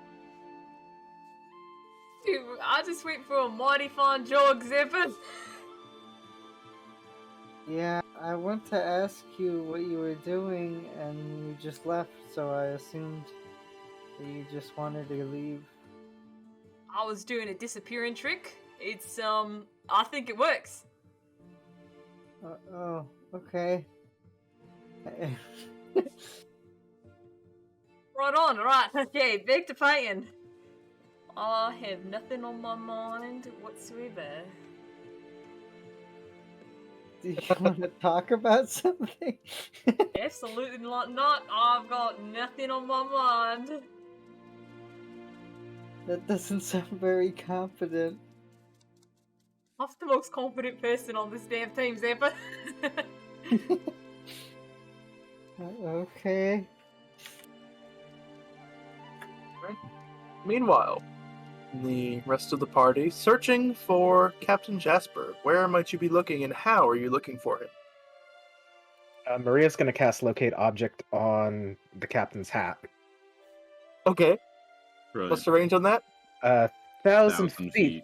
Dude, I just went for a mighty fine jog, Zappa. Yeah, I went to ask you what you were doing, and you just left, so I assumed that you just wanted to leave. I was doing a disappearing trick. It's, I think it works. Oh, okay. Right on, right. Okay, back to painting. I have nothing on my mind whatsoever. Do you want to talk about something? Absolutely not. I've got nothing on my mind. That doesn't sound very confident. I'm the most confident person on this damn team, Zappa. Okay. Meanwhile, the rest of the party searching for Captain Jasper. Where might you be looking, and how are you looking for him? Maria's going to cast Locate Object on the captain's hat. Okay, Brilliant. what's the range on that? 1,000 feet.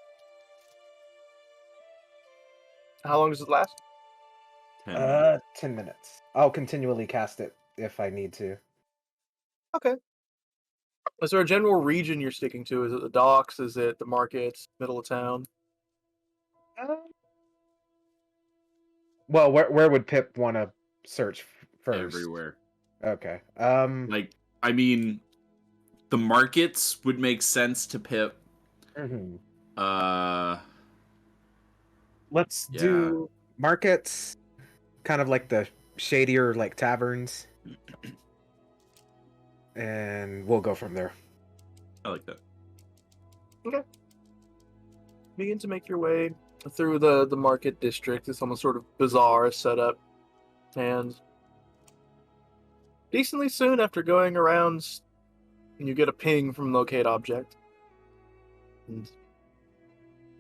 How long does it last? 10. 10 minutes. I'll continually cast it if I need to. Okay. Is there a general region you're sticking to? Is it the docks? Is it the markets? Middle of town? Well, where would Pip want to search first? Everywhere. Okay. Like, I mean, the markets would make sense to Pip. Mhm. Let's Yeah. do markets, kind of like the shadier like taverns, and we'll go from there. I like that. Begin to make your way through the market district. It's almost sort of bizarre setup, and decently soon after going around, you get a ping from locate object, and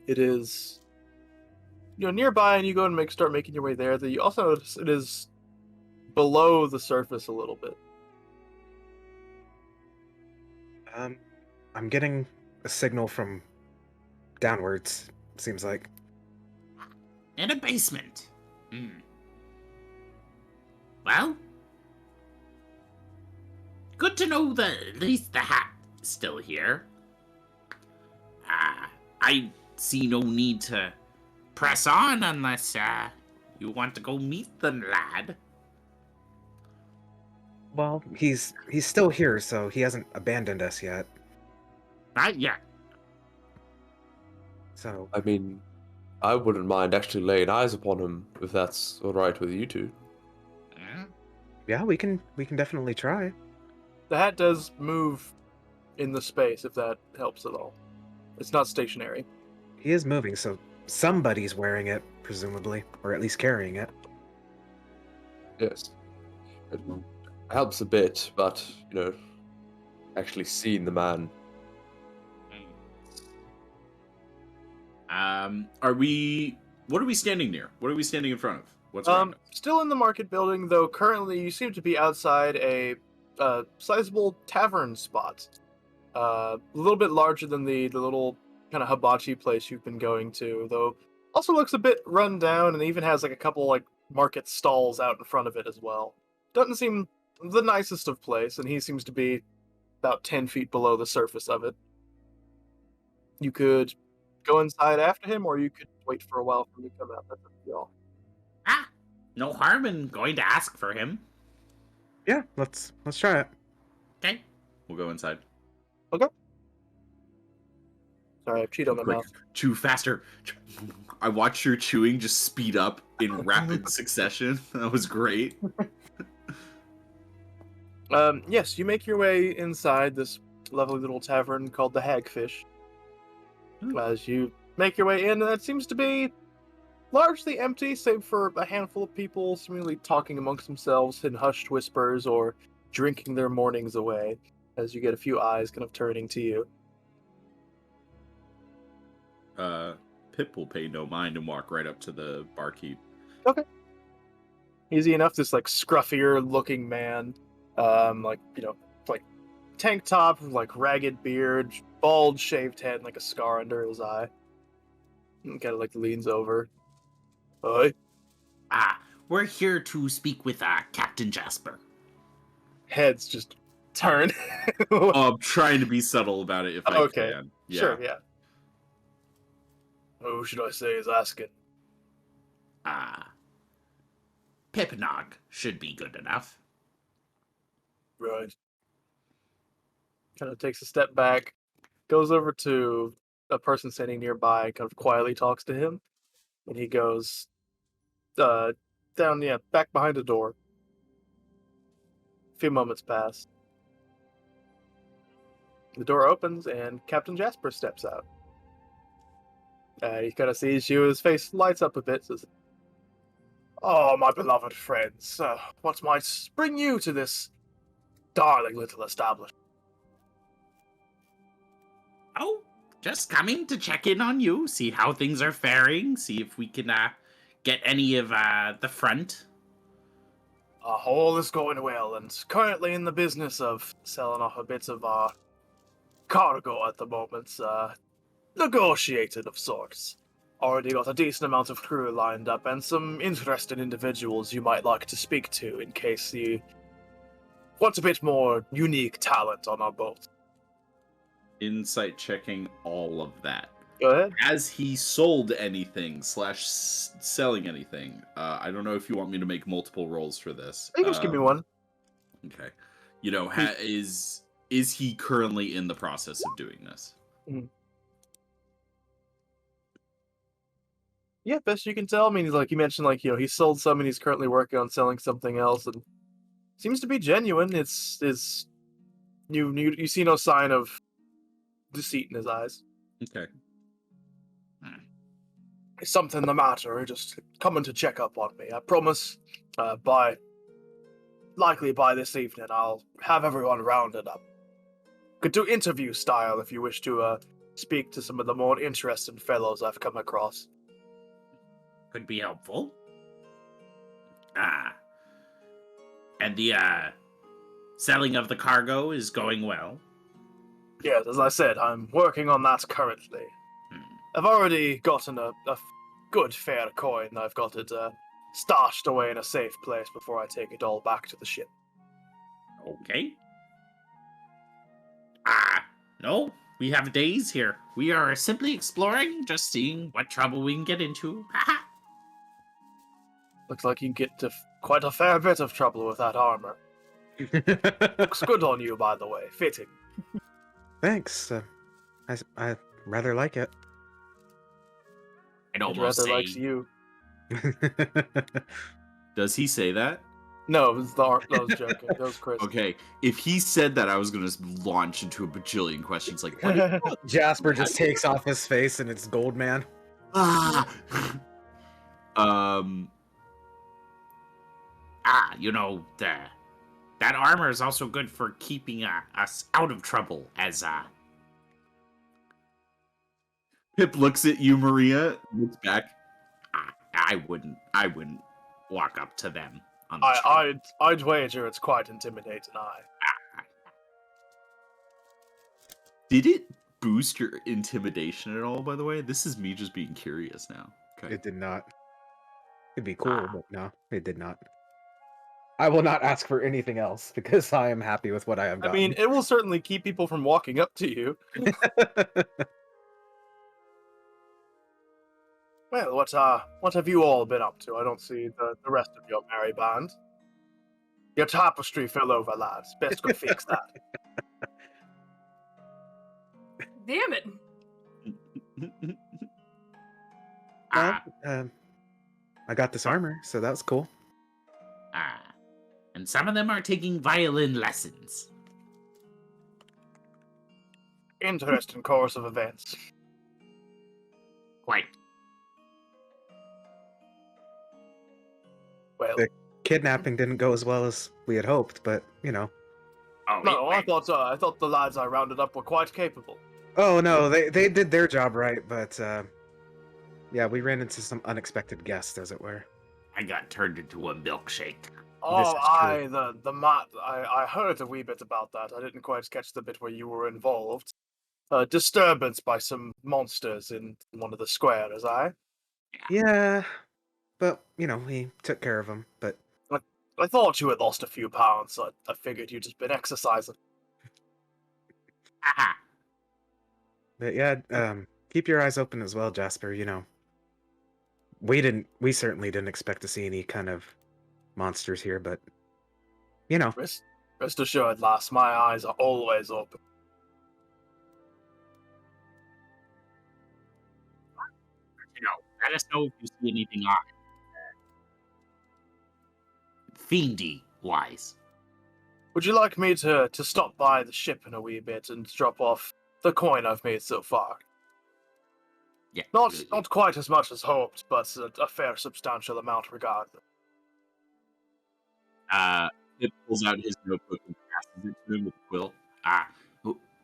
it is nearby, and you go and start making your way there. That you also notice it is below the surface a little bit. I'm getting a signal from downwards. Seems like. In a basement. Well, good to know that at least the hat is still here. I see no need to press on unless you want to go meet them, lad. Well, he's still here, so he hasn't abandoned us yet. Not yet. So I mean, I wouldn't mind actually laying eyes upon him if that's all right with you two. yeah, we can definitely try. The hat does move in the space, if that helps at all. It's not stationary. He is moving, so somebody's wearing it, presumably, or at least carrying it. Yes. It helps a bit, but, actually seeing the man. What are we standing near? What are we standing in front of? What's around us? Still in the market building, though currently you seem to be outside a sizable tavern spot. A little bit larger than the little kind of hibachi place you've been going to, though also looks a bit run down and even has like a couple like market stalls out in front of it as well. Doesn't seem the nicest of place, and he seems to be about 10 feet below the surface of it. You could go inside after him, or you could wait for a while for him to come out. That's up to y'all. No harm in going to ask for him. Yeah, let's try it. Okay. We'll go inside. Sorry, I have cheat on my Quick, mouth. chew faster. I watched your chewing just speed up in rapid succession. That was great. Yes, you make your way inside this lovely little tavern called the Hagfish. As you make your way in, and it seems to be largely empty, save for a handful of people seemingly talking amongst themselves in hushed whispers or drinking their mornings away, as you get a few eyes kind of turning to you. Pip will pay no mind and walk right up to the barkeep. Easy enough, this like scruffier looking man, like tank top, like ragged beard, bald shaved head, and like a scar under his eye. And kind of like leans over. Hi. We're here to speak with Captain Jasper. Heads just turn. I'm trying to be subtle about it if I can. Yeah. Sure, yeah. Who should I say is asking? Pipnog should be good enough. Right. Kind of takes a step back, goes over to a person standing nearby, kind of quietly talks to him, and he goes down, back behind the door. A few moments pass. The door opens, and Captain Jasper steps out. He kind of sees you, his face lights up a bit, says, "Oh, my beloved friends, what might bring you to this darling little establishment?" Oh, just coming to check in on you, see how things are faring, see if we can get any of the front. All is going well, and currently in the business of selling off a bit of our cargo at the moment. Negotiated of sorts. Already got a decent amount of crew lined up, and some interested individuals you might like to speak to in case you want a bit more unique talent on our boat. Insight checking all of that. Go ahead. Has he sold anything / selling anything? I don't know if you want me to make multiple rolls for this. You can just give me one. Okay. Is he currently in the process of doing this? Yeah, best you can tell. I mean, like you mentioned, like he sold some, and he's currently working on selling something else, and seems to be genuine. It's you see no sign of deceit in his eyes. Okay. Is something the matter? Just coming to check up on me. I promise. Likely by this evening, I'll have everyone rounded up. Could do interview style if you wish to speak to some of the more interesting fellows I've come across. Could be helpful. And the selling of the cargo is going well. Yes, as I said, I'm working on that currently. I've already gotten a good fair coin. I've got it stashed away in a safe place before I take it all back to the ship. Okay. No, we have days here. We are simply exploring, just seeing what trouble we can get into. Looks like you can get into quite a fair bit of trouble with that armor. Looks good on you, by the way. Fitting. Thanks. I rather like it. I'd I'd almost rather say likes you. Does he say that? No, it was I was joking. That was Chris. Okay, if he said that, I was gonna launch into a bajillion questions. Like, what? Jasper just takes off his face and it's Gold Man. Ah. you know, that armor is also good for keeping us out of trouble as Pip looks at you, Maria, looks back. I wouldn't walk up to them on the street. I'd wager it's quite intimidating. Did it boost your intimidation at all, by the way? This is me just being curious now. Okay. It did not. It'd be cool, but no, it did not. I will not ask for anything else because I am happy with what I have I gotten. mean, it will certainly keep people from walking up to you. Well, what have you all been up to? I don't see the rest of your merry band. Your tapestry fell over, lads. Best go fix that. Damn it. Well, I got this armor, so that was cool. And some of them are taking violin lessons. Interesting course of events. Quite. Well, The kidnapping didn't go as well as we had hoped, but you know. Oh, no, I thought the lads I rounded up were quite capable. Oh no, they did their job right, but yeah, we ran into some unexpected guests, as it were. I got turned into a milkshake. This is true. I heard a wee bit about that. I didn't quite catch the bit where you were involved. Disturbance by some monsters in one of the squares, Yeah, but you know, he took care of them. But I thought you had lost a few pounds. I figured you'd just been exercising. but yeah, keep your eyes open as well, Jasper. You know, we certainly didn't expect to see any kind of monsters here, but you know. Rest assured, lass, my eyes are always open. You know, let us know if you see anything odd. Fiendy wise. Would you like me to stop by the ship in a wee bit and drop off the coin I've made so far? Yeah. Not quite as much as hoped, but a fair substantial amount regardless. It pulls out his notebook and passes it to him with a quill.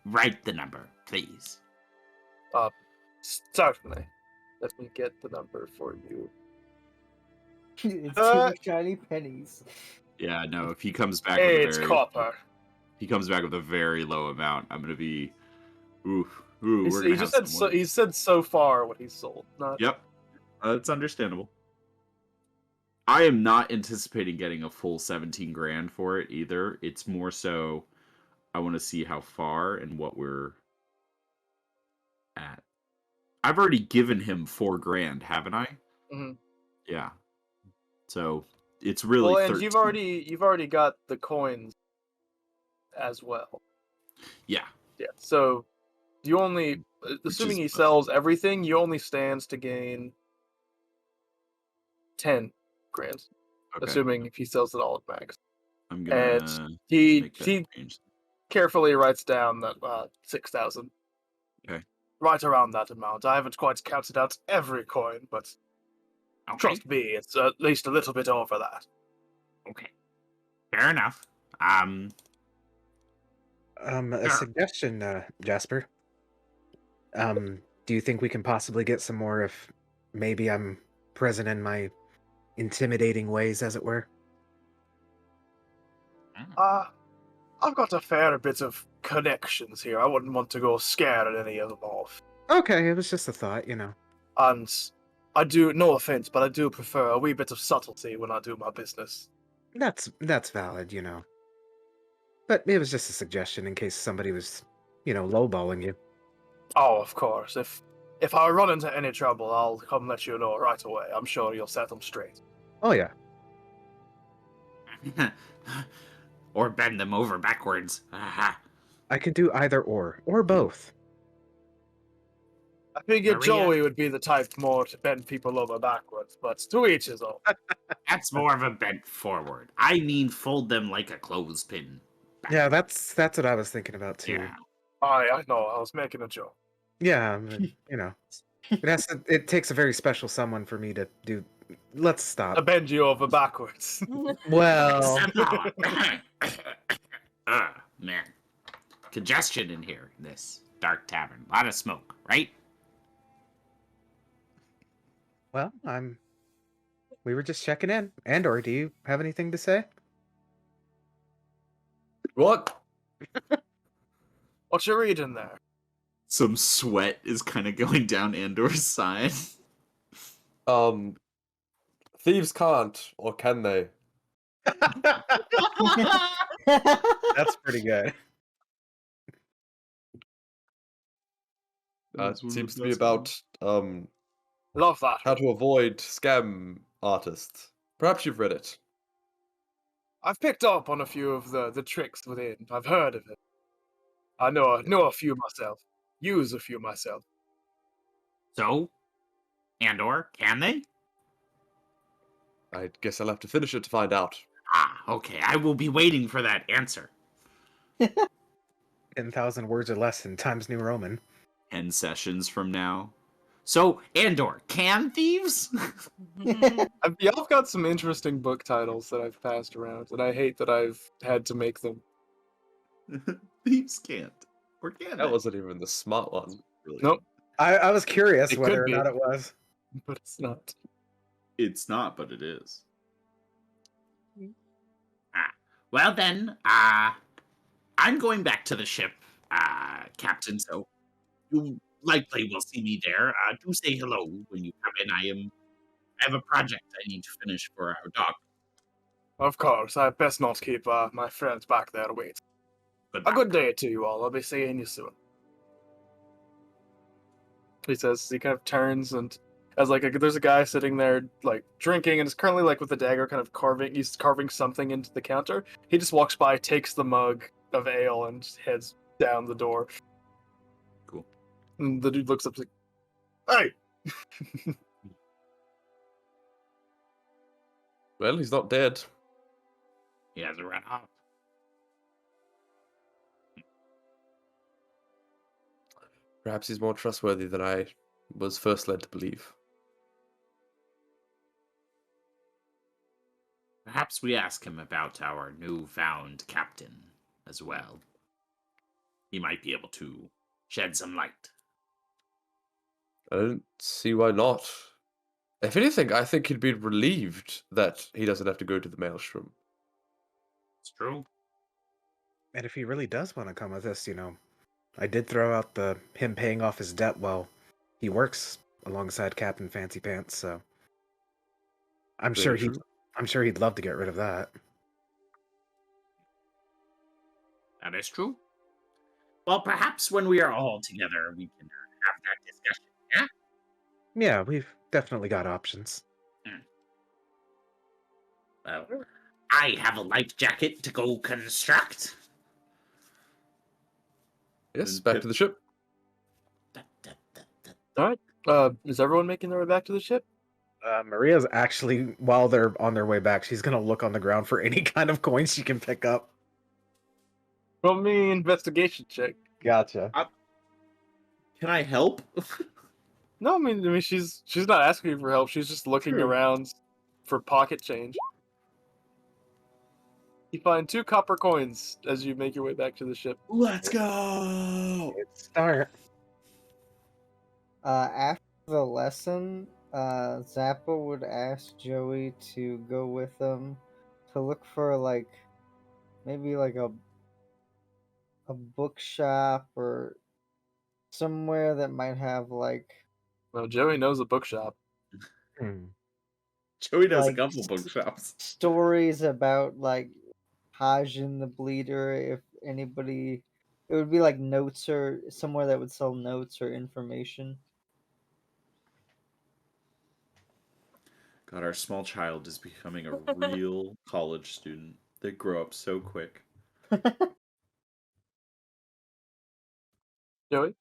Write the number, please. Certainly. Let me get the number for you. It's 2 shiny pennies. Yeah, no, if he comes back Hey, with it's copper. he comes back with a very low amount, I'm gonna be we're He gonna just have said he said so far what he's sold. Yep. That's understandable. I am not anticipating getting a full 17 grand for it either. It's more so I want to see how far and what we're at. I've already given him 4 grand, haven't I? Mhm. Yeah. So it's really Well, and 13. you've already got the coins as well. Yeah. Yeah. So you only, assuming he sells everything, you only stands to gain 10 grand, Okay. assuming if he sells it all at max. I'm And gonna he make that change. carefully writes down that 6,000. Okay. Right around that amount. I haven't quite counted out every coin, but Okay. trust me, it's at least a little bit over that. Okay. Fair enough. A Sure. suggestion, Jasper. Do you think we can possibly get some more if maybe I'm present in my intimidating ways, as it were? I've got a fair bit of connections here. I wouldn't want to go scare any of them off. Okay, it was just a thought, you know. And I do, no offense, but I do prefer a wee bit of subtlety when I do my business. That's valid, you know. But it was just a suggestion in case somebody was, lowballing you. Oh, of course. If I run into any trouble, I'll come let you know right away. I'm sure you'll set them straight. Oh yeah. Or bend them over backwards. Aha. I could do either or both. I figured Maria? Joey would be the type more to bend people over backwards, but to each his own. That's more of a bent forward. I mean, fold them like a clothespin. Yeah, that's what I was thinking about too. Yeah. I know, I was making a joke. Yeah, but, it takes a very special someone for me to do. Let's I stop. bend you over backwards. Well, Man. Congestion in here, in this dark tavern. A lot of smoke, right? well, we were just checking in. Andor, do you have anything to say? What? What you reading there? Some sweat is kind of going down Andor's side. Thieves can't, or can they? That's pretty good. Seems to be about Love that. how to avoid scam artists. Perhaps you've read it. I've picked up on a few of the tricks within. I've heard of it. I know a few myself. Use a few myself. So, Andor, can they? I guess I'll have to finish it to find out. Ah, okay. I will be waiting for that answer. 10,000 words or less in Times New Roman. 10 sessions from now. So, Andor, can thieves? I've got some interesting book titles that I've passed around, and I hate that I've had to make them. Thieves can't. Or can That they? wasn't even the smart one. Really. Nope, I was curious It whether could or be. not it was. but it's not. It's not, but it is. Well then, I'm going back to the ship, Captain, so you likely will see me there. Do say hello when you come in. I have a project I need to finish for our dock. Of course, I best not keep my friends back there waiting. Good A luck. good day to you all. I'll be seeing you soon. He says, he kind of turns and as there's a guy sitting there like drinking and is currently like with a dagger kind of he's carving something into the counter. He just walks by, takes the mug of ale and heads down the door. Cool. And the dude looks up like, hey! Well, he's not dead. He hasn't run off. Perhaps he's more trustworthy than I was first led to believe. Perhaps we ask him about our newfound captain as well. He might be able to shed some light. I don't see why not. If anything, I think he'd be relieved that he doesn't have to go to the Maelstrom. It's true. And if he really does want to come with us, I did throw out him paying off his debt while he works alongside Captain Fancy Pants, so I'm sure Very true. I'm sure he'd love to get rid of that. That is true. Well, perhaps when we are all together, we can have that discussion. Yeah? Yeah, we've definitely got options. Well, I have a life jacket to go construct. Yes, Then back Pip- to the ship. Da, da, da, da. Alright. Is everyone making their way back to the ship? Maria's actually, while they're on their way back, she's gonna look on the ground for any kind of coins she can pick up. Roll me investigation check. Gotcha. Can I help? No, I mean she's not asking you for help. She's just looking True. around for pocket change. You find 2 copper coins as you make your way back to the ship. Let's go. It's start. After the lesson, Zappa would ask Joey to go with them to look for maybe a bookshop or somewhere that might have Well, Joey knows a bookshop. Joey does a like, couple bookshops. stories about Hajin the Bleeder. If anybody, it would be like notes or somewhere that would sell notes or information. God, our small child is becoming a real college student. They grow up so quick. Joey,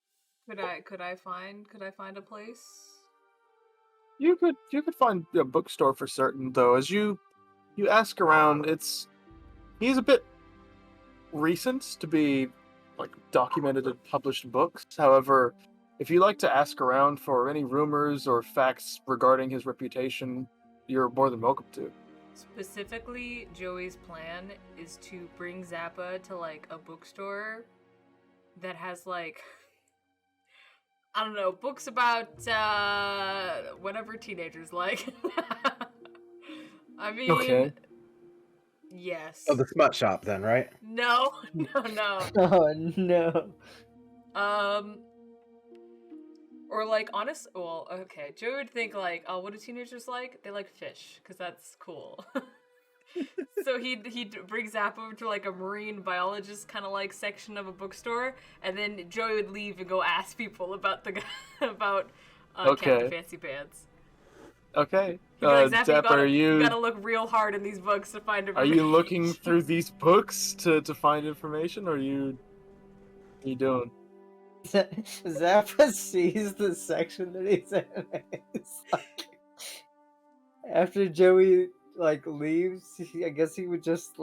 Could I find a place? you could find a bookstore for certain though. As you ask around, he's a bit recent to be documented and published books. However, if you like to ask around for any rumors or facts regarding his reputation, you're more than welcome to. Specifically, Joey's plan is to bring Zappa to a bookstore that has I don't know, books about whatever teenagers like. I mean, Okay. yes. Oh, the smut shop then, right? No, no. Oh no. Or honest. Well, okay. Joey would think oh, what do teenagers like? They like fish, because that's cool. So he'd bring Zappa over to a marine biologist kind of section of a bookstore, and then Joey would leave and go ask people about about Captain Fancy Pants. Okay. He'd be like, Zappa, you gotta look real hard in these books to find are information. you looking through these books to find information, or are you doing? Zappa sees the section that he's in. It's after Joey leaves, I guess he would just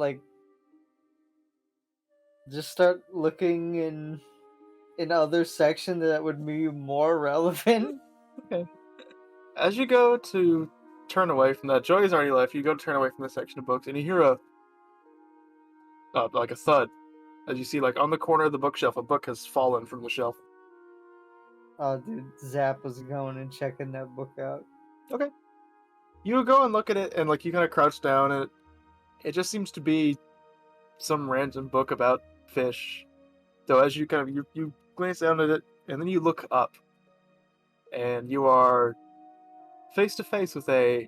start looking in other section that would be more relevant. Okay. As you go to turn away from that, Joey's already left. You go to turn away from the section of books, and you hear a thud. As you see, on the corner of the bookshelf, a book has fallen from the shelf. Oh, dude, Zappa's going and checking that book out. Okay. You go and look at it, and you kind of crouch down, and it just seems to be some random book about fish. So as you you glance down at it, and then you look up, and you are face to face with a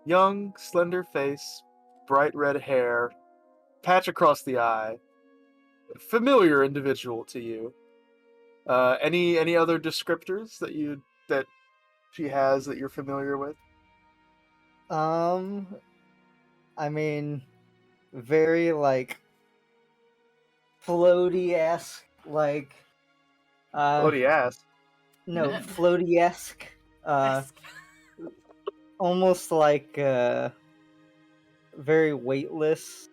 young, slender face, bright red hair, patch across the eye, familiar individual to you. Any other descriptors that she has that you're familiar with? I mean, very floaty-esque, Bloody ass. no, floaty-esque, almost very weightless,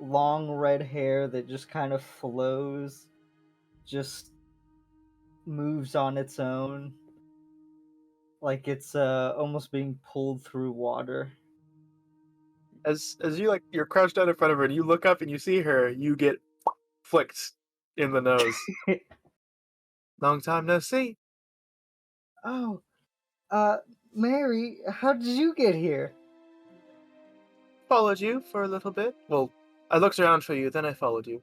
long red hair that just kind of flows, just moves on its own, like it's almost being pulled through water. As you're crouched down in front of her and you look up and you see her, you get flicked in the nose. Long time no see. Oh, Mary, how did you get here? Followed you for a little bit. Well, I looked around for you, then I followed you.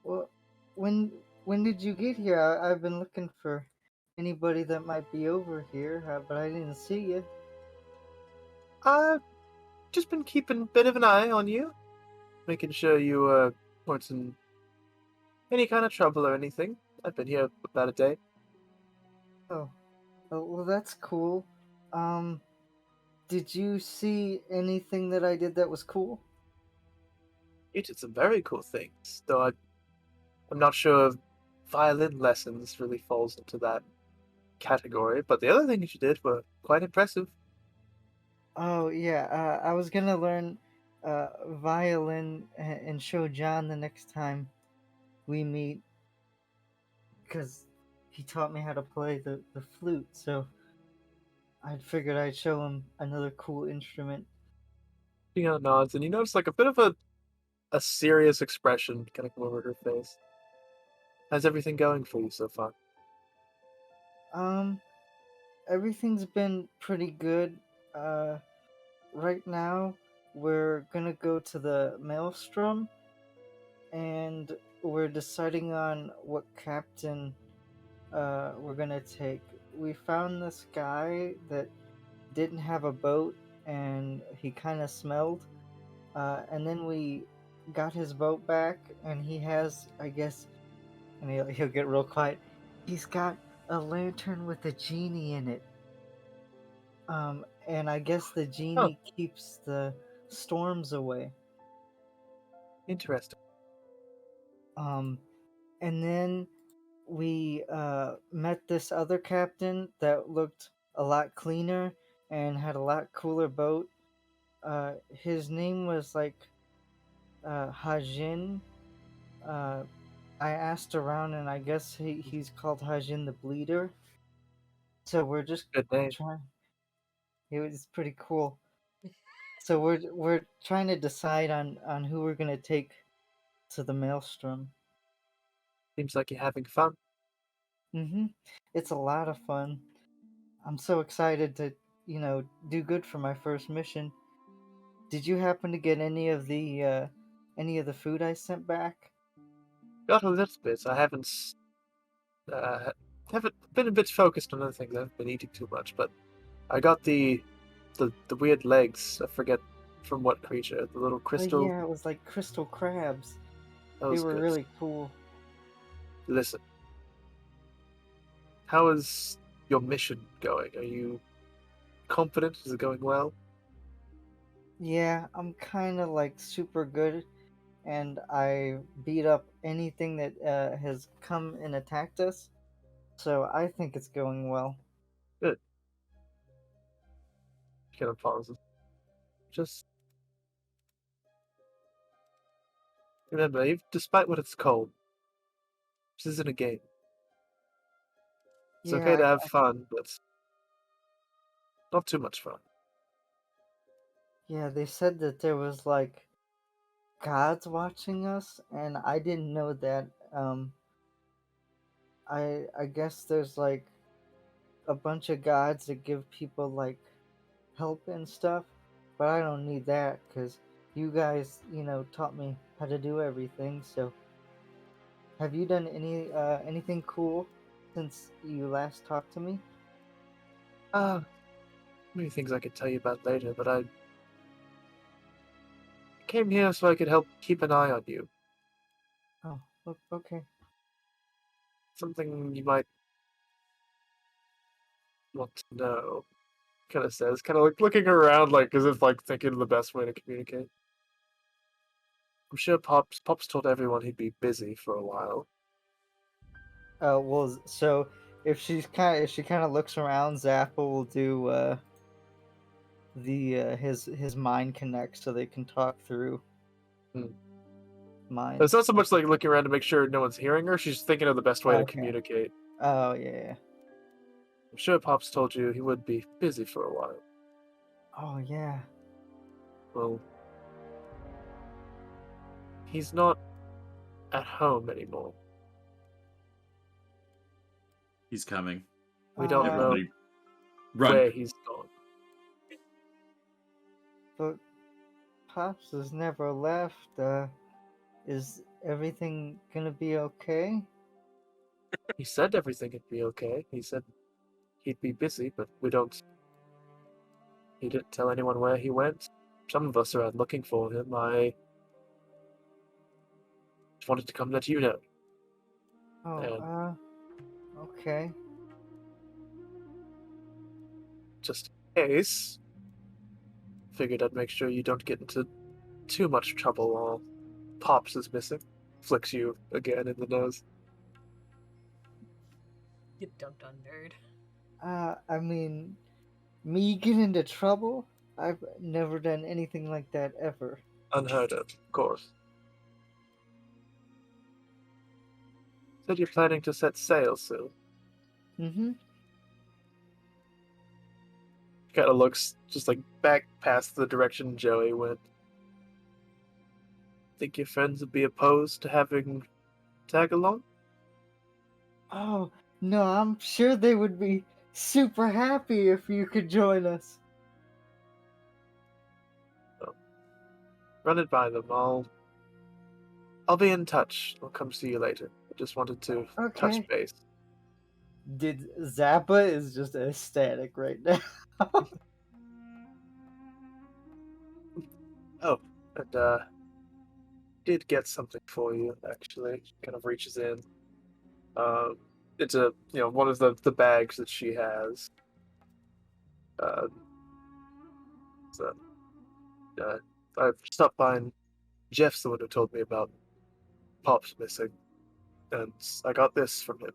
Well, when did you get here? I've been looking for anybody that might be over here, but I didn't see you. I've just been keeping a bit of an eye on you, making sure you weren't in any kind of trouble or anything. I've been here about a day. Oh, well, that's cool. Did you see anything that I did that was cool? You did some very cool things, though I'm not sure violin lessons really falls into that category, but the other things you did were quite impressive. Oh yeah, I was gonna learn violin and show John the next time we meet, because he taught me how to play the flute. So I figured I'd show him another cool instrument. Tina nods, and you notice like a bit of a serious expression kind of come over her face. How's everything going for you so far? Um, Everything's been pretty good. Right now we're gonna go to the Maelstrom, and we're deciding on what captain we're gonna take. We found this guy that didn't have a boat, and he kind of smelled. And then we got his boat back, and he has, I guess, and he'll get real quiet. He's got a lantern with a genie in it. And I guess the Oh, genie keeps the storms away. interesting. Um, and then we met this other captain that looked a lot cleaner and had a lot cooler boat. His name was like Hajin. Uh, I asked around, and I guess he's called Hajin the Bleeder. So we're just Good name. trying. It was pretty cool. So we're trying to decide on who we're gonna take to the Maelstrom. Seems like you're having fun. It's a lot of fun. I'm so excited to, do good for my first mission. Did you happen to get any of the food I sent back? Got a little bit. I haven't been a bit focused on other things. I haven't been eating too much, but I got the weird legs. I forget from what creature. The little Oh crystal. yeah, it was like crystal crabs. That They was were good. really cool. Listen, how is your mission going? Are you confident? Is it going well? Yeah, I'm kind of like super good, and I beat up anything that has come and attacked us. So I think it's going well. Good. Kind of pauses. Just remember, despite what it's called, this isn't a game. It's Yeah, okay to have fun, but not too much fun. yeah, they said that there was like gods watching us, and I didn't know that. I guess there's like a bunch of gods that give people like help and stuff, but I don't need that because you guys, taught me how to do everything. So, have you done anything cool since you last talked to me? Many things I could tell you about later, but I came here so I could help keep an eye on you. Oh, okay. Something you might want to know. Kind of says, kind of like looking around, like as if like thinking of the best way to communicate. I'm sure Pops told everyone he'd be busy for a while. Well, so if she kind of looks around, Zappa will do his mind connect so they can talk through mind. It's not so much like looking around to make sure no one's hearing her. She's thinking of the best way to communicate. Oh yeah. I'm sure Pops told you he would be busy for a while. Oh yeah. Well, he's not at home anymore. He's coming. We don't know Everybody, run. where he's gone. But Pops has never left. Is everything gonna be okay? He said everything would be okay. He said he'd be busy, but we don't. He didn't tell anyone where he went. Some of us are out looking for him. I just wanted to come let you know. Oh, okay. Just in case, figured I'd make sure you don't get into too much trouble while Pops is missing. Flicks you again in the nose. You dumb nerd. I mean, me get into trouble? I've never done anything like that ever. Unheard of course. Said you're planning to set sail soon. Mm-hmm. Kind of looks just like back past the direction Joey went. Think your friends would be opposed to having tag along? Oh, no, I'm sure they would be super happy if you could join us. Run it by them. I'll be in touch. I'll come see you later. I just wanted to touch Okay. base. Did Zappa is just ecstatic right now. Oh, and did get something for you actually. She kind of reaches in. It's a one of the bags that she has. Uh, so I stopped by and Jeff's the one who told me about Pop's missing, and I got this from him.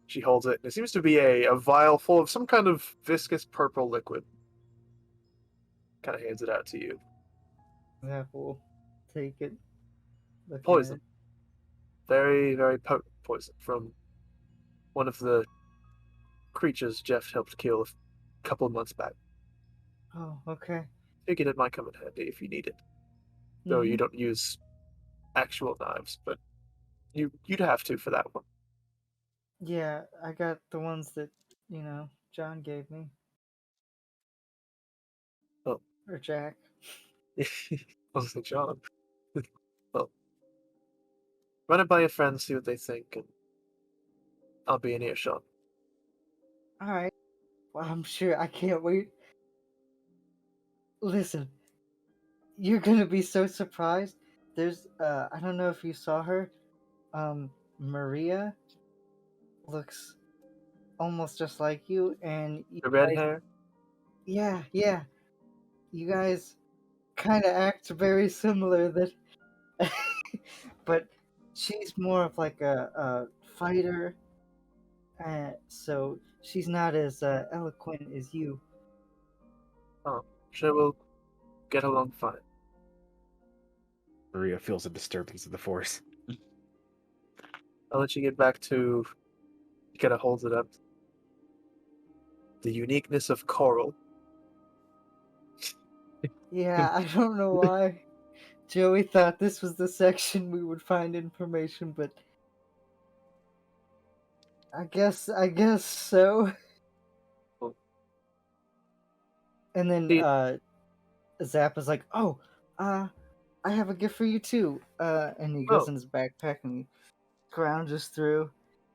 She holds it, and it seems to be a vial full of some kind of viscous purple liquid. Kind of hands it out to you. Zappa will take it. Look at Poison. it. Very, very potent poison from one of the creatures Jeff helped kill a couple of months back. Oh, okay. Figured it might come in handy if you need it. Though you Mhm. don't use actual knives, but you'd have to for that one. Yeah, I got the ones that, John gave me. Oh. Or Jack. Honestly, John. Well, run it by your friends, see what they think, and I'll be in earshot. Alright. Well, I'm sure I can't wait. Listen, you're gonna be so surprised. There's, I don't know if you saw her. Maria looks almost just like you, and you The red guys, hair? yeah. You guys kind of act very similar. That, but she's more of like a fighter, so she's not as eloquent as you. Oh, sure we'll get along fine. Maria feels a disturbance of the force. I'll let you get back to. He kind of holds it up. The uniqueness of coral. Yeah, I don't know why Joey thought this was the section we would find information, but I guess so. And then See, Zappa's like, "Oh, I have a gift for you too." And he goes oh, in his backpack and he scrounges through,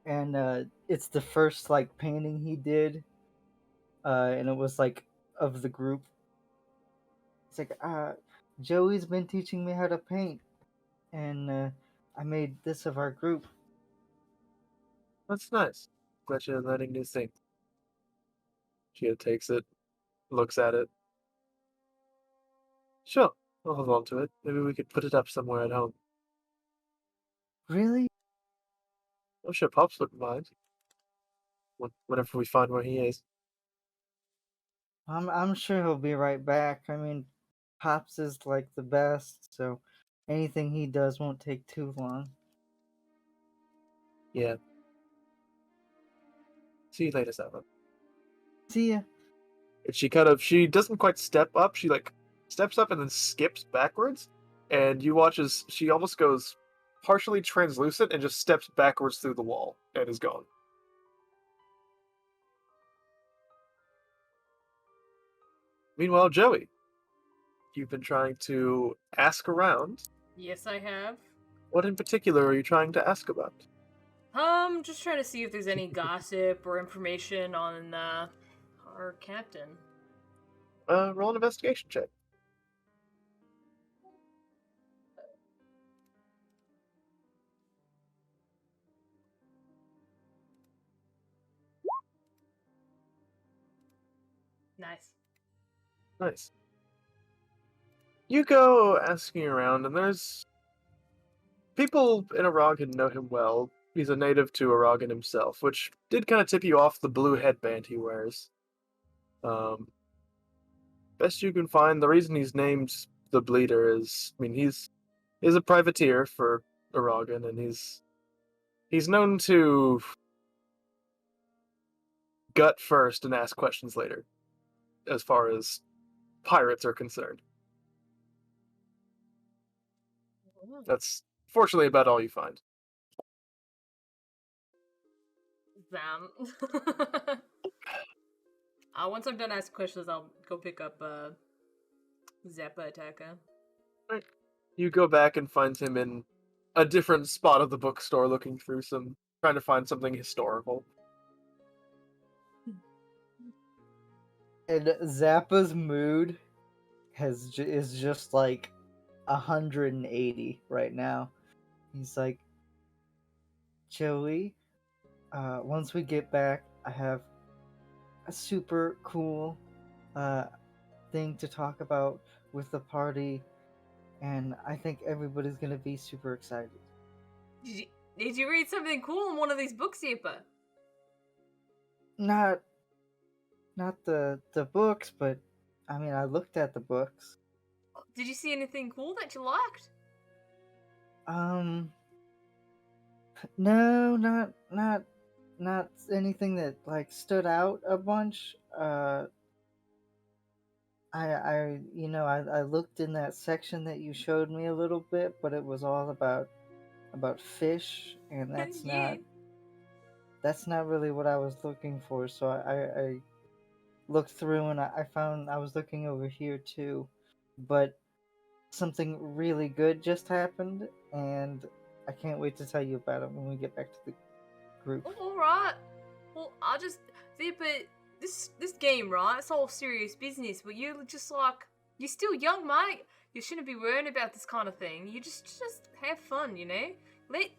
and it's the first like painting he did, and it was like of the group. It's like, Joey's been teaching me how to paint, and I made this of our group. that's nice. Glad you're learning new things. She takes it, looks at it. Sure, I'll hold on to it. Maybe we could put it up somewhere at home. Really? I'm sure Pops wouldn't mind. Whenever we find where he is. I'm sure he'll be right back. I mean, Pops is like the best, so anything he does won't take too long. Yeah. See you later, Zappa. See ya. And she doesn't quite step up. She like steps up and then skips backwards, and you watch as she almost goes partially translucent and just steps backwards through the wall and is gone. Meanwhile, Joey, you've been trying to ask around. Yes, I have. What in particular are you trying to ask about? Just trying to see if there's any gossip or information on our captain. Roll an investigation check. Nice. Nice. You go asking around, and there's people in Aragon know him well. He's a native to Aragon himself, which did kind of tip you off the blue headband he wears. Best you can find, the reason he's named the Bleeder is, I mean, he's a privateer for Aragon, and he's known to gut first and ask questions later, as far as pirates are concerned. That's fortunately about all you find. Damn. Once I'm done asking questions, I'll go pick up Zappa Attacker. Right. You go back and find him in a different spot of the bookstore, looking through trying to find something historical. And Zappa's mood is just like 180 right now. He's like, Joey, once we get back, I have a super cool thing to talk about with the party, and I think everybody's gonna be super excited. Did you read something cool in one of these books, Zappa? Not the books, but I mean, I looked at the books. Did you see anything cool that you liked? No, not anything that like stood out a bunch. I looked in that section that you showed me a little bit, but it was all about fish, and Yeah. that's not really what I was looking for. So I looked through, and I found I was looking over here too, but something really good just happened, and I can't wait to tell you about it when we get back to the group. All right. Well, I just Zappa, this game, right? It's all serious business, but you're just like you're still young, mate. You shouldn't be worrying about this kind of thing. You just have fun, you know. Let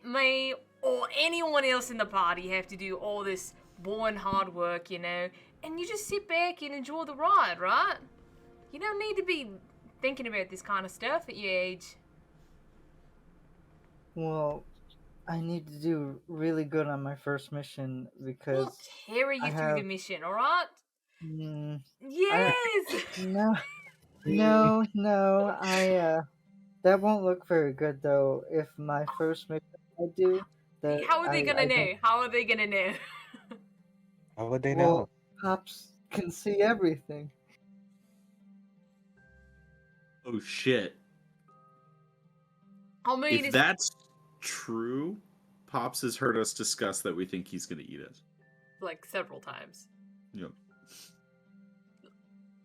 me or anyone else in the party have to do all this boring hard work, you know, and you just sit back and enjoy the ride, right? You don't need to be thinking about this kind of stuff at your age. Well, I need to do really good on my first mission because We'll carry you through the mission, all right? Yes. No, that won't look very good though. If my first mission I do, that How are they gonna I know? don't- How are they gonna know? How would they well, know? cops can see everything. Oh shit. I mean, If that's true, Pops has heard us discuss that we think he's gonna eat it. like several times. Yep.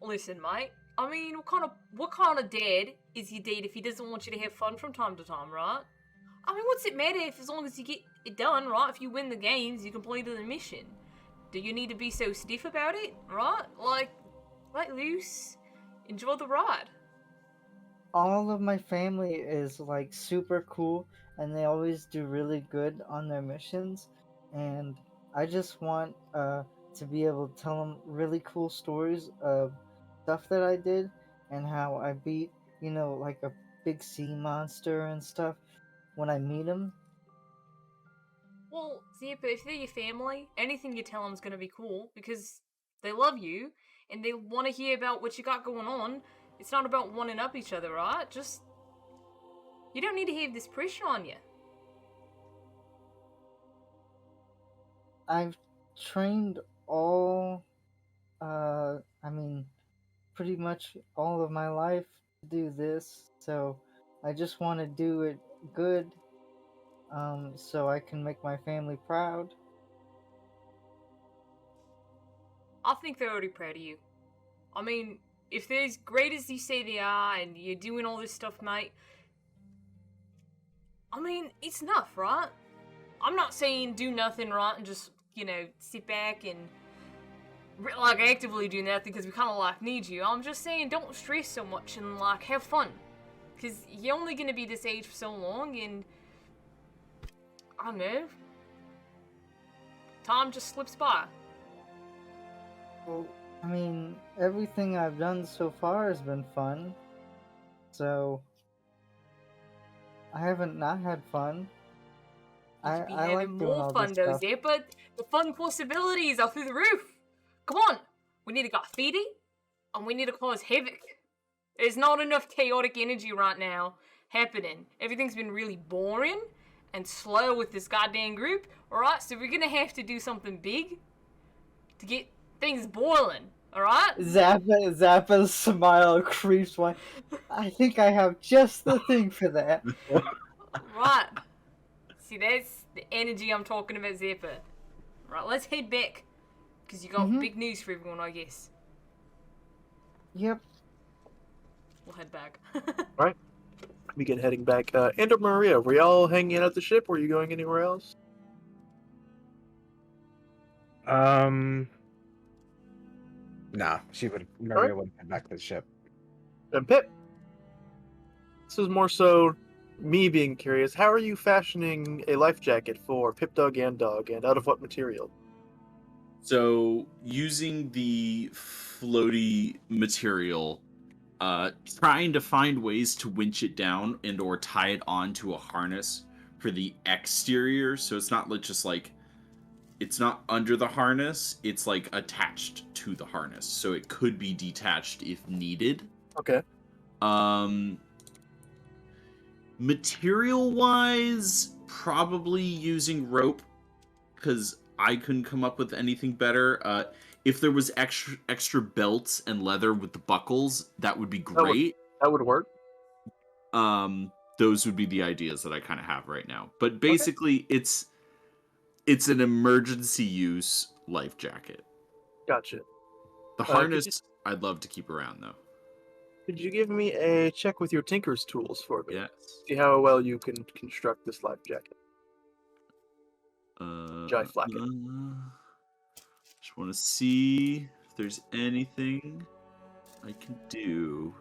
Listen, mate. I mean, what kind of dad is your dad if he doesn't want you to have fun from time to time, right? I mean, what's it matter if as long as you get it done, right? If you win the games, you completed the mission. Do you need to be so stiff about it, right? Like, let loose, enjoy the ride. All of my family is like super cool, and they always do really good on their missions, and I just want to be able to tell them really cool stories of stuff that I did and how I beat, like a big sea monster and stuff when I meet them. Well, Zappa, if they're your family, anything you tell them is going to be cool because they love you and they want to hear about what you got going on. It's not about one up each other, right? Just, you don't need to have this pressure on you. I've trained pretty much all of my life to do this, so I just want to do it good, so I can make my family proud. I think they're already proud of you. I mean, if they're as great as you say they are and you're doing all this stuff, mate, I mean, it's enough, right? I'm not saying do nothing, right, and just, sit back and like actively do nothing because we kind of like need you. I'm just saying don't stress so much and like have fun because you're only gonna be this age for so long, and I don't know, time just slips by. Well, I mean, everything I've done so far has been fun, so I haven't not had fun. You could be I having like doing more all fun this though, stuff. Zappa. The fun possibilities are through the roof. Come on, we need a graffiti, and we need to cause havoc. There's not enough chaotic energy right now happening. Everything's been really boring and slow with this goddamn group. Alright, so we're gonna have to do something big to get things boiling. Alright? Zappa's smile creeps one. I think I have just the thing for that. Right. See, that's the energy I'm talking about, Zappa. Right, let's head back. Because you got big news for everyone, I guess. Yep. We'll head back. Right. Begin heading back. And Maria, were y'all hanging out at the ship? Were you going anywhere else? Nah, Maria would head back to the ship. And Pip, this is more so me being curious. How are you fashioning a life jacket for Pip, Dog, and out of what material? So using the floaty material, trying to find ways to winch it down and or tie it onto a harness for the exterior, so it's not just like it's not under the harness, it's like attached to the harness, so it could be detached if needed. Okay. Material wise, probably using rope, because I couldn't come up with anything better. If there was extra belts and leather with the buckles, that would be great. That would work. Those would be the ideas that I kind of have right now. But basically, it's an emergency use life jacket. Gotcha. The harness, I'd love to keep around though. Could you give me a check with your Tinker's tools for me? Yes. See how well you can construct this life jacket. Jai Flacket. Just want to see if there's anything I can do.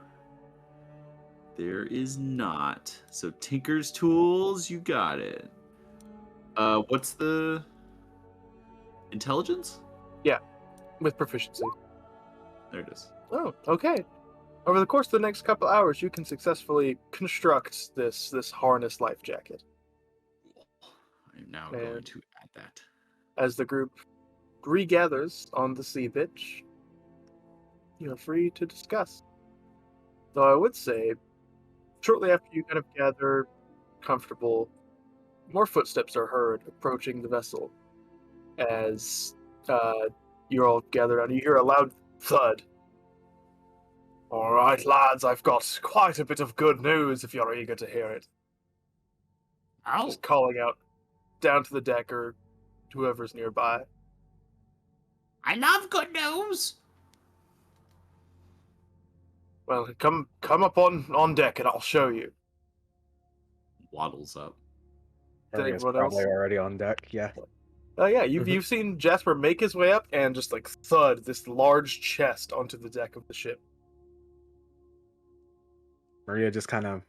There is not. So Tinker's tools, you got it. What's the intelligence? Yeah, with proficiency. There it is. Oh, okay. Over the course of the next couple hours, you can successfully construct this harness life jacket. I'm now going to add that. As the group regathers on the sea beach, you're free to discuss. Though I would say, shortly after you kind of gather comfortable, more footsteps are heard approaching the vessel. As you're all gathered around, you hear a loud thud. All right, lads, I've got quite a bit of good news if you're eager to hear it. Oh, Just calling out down to the deck or whoever's nearby. I love good news. Well, come up on deck and I'll show you. Waddles up. Did Maria's anyone probably else? already on deck. Yeah. Oh yeah, you've seen Jasper make his way up and just like thud this large chest onto the deck of the ship. Maria just kind of.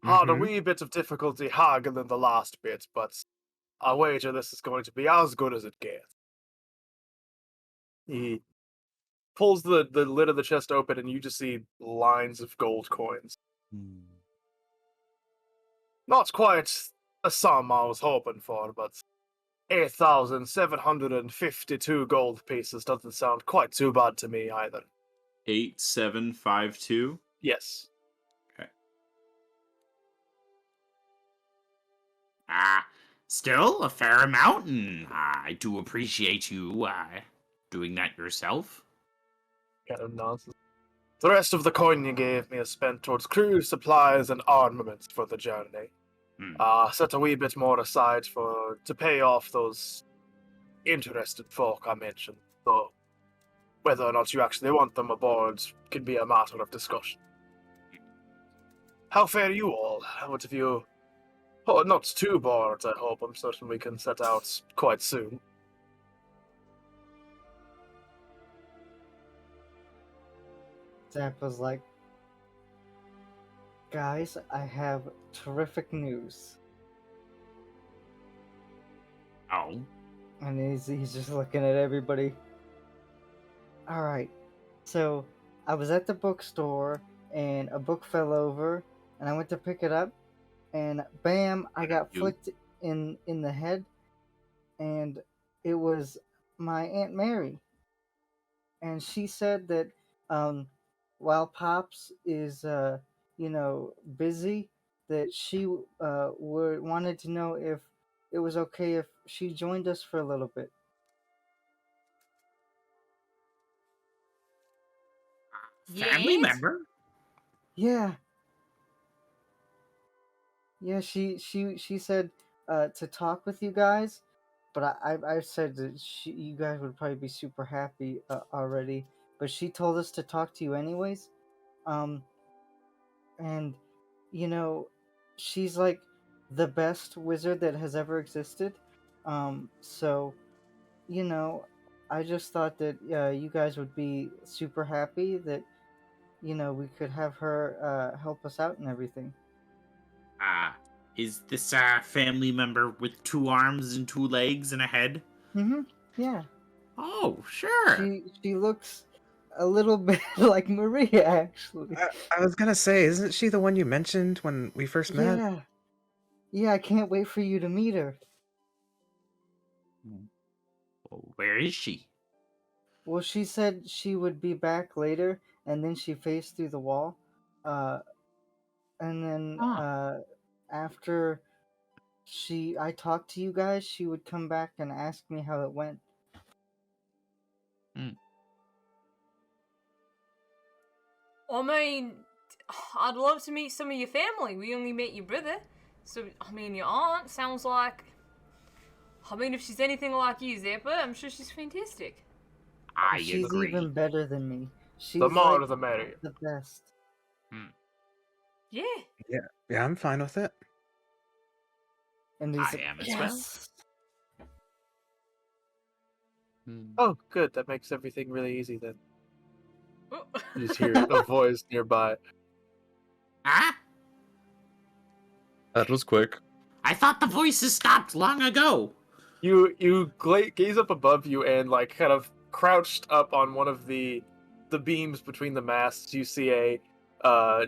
Had a wee bit of difficulty haggling the last bit, but I wager this is going to be as good as it gets. He pulls the lid of the chest open and you just see lines of gold coins. Not quite a sum I was hoping for, but 8,752 gold pieces doesn't sound quite too bad to me either. 8752. Yes. Okay. Still a fair amount, and I do appreciate you doing that yourself. Kind of nonsense. The rest of the coin you gave me is spent towards crew supplies and armaments for the journey. Set a wee bit more aside to pay off those interested folk I mentioned, though whether or not you actually want them aboard can be a matter of discussion. How fare you all? What have you... Oh, not too bored, I hope. I'm certain we can set out quite soon. Zap was like, guys, I have terrific news. Oh. And he's just looking at everybody. Alright, so I was at the bookstore and a book fell over and I went to pick it up and bam, I got You. flicked in the head, and it was my Aunt Mary, and she said that um, while Pops is busy, that she would wanted to know if it was okay if she joined us for a little bit. Family Yes? member? Yeah, yeah. She said to talk with you guys, but I said that you guys would probably be super happy already. But she told us to talk to you anyways. Um, and you know, she's like the best wizard that has ever existed. So I just thought that you guys would be super happy that we could have her help us out and everything. Is this family member with 2 arms and 2 legs and a head? Mm-hmm. Yeah. Oh, sure. She looks a little bit like Maria, actually. I was gonna say, isn't she the one you mentioned when we first met? Yeah. Yeah, I can't wait for you to meet her. Oh, where is she? Well, she said she would be back later, and then she phased through the wall. Uh, and then after I talked to you guys, she would come back and ask me how it went. I mean, I'd love to meet some of your family. We only met your brother. So, I mean, your aunt sounds like... I mean, if she's anything like you, Zappa, I'm sure she's fantastic. I She's agree. even better than me. She's The more like the merrier. the best. Yeah. Yeah, I'm fine with it. And he's I like, am as yes. Oh, good. That makes everything really easy then. Oh. You just hear a voice nearby. Ah? That was quick. I thought the voices stopped long ago. You gaze up above you and like kind of crouched up on one of the beams between the masts. You see a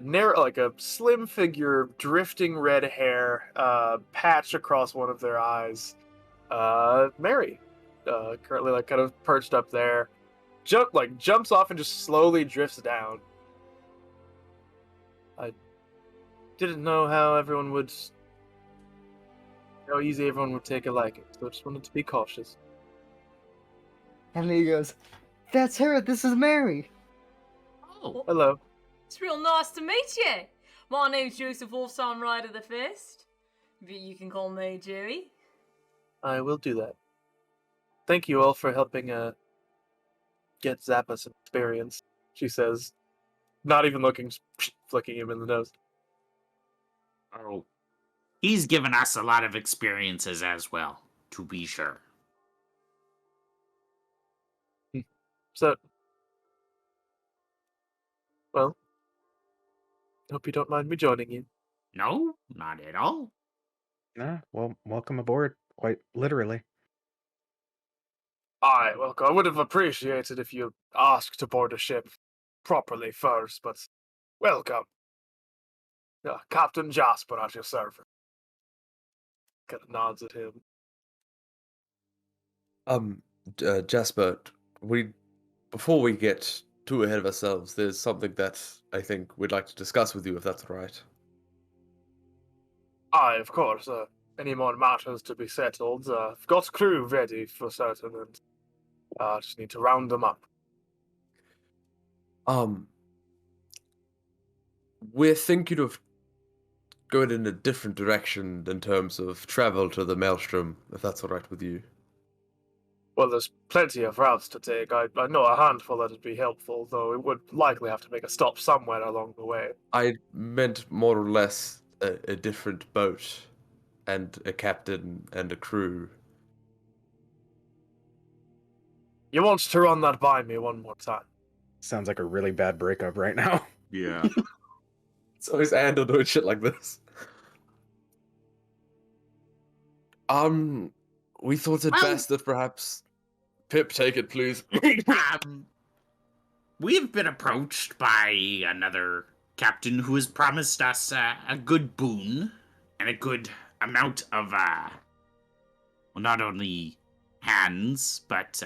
narrow, like a slim figure, drifting red hair, patch across one of their eyes. Mary, currently like kind of perched up there, jumps off and just slowly drifts down. I didn't know how easy everyone would take a liking, so I just wanted to be cautious. And he goes, that's her. This is Mary. Oh, Hello. It's real nice to meet you. My name's Joseph Wolfson Ryder the First. But you can call me Jerry. I will do that. Thank you all for helping get Zappa some experience, she says, not even looking, flicking him in the nose. oh. He's given us a lot of experiences as well, to be sure. So, well, hope you don't mind me joining you. No, not at all. Yeah, well, welcome aboard, quite literally. Well, I would have appreciated if you asked to board a ship properly first, but welcome. Captain Jasper at your service. Kind of nods at him. Jasper, before we get too ahead of ourselves, there's something that I think we'd like to discuss with you, if that's all right. Of course. Any more matters to be settled? I've got crew ready for certain, and just need to round them up. We're thinking of going in a different direction in terms of travel to the Maelstrom, if that's all right with you. Well, there's plenty of routes to take. I know a handful that'd be helpful, though it would likely have to make a stop somewhere along the way. I meant more or less a different boat and a captain and a crew. You want to run that by me one more time? Sounds like a really bad breakup right now. Yeah. It's always Andor doing shit like this. We thought it best that perhaps Pip take it, please. We've been approached by another captain who has promised us a good boon and a good amount of, well, not only hands, but,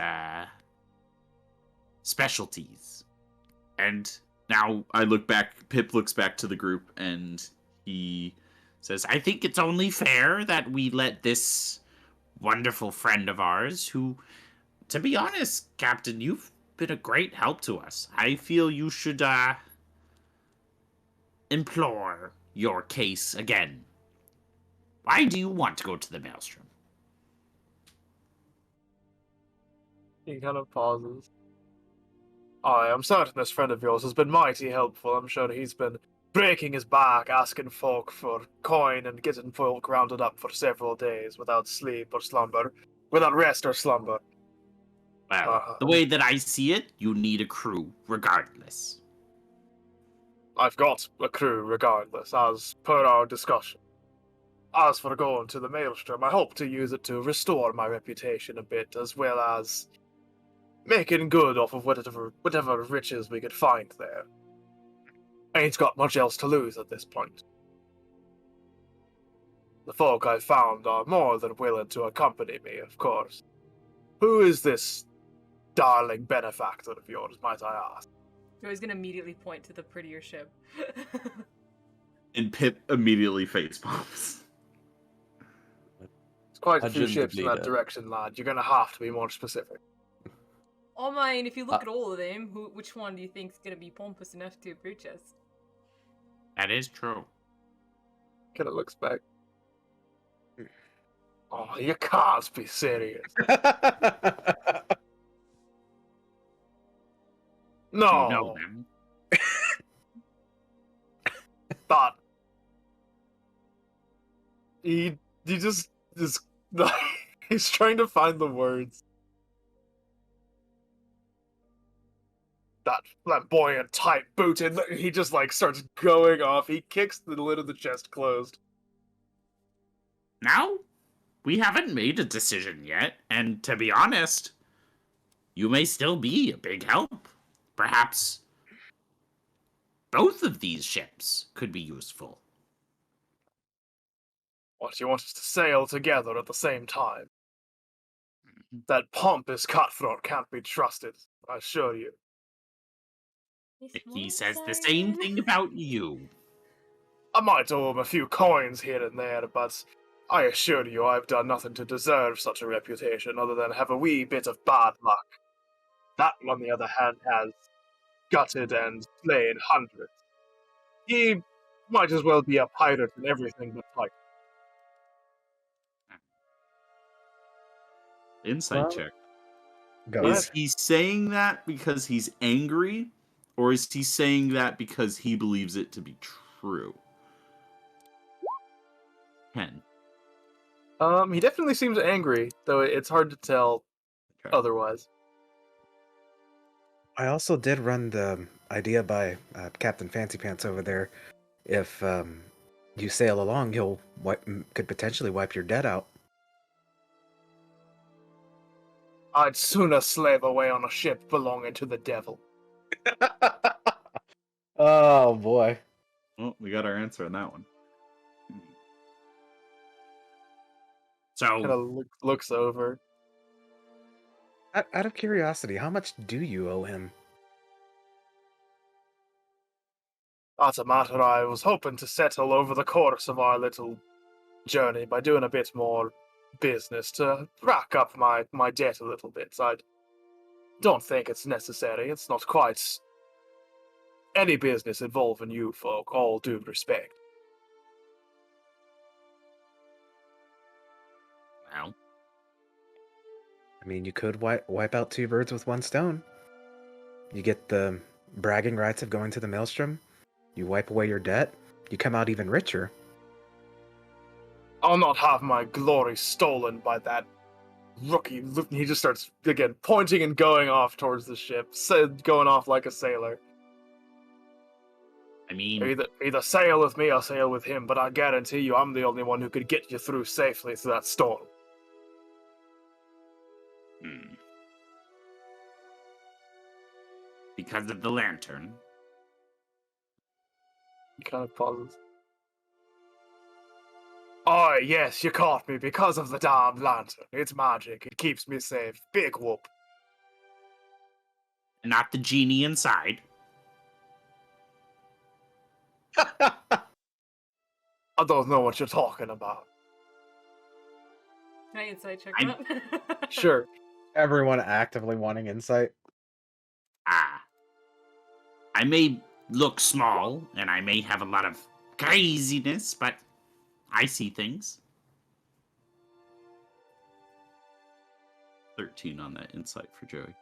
specialties. And now Pip looks back to the group and he Says, I think it's only fair that we let this wonderful friend of ours, who, to be honest, Captain, you've been a great help to us. I feel you should, implore your case again. Why do you want to go to the Maelstrom? He kind of pauses. I am certain this friend of yours has been mighty helpful. I'm sure he's been breaking his back, asking folk for coin and getting folk rounded up for several days without sleep or slumber, without rest or slumber. Well, the way that I see it, you need a crew regardless. I've got a crew regardless, as per our discussion. As for going to the Maelstrom, I hope to use it to restore my reputation a bit, as well as making good off of whatever riches we could find there. Ain't got much else to lose at this point. The folk I've found are more than willing to accompany me, of course. Who is this darling benefactor of yours, might I ask? Joey's gonna immediately point to the prettier ship. and Pip immediately facepalms. It's quite a few Legend ships in that leader. direction, lad. You're gonna have to be more specific. Oh man, if you look at all of them, which one do you think's gonna be pompous enough to approach us? That is true. Kinda looks back. Oh, you can't be serious. No. You know them. But he just he's trying to find the words. That flamboyant type booted. He just starts going off. He kicks the lid of the chest closed. Now, we haven't made a decision yet, and to be honest, you may still be a big help. Perhaps both of these ships could be useful. What, you want us to sail together at the same time? That pompous cutthroat can't be trusted, I assure you. He says the same thing about you. I might owe him a few coins here and there, but I assure you I've done nothing to deserve such a reputation other than have a wee bit of bad luck. That, on the other hand, has gutted and slain hundreds. He might as well be a pirate and everything but fight. Insight Well, check. Go Is ahead. he saying that because he's angry, or is he saying that because he believes it to be true? 10. He definitely seems angry, though it's hard to tell Okay. otherwise. I also did run the idea by Captain Fancy Pants over there. If you sail along, he'll could potentially wipe your debt out. I'd sooner slave away on a ship belonging to the devil. Oh boy. Well, we got our answer on that one. Kind So, of looks over. Out of curiosity, how much do you owe him? That's a matter I was hoping to settle over the course of our little journey by doing a bit more business to rack up my debt a little bit. I don't think it's necessary. It's not quite any business involving you folk, all due respect. well, I mean, you could wipe out two birds with one stone. You get the bragging rights of going to the Maelstrom. You wipe away your debt. You come out even richer. I'll not have my glory stolen by that rookie. He just starts, again, pointing and going off towards the ship, going off like a sailor. I mean, Either sail with me or sail with him, but I guarantee you I'm the only one who could get you through safely through that storm. because of the lantern. He kind of pauses. Oh, yes, you caught me because of the damn lantern. It's magic. It keeps me safe. Big whoop. Not the genie inside. I don't know what you're talking about. Can I insight check I'm- that? Sure. Everyone actively wanting insight. I may look small, and I may have a lot of craziness, but I see things. 13 on that insight for Joey.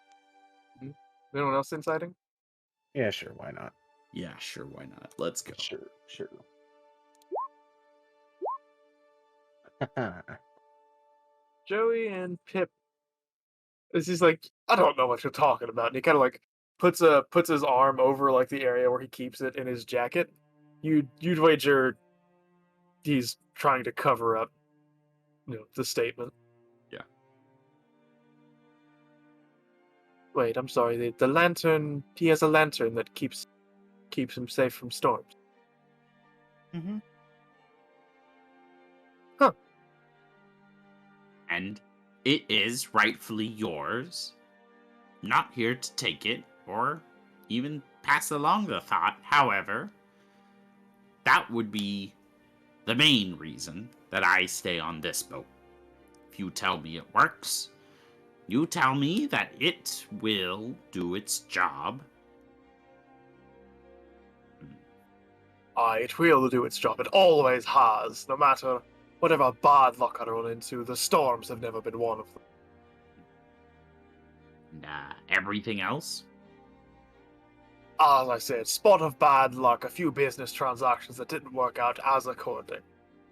Anyone else inciting? Yeah, sure, why not? Yeah, sure, why not? Let's go. Sure. Joey and Pip. It's just like, I don't know what you're talking about. And he kind of like puts his arm over like the area where he keeps it in his jacket. You'd wager he's trying to cover up, the statement. Yeah. Wait, I'm sorry. The lantern. He has a lantern that keeps him safe from storms. Mm-hmm. And it is rightfully yours. Not here to take it, or even pass along the thought. However, that would be the main reason that I stay on this boat. If you tell me it works, you tell me that it will do its job. It will do its job. It always has. No matter whatever bad luck I run into, the storms have never been one of them. And everything else? As I said, spot of bad luck, a few business transactions that didn't work out as according.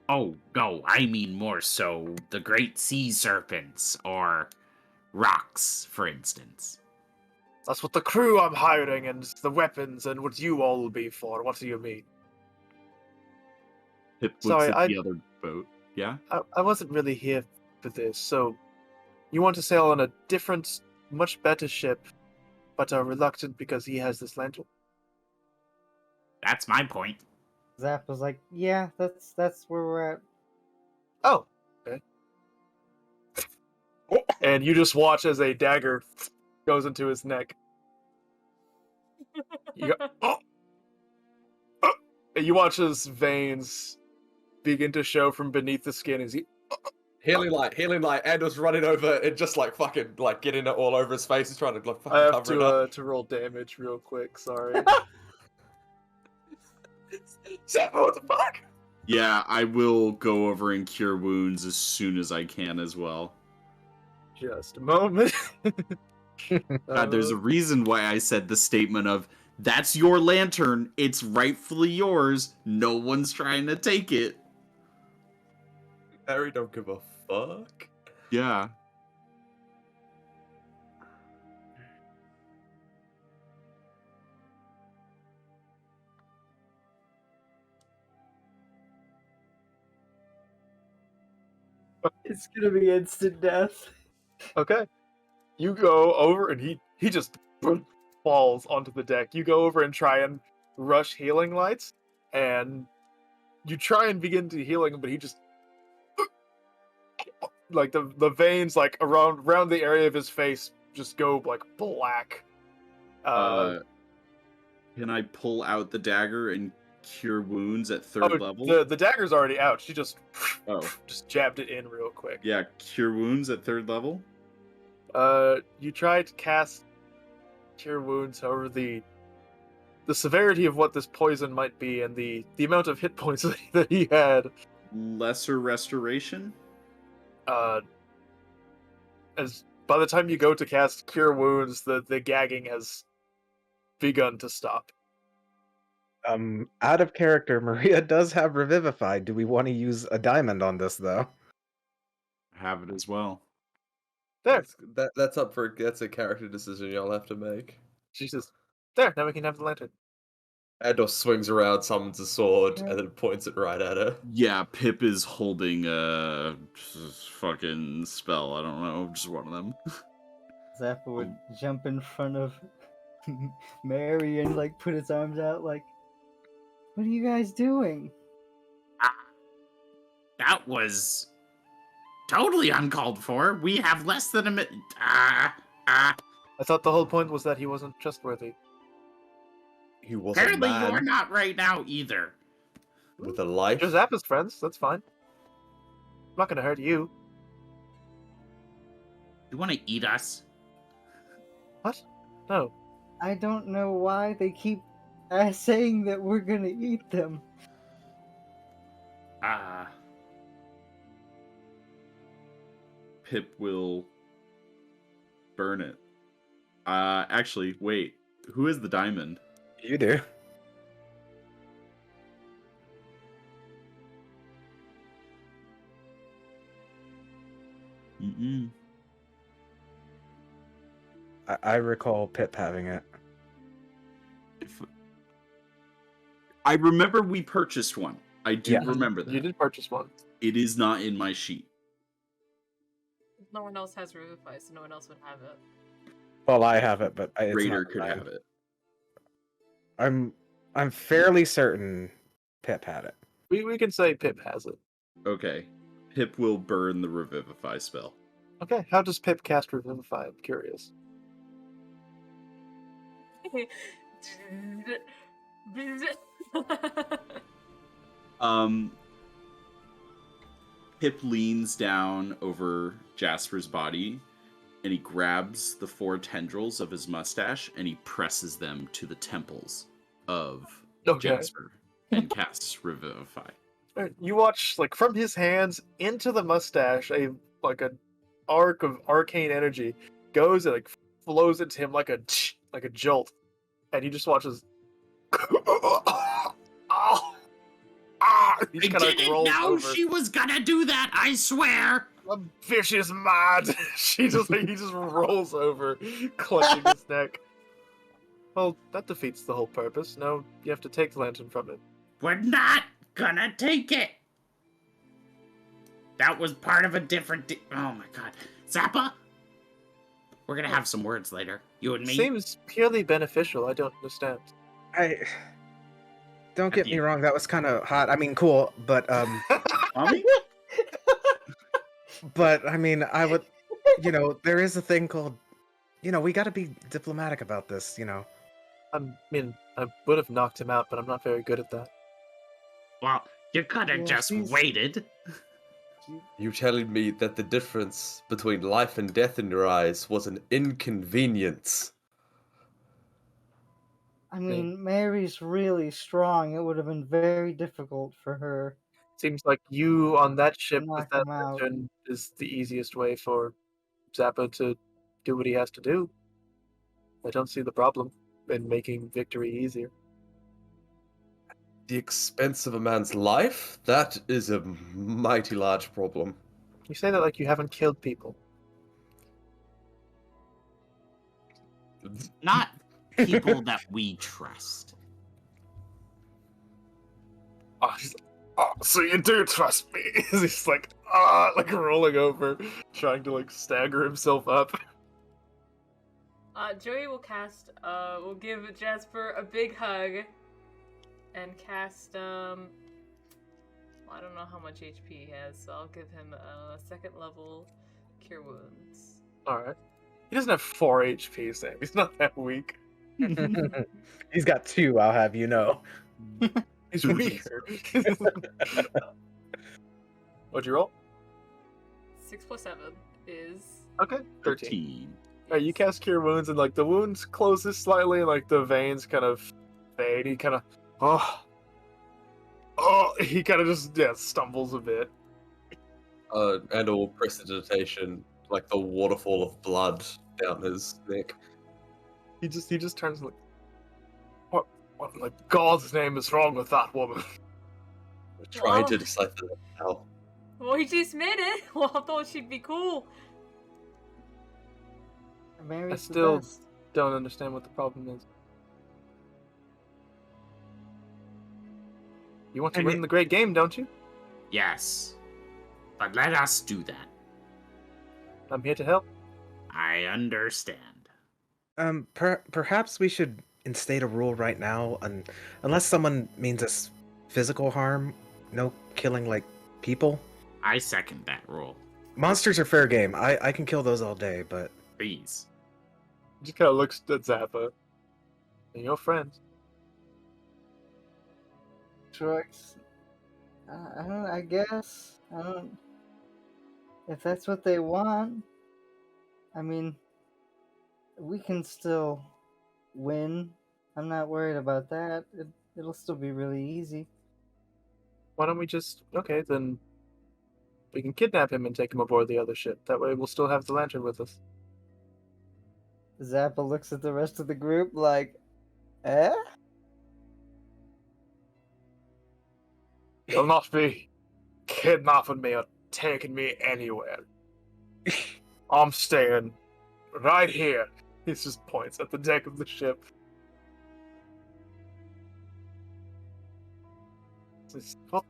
Oh, no, I mean more so the great sea serpents, or rocks, for instance. That's what the crew I'm hiring and the weapons and what you all will be for. What do you mean? Pip looks Sorry, at I- the other boat. Yeah? I wasn't really here for this, so you want to sail on a different, much better ship, but are reluctant because he has this lantern? That's my point. Zap was like, yeah, that's where we're at. Oh, okay. And you just watch as a dagger goes into his neck. You go, oh! Oh! And you watch his veins begin to show from beneath the skin as he. Healing light. Andor's running over and just like fucking like getting it all over his face. He's trying to like I fucking have cover it up. to roll damage real quick. Sorry. Jasper, what the fuck? Yeah, I will go over and cure wounds as soon as I can as well. Just a moment. God, there's a reason why I said the statement of, that's your lantern, it's rightfully yours, no one's trying to take it. Harry don't give a fuck. Yeah. It's gonna be instant death. Okay. You go over and he just falls onto the deck. You go over and try and rush healing lights, and you try and begin to heal him, but he just like the veins like around the area of his face just go like black. Can I pull out the dagger and cure wounds at third level? The dagger's already out. She just Oh. just jabbed it in real quick. Yeah, cure wounds at third level? You try to cast Cure Wounds, however the severity of what this poison might be and the amount of hit points that he had, Lesser restoration? as by the time you go to cast Cure Wounds, the gagging has begun to stop. Out of character, Maria does have Revivify. Do we want to use a diamond on this, though? I have it as well. There, That's a character decision y'all have to make. she says, there, now we can have the lantern. Andor swings around, summons a sword, and then points it right at her. Yeah, Pip is holding a fucking spell. I don't know, just one of them. Zappa would jump in front of Mary and like put his arms out like, what are you guys doing? That was totally uncalled for. We have less than a minute. I thought the whole point was that he wasn't trustworthy. He was Apparently, a man you're not right now either. with a life. You're Zappa's friends. That's fine. I'm not gonna hurt you. You want to eat us? What? No. I don't know why they keep saying that we're gonna eat them. Pip will burn it. Actually, wait. Who is the diamond? You do. Mm-mm. I recall Pip having it. I remember we purchased one. I do Yeah. remember that. You did purchase one. It is not in my sheet. No one else has Revivify, so no one else would have it. Well, I have it, but it's Raider not could mine. have it. I'm fairly certain Pip had it. We can say Pip has it. Okay. Pip will burn the Revivify spell. Okay, how does Pip cast Revivify? I'm curious. Pip leans down over Jasper's body and he grabs the 4 tendrils of his mustache and he presses them to the temples of Jasper and casts Revivify. You watch, like, from his hands into the mustache, an arc of arcane energy goes and like flows into him like a jolt, and he just watches. He I just kinda didn't rolls know over. she was gonna do that, I swear! The fish is mad. He just rolls over, clutching his neck. Well, that defeats the whole purpose. No, you have to take the lantern from it. We're not gonna take it! That was part of a different oh my god. Zappa? We're gonna have some words later. You and me? Seems purely beneficial. I don't understand. Don't get me wrong, that was kind of hot. I mean, cool, but Mommy? but I mean, I would, there is a thing called, we got to be diplomatic about this, I mean, I would have knocked him out, but I'm not very good at that. Well, you could have Yeah, just she's- waited. You telling me that the difference between life and death in your eyes was an inconvenience? I mean, Mary's really strong. It would have been very difficult for her. Seems like you on that ship with Knock that him out. lantern is the easiest way for Zappa to do what he has to do. I don't see the problem in making victory easier. The expense of a man's life? That is a mighty large problem. You say that like you haven't killed people. Not people that we trust. Oh, so you do trust me? He's like rolling over, trying to stagger himself up. Joey will will give Jasper a big hug and cast, I don't know how much HP he has, so I'll give him a 2nd level Cure Wounds. Alright. He doesn't have 4 HP, Sam. He's not that weak. He's got 2, I'll have you know. He's weaker. What'd you roll? 6 plus 7 is... Okay, 13. 13. Alright, you cast Cure Wounds, and the wounds closes slightly, and the veins kind of fade. He kind of he kind of just stumbles a bit. And all precipitation, like the waterfall of blood down his neck. He just turns what in God's name is wrong with that woman? We're trying to Well- decipher that now. Well, he just made it! Well, I thought she'd be cool. Mary's still- the best. Don't understand what the problem is. You want to win the great game, don't you? Yes. But let us do that. I'm here to help. I understand. Perhaps we should instate a rule right now, unless someone means us physical harm, no killing like people. I second that rule. Monsters are fair game. I can kill those all day, but Please. Just kind of looks at Zappa. And your friends. Trucks. I don't. I guess. I don't. If that's what they want, I mean, we can still win. I'm not worried about that. It'll still be really easy. Why don't we just... Okay, then... We can kidnap him and take him aboard the other ship. That way we'll still have the lantern with us. Zappa looks at the rest of the group like, eh? You'll not be kidnapping me or taking me anywhere. I'm staying right here. He just points at the deck of the ship. What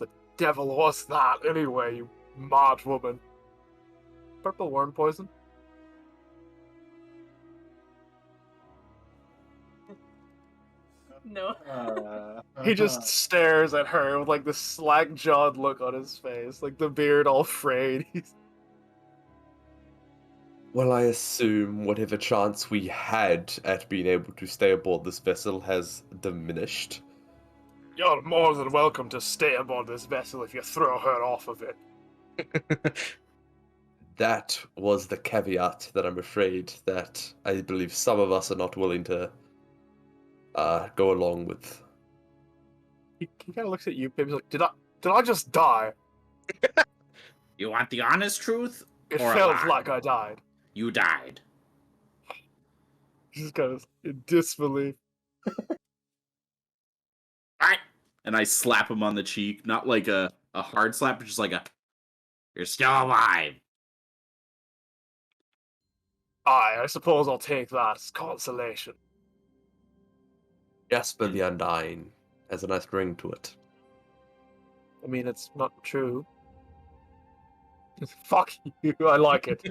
the devil was that anyway, you mad woman? Purple worm poison? No. He just stares at her with like the slack-jawed look on his face, like the beard all frayed. Well, I assume whatever chance we had at being able to stay aboard this vessel has diminished. You're more than welcome to stay aboard this vessel if you throw her off of it. That was the caveat that I'm afraid that I believe some of us are not willing to go along with. He kind of looks at you, Pip. He's like, did I just die? You want the honest truth? It or a felt lie? like I died. You died. He's kind of in disbelief. Right? And I slap him on the cheek, not like a hard slap, but just like a... You're still alive. I suppose I'll take that as consolation. Jasper the Undying has a nice ring to it. I mean, it's not true. Fuck you, I like it.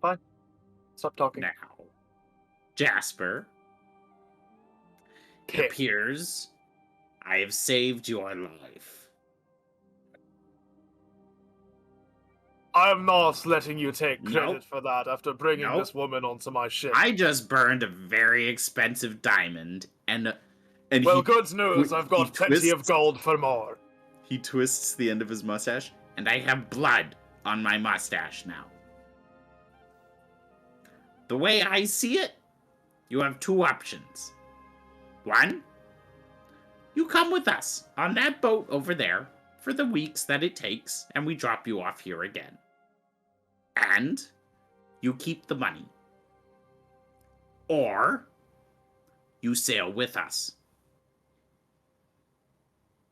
Fine. Stop talking. Now, Jasper, it Kick. appears I have saved your life. I'm not letting you take credit Nope. for that after bringing Nope. this woman onto my ship. I just burned a very expensive diamond, and Well, he, good news, I've got he plenty of twists- gold for more. He twists the end of his mustache. I have blood on my mustache now. The way I see it, you have two options. One, you come with us on that boat over there for the weeks that it takes, and we drop you off here again. And you keep the money. Or you sail with us.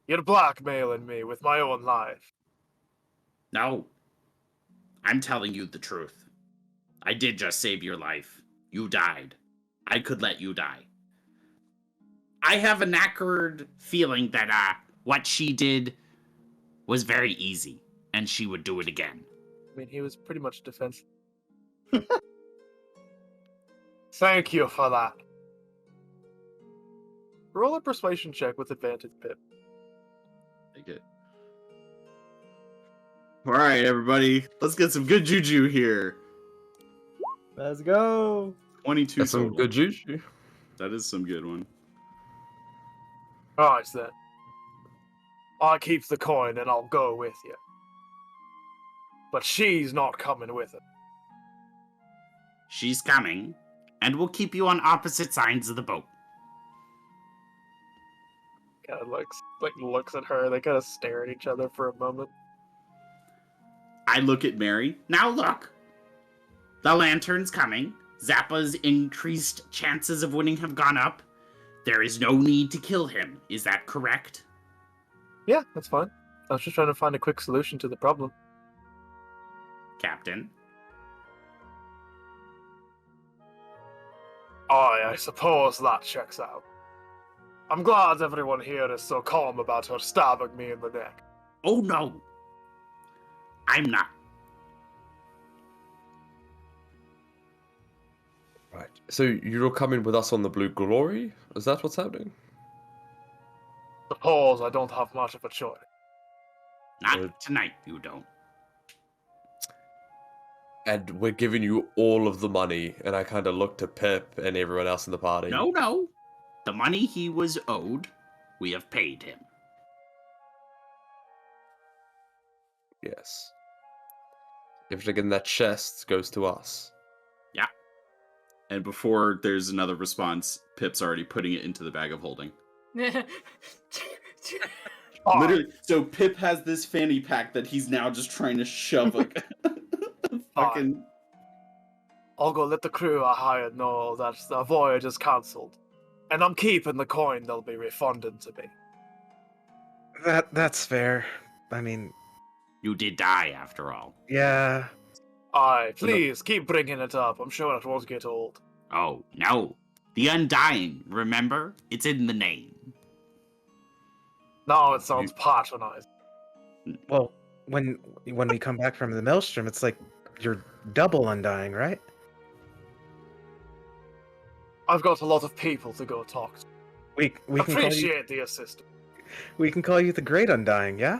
You're blackmailing me with my own life. No, I'm telling you the truth. I did just save your life. You died. I could let you die. I have a knackered feeling that what she did was very easy, and she would do it again. I mean, he was pretty much defenseless. Thank you for that. Roll a persuasion check with advantage, Pip. Take it. All right, everybody, let's get some good juju here. Let's go. 22 That's some total. good juju. That is some good one. Alright then. I keep the coin and I'll go with you. But she's not coming with it. She's coming, and we'll keep you on opposite sides of the boat. Kind of looks at her. They kind of stare at each other for a moment. I look at Mary. Now look! The lantern's coming. Zappa's increased chances of winning have gone up. There is no need to kill him. Is that correct? Yeah, that's fine. I was just trying to find a quick solution to the problem. Captain? I suppose that checks out. I'm glad everyone here is so calm about her stabbing me in the neck. Oh no! I'm not. Right. So you're coming with us on the Blue Glory? Is that what's happening? Suppose I don't have much of a choice. Not tonight, you don't. And we're giving you all of the money, and I kind of look to Pip and everyone else in the party. No. The money he was owed, we have paid him. Yes. Everything in that chest goes to us. Yeah. And before there's another response, Pip's already putting it into the bag of holding. Literally, so Pip has this fanny pack that he's now just trying to shove like fucking. I'll go let the crew I hired know that the voyage is cancelled. And I'm keeping the coin they'll be refunded to me. That's fair. I mean, You did die, after all. yeah. Aye, please keep bringing it up. I'm sure it won't get old. Oh, no. The Undying, remember? It's in the name. Now it sounds patronizing. Well, when we come back from the Maelstrom, it's like you're double undying, right? I've got a lot of people to go talk to. We can call you, Appreciate the assistance. we can call you the Great Undying, yeah?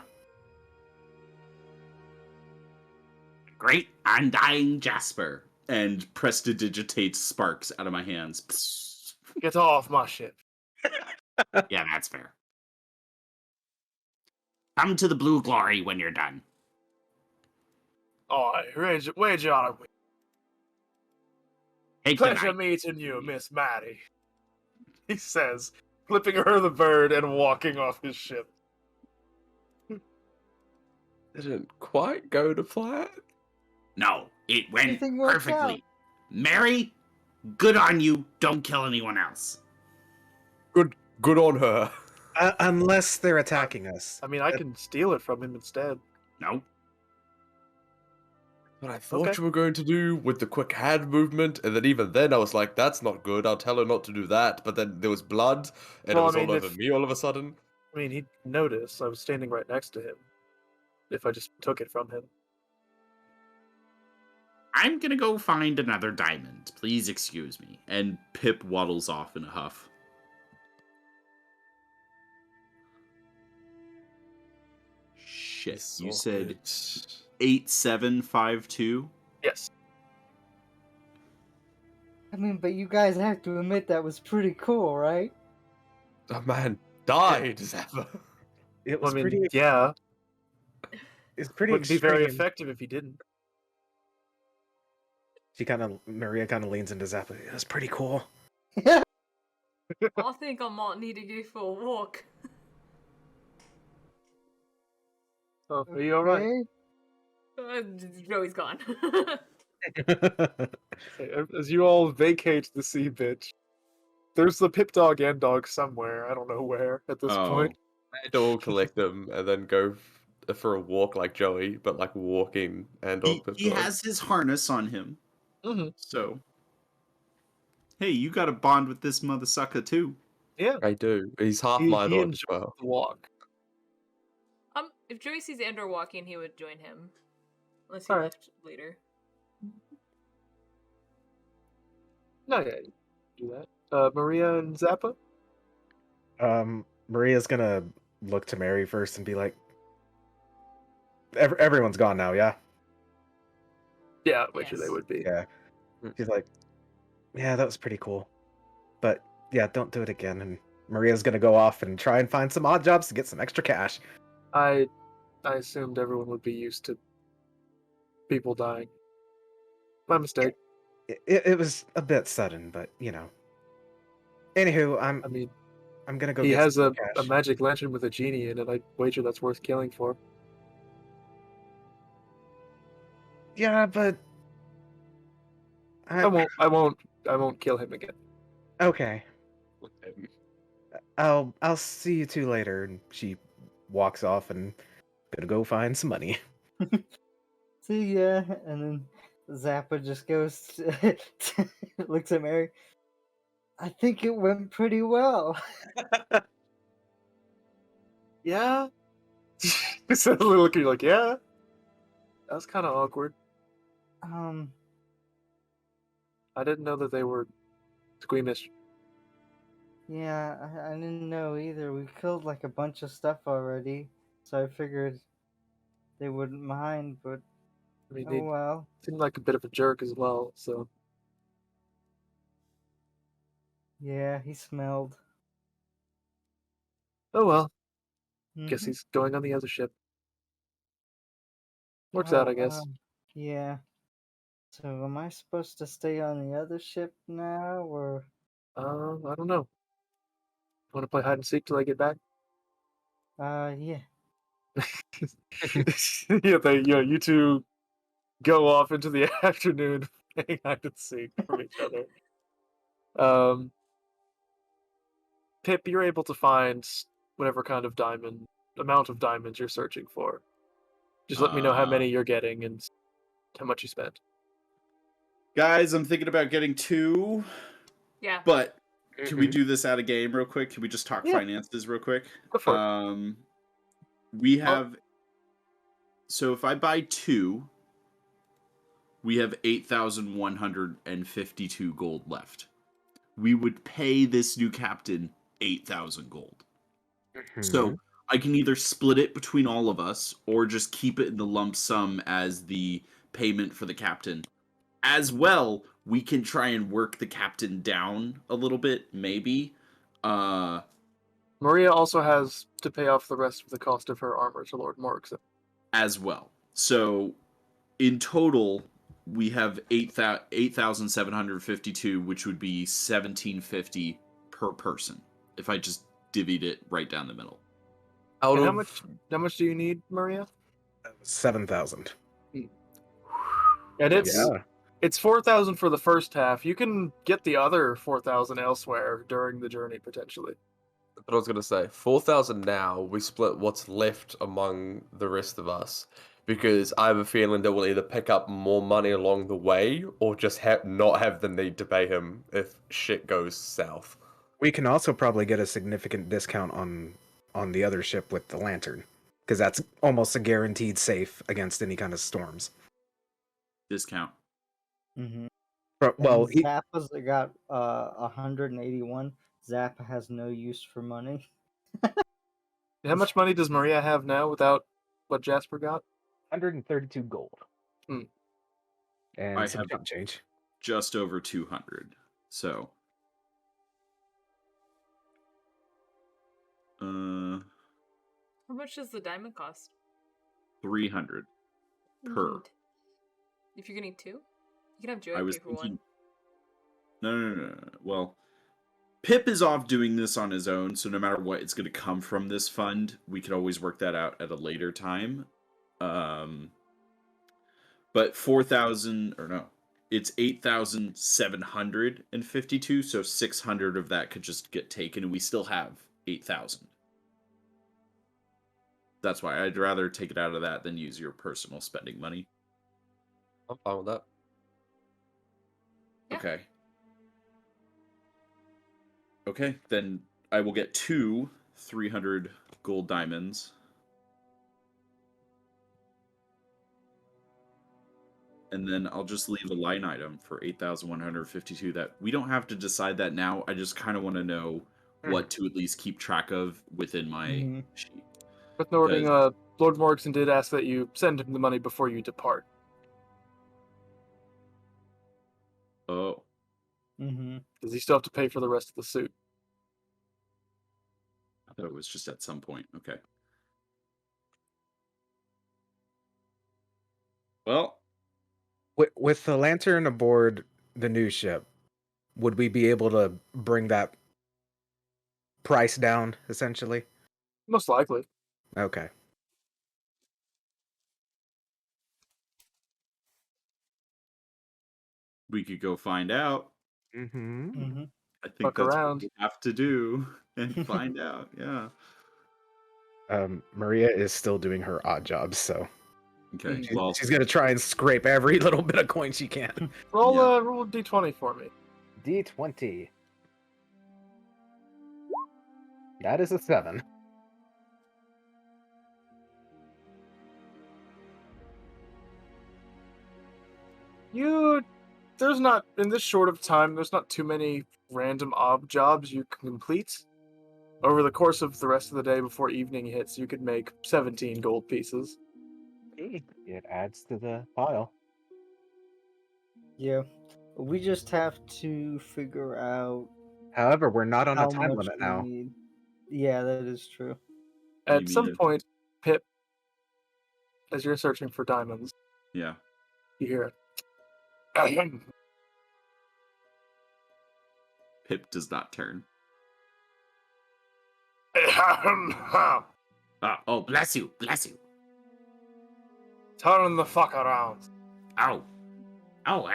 Great Undying Jasper. And prestidigitates sparks out of my hands. Get off my ship. Yeah, that's fair. Come to the Blue Glory when you're done. Aye, wage our way. Hey, Pleasure tonight. meeting you, Miss Maddie. He says, flipping her the bird and walking off his ship. Didn't quite go to plan. No, it went Everything worked perfectly. Mary, good on you. Don't kill anyone else. Good on her. Unless they're attacking us. I mean, I can steal it from him instead. No. But I thought Okay. you were going to do with the quick hand movement, and then even then I was like, that's not good. I'll tell her not to do that. But then there was blood, and Well, it was I mean, all over if- me all of a sudden. I mean, he'd notice I was standing right next to him. If I just took it from him. I'm gonna go find another diamond. Please excuse me. And Pip waddles off in a huff. Shit, you said 8752? Yes. I mean, but you guys have to admit that was pretty cool, right? Oh man, died, Zappa. It I was mean, pretty. yeah. It's pretty Wouldn't be very extreme. effective if he didn't. Maria kind of leans into Zappa. It was pretty cool. I think I might need to go for a walk. Oh, are you alright? Okay. Joey's gone. As you all vacate the sea bitch, there's the pip dog and dog somewhere. I don't know where at this point. I'd all collect them and then go for a walk like Joey, but like walking and He has his harness on him. Mm-hmm. So, hey, you got to bond with this mother sucker too. Yeah, I do. He's half he my lord as enjoys well. the walk. If Joey sees Andor walking, he would join him. Unless he Alright. left later. No, yeah, you can do that. Maria and Zappa? Maria's gonna look to Mary first and be like, everyone's gone now, yeah? Yeah, which Yes. they would be. Yeah. She's like, yeah, that was pretty cool. But yeah, don't do it again. And Maria's gonna go off and try and find some odd jobs to get some extra cash. I assumed everyone would be used to people dying. My mistake. It was a bit sudden, but you know. Anywho, I mean, I'm gonna go. he get has some a cash. magic lantern with a genie in it. I wager that's worth killing for. Yeah, but I won't kill him again. Okay. I'll see you two later. And she walks off and gonna go find some money. See ya. And then Zappa just goes, looks at Mary. I think it went pretty well. Yeah. So looking like, yeah. That was kind of awkward. I didn't know that they were squeamish. Yeah, I didn't know either. We killed like a bunch of stuff already, so I figured they wouldn't mind, but I mean, oh he well. seemed like a bit of a jerk as well, so. Yeah, he smelled. Oh well. Guess Mm-hmm. he's going on the other ship. Works out, Oh, I guess. yeah. So am I supposed to stay on the other ship now, or? I don't know. Want to play hide and seek till I get back? Yeah. You two go off into the afternoon playing hide and seek from each other. Pip, you're able to find whatever kind of amount of diamonds you're searching for. Just let me know how many you're getting and how much you spent. Guys, I'm thinking about getting 2, Yeah. but can we do this out of game real quick? Can we just talk Yeah. finances real quick? Go for it. We have. So if I buy 2, we have 8,152 gold left. We would pay this new captain 8,000 gold. So I can either split it between all of us or just keep it in the lump sum as the payment for the captain. As well, we can try and work the captain down a little bit, maybe. Maria also has to pay off the rest of the cost of her armor to Lord Morgson. As well. So in total, we have 8,752, which would be 1,750 per person. If I just divvied it right down the middle. And how much do you need, Maria? 7,000. And Yeah. it's 4,000 for the first half. You can get the other 4,000 elsewhere during the journey potentially. But I was gonna say 4,000 now. We split what's left among the rest of us because I have a feeling that we'll either pick up more money along the way or just not have the need to pay him if shit goes south. We can also probably get a significant discount on the other ship with the lantern, because that's almost a guaranteed safe against any kind of storms. Discount. Mm-hmm. Well, Zappa's got 181. Zappa has no use for money. How much money does Maria have now without what Jasper got? 132 gold. Hmm. And I some have jump change. just over 200. So. How much does the diamond cost? 300 per. Neat. If you're getting 2, you can have Joey I was pay for thinking. 1. No. Well, Pip is off doing this on his own, so no matter what, it's going to come from this fund. We could always work that out at a later time. But 4,000 or no, it's 8,752. So 600 of that could just get taken, and we still have 8,000. That's why I'd rather take it out of that than use your personal spending money. I'm fine with that. Yeah. Okay, then I will get 2 300 gold diamonds. And then I'll just leave a line item for 8,152 that we don't have to decide that now. I just kind of want to know what to at least keep track of within my sheet. With noting, Lord Morgson did ask that you send him the money before you depart. Oh. Mm-hmm. Does he still have to pay for the rest of the suit? I thought it was just at some point. Okay. Well, With the lantern aboard the new ship, would we be able to bring that price down, essentially? Most likely. Okay. we could go find out. Mm-hmm. Mm-hmm. I think Fuck that's around. what we have to do and find out. Yeah. Maria is still doing her odd jobs, so Okay. Mm. Well, she's gonna try and scrape every little bit of coin she can. Roll Yeah. roll a d20 for me. D20. That is a 7. You there's not, in this short of time, there's not too many random ob jobs you can complete. Over the course of the rest of the day before evening hits, you could make 17 gold pieces. It adds to the pile. Yeah. We just have to figure out However, we're not on a how time much limit we now. need. Yeah, that is true. You At some mean it- point, Pip, as you're searching for diamonds, Yeah. you hear it. Pip does not turn. Oh, bless you, bless you. Turn the fuck around. Oh. Oh,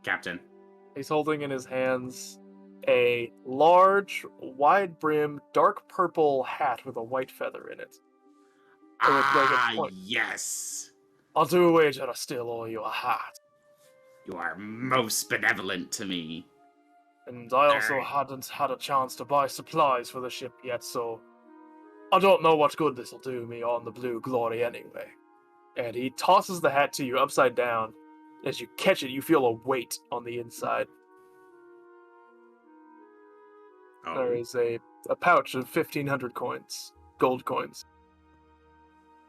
Captain. He's holding in his hands a large, wide-brimmed, dark purple hat with a white feather in it. It looks like a point. Yes. I'll do a wager I still owe you a hat. You are most benevolent to me. And I also Alright. hadn't had a chance to buy supplies for the ship yet, so I don't know what good this'll do me on the Blue Glory anyway. And he tosses the hat to you upside down. As you catch it, you feel a weight on the inside. There Oh. is a pouch of 1,500 coins, gold coins.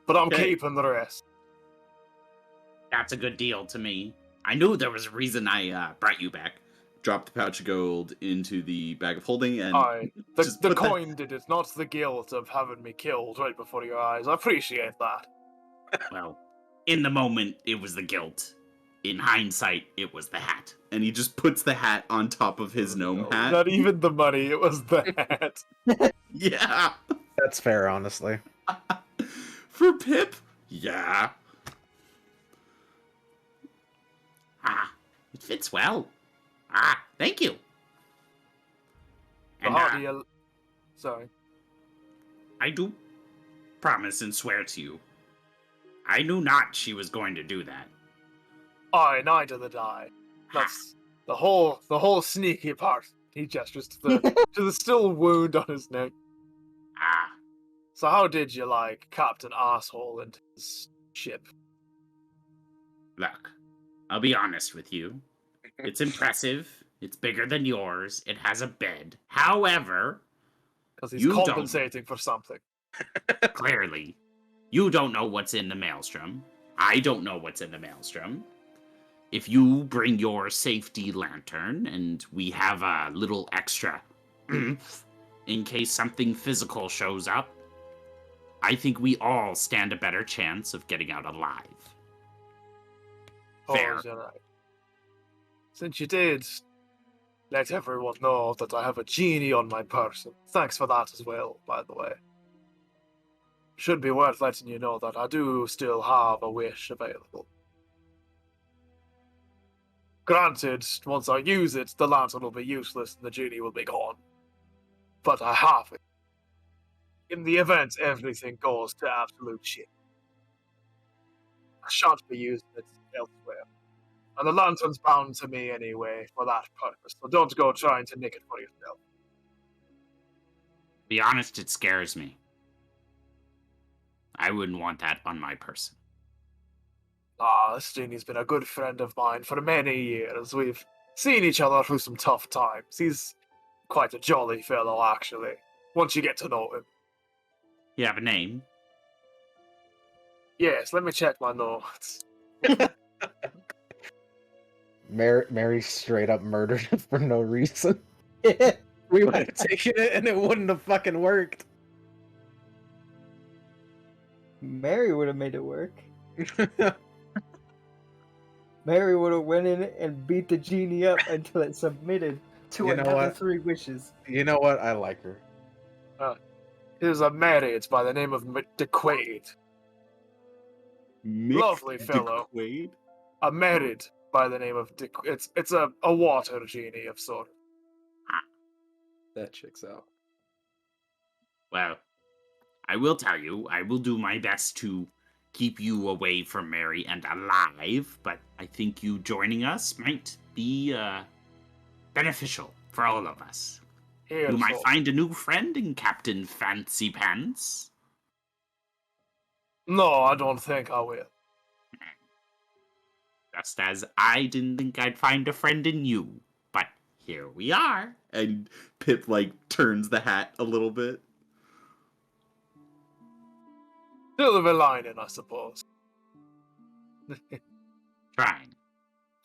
But I'm Okay. keeping the rest. That's a good deal to me. I knew there was a reason I brought you back. Drop the pouch of gold into the bag of holding and The just the put that- coin did it, not the guilt of having me killed right before your eyes. I appreciate that. Well, in the moment, it was the guilt. In hindsight, it was the hat. and he just puts the hat on top of his gnome hat. Not even the money, it was the hat. Yeah. That's fair, honestly. For Pip? Yeah. Ah, it fits well. Ah, thank you. But And how do you... Sorry. I do promise and swear to you, I knew not she was going to do that. Aye, neither did I. That's the whole sneaky part. He gestures to the still wound on his neck. Ah, So how did you like Captain Asshole and his ship? look, I'll be honest with you. It's impressive. It's bigger than yours. It has a bed. However, Because he's You don't. compensating for something. clearly, you don't know what's in the maelstrom. I don't know what's in the maelstrom. If you bring your safety lantern and we have a little extra oomph in case something physical shows up, I think we all stand a better chance of getting out alive. Fair. Oh, you're right. Since you did let everyone know that I have a genie on my person, thanks for that as well, by the way. Should be worth letting you know that I do still have a wish available. Granted, once I use it, the lantern will be useless and the genie will be gone. But I have it. In the event everything goes to absolute shit, I shan't be using it elsewhere. And the lantern's bound to me anyway for that purpose, so don't go trying to nick it for yourself. Be honest, it scares me. I wouldn't want that on my person. This genie's been a good friend of mine for many years. We've seen each other through some tough times. He's quite a jolly fellow, actually, once you get to know him. You have a name? Yes, let me check my notes. Mary straight up murdered it for no reason. We would have taken it and it wouldn't have fucking worked. Mary would have made it work. Mary would have went in and beat the genie up until it submitted to You know another what? 3 wishes. You know what? I like her. Here's a married by the name of DeQuaid. Mick Lovely fellow. DeQuaid? A married by the name of it's a water genie of sort. That checks out. Well, I will tell you, I will do my best to keep you away from Mary and alive, but I think you joining us might be beneficial for all of us. Here, You might so- find a new friend in Captain Fancy Pants. No, I don't think I will. Just as I didn't think I'd find a friend in you. But here we are. And Pip, like, turns the hat a little bit. Silver lining, I suppose. Trying.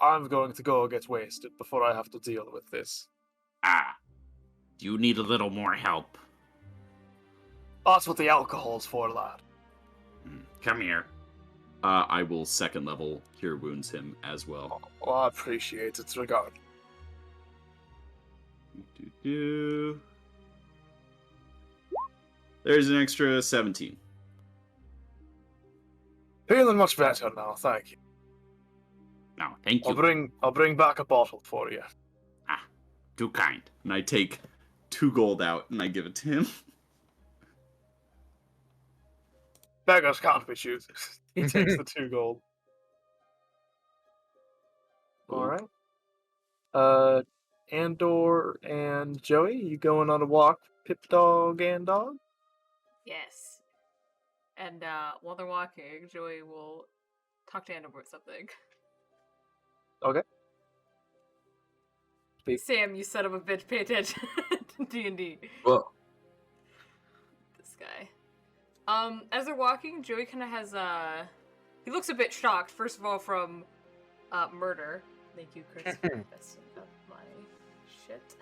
I'm going to go get wasted before I have to deal with this. Ah. Do you need a little more help? That's what the alcohol's for, lad. Come here. I will second level Cure Wounds him as well. Well, I appreciate its regard. There's an extra 17. Feeling much better now, thank you. No, thank you. I'll bring back a bottle for you. Ah, too kind. And I take 2 gold out and I give it to him. Beggars can't be choosers. He takes the 2 gold. Alright. Andor and Joey, you going on a walk, Pip Dog and Dog? Yes. And while they're walking, Joey will talk to Andor about something. Okay. Sam, you son of a bitch, pay attention to D&D. Well, This guy. As they're walking, Joey kind of has, he looks a bit shocked, first of all, from, murder. Thank you, Chris, for messing up my shit.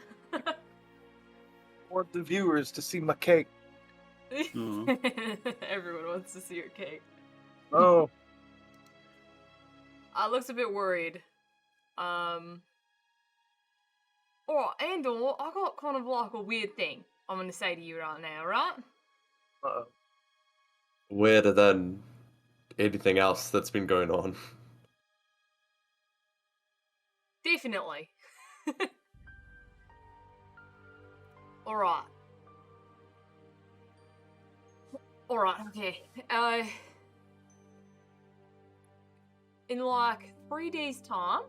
Want the viewers to see my cake. Everyone wants to see your cake. Oh. Looks a bit worried. Oh, Andor, I got kind of like a weird thing I'm gonna say to you right now, right? Uh-oh. Weirder than anything else that's been going on. Definitely. Alright. Alright, okay. In like 3 days' time,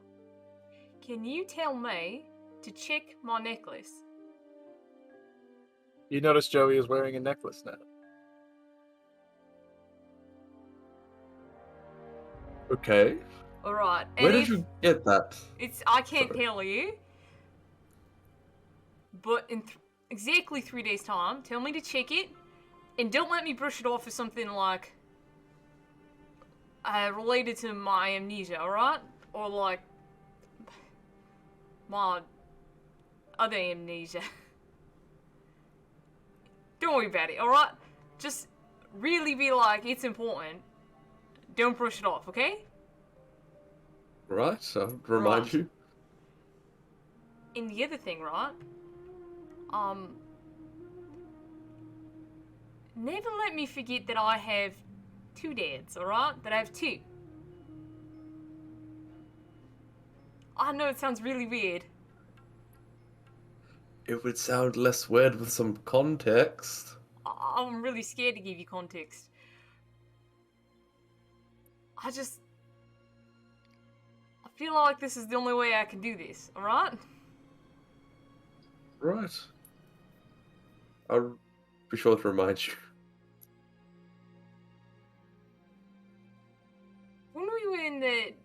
can you tell me to check my necklace? You notice Joey is wearing a necklace now. Okay. Alright, and Where did if you get that? I can't Sorry. tell you, but in exactly 3 days' time, tell me to check it, and don't let me brush it off as something like related to my amnesia, alright? Or like my other amnesia. Don't worry about it, alright? Just really be like, it's important. Don't brush it off, okay? Right, I'll remind Right. you. And the other thing, right? Never let me forget that I have 2 dads, alright? That I have 2. I know it sounds really weird. It would sound less weird with some context. I'm really scared to give you context. I feel like this is the only way I can do this, alright? Right. I'll be sure to remind you.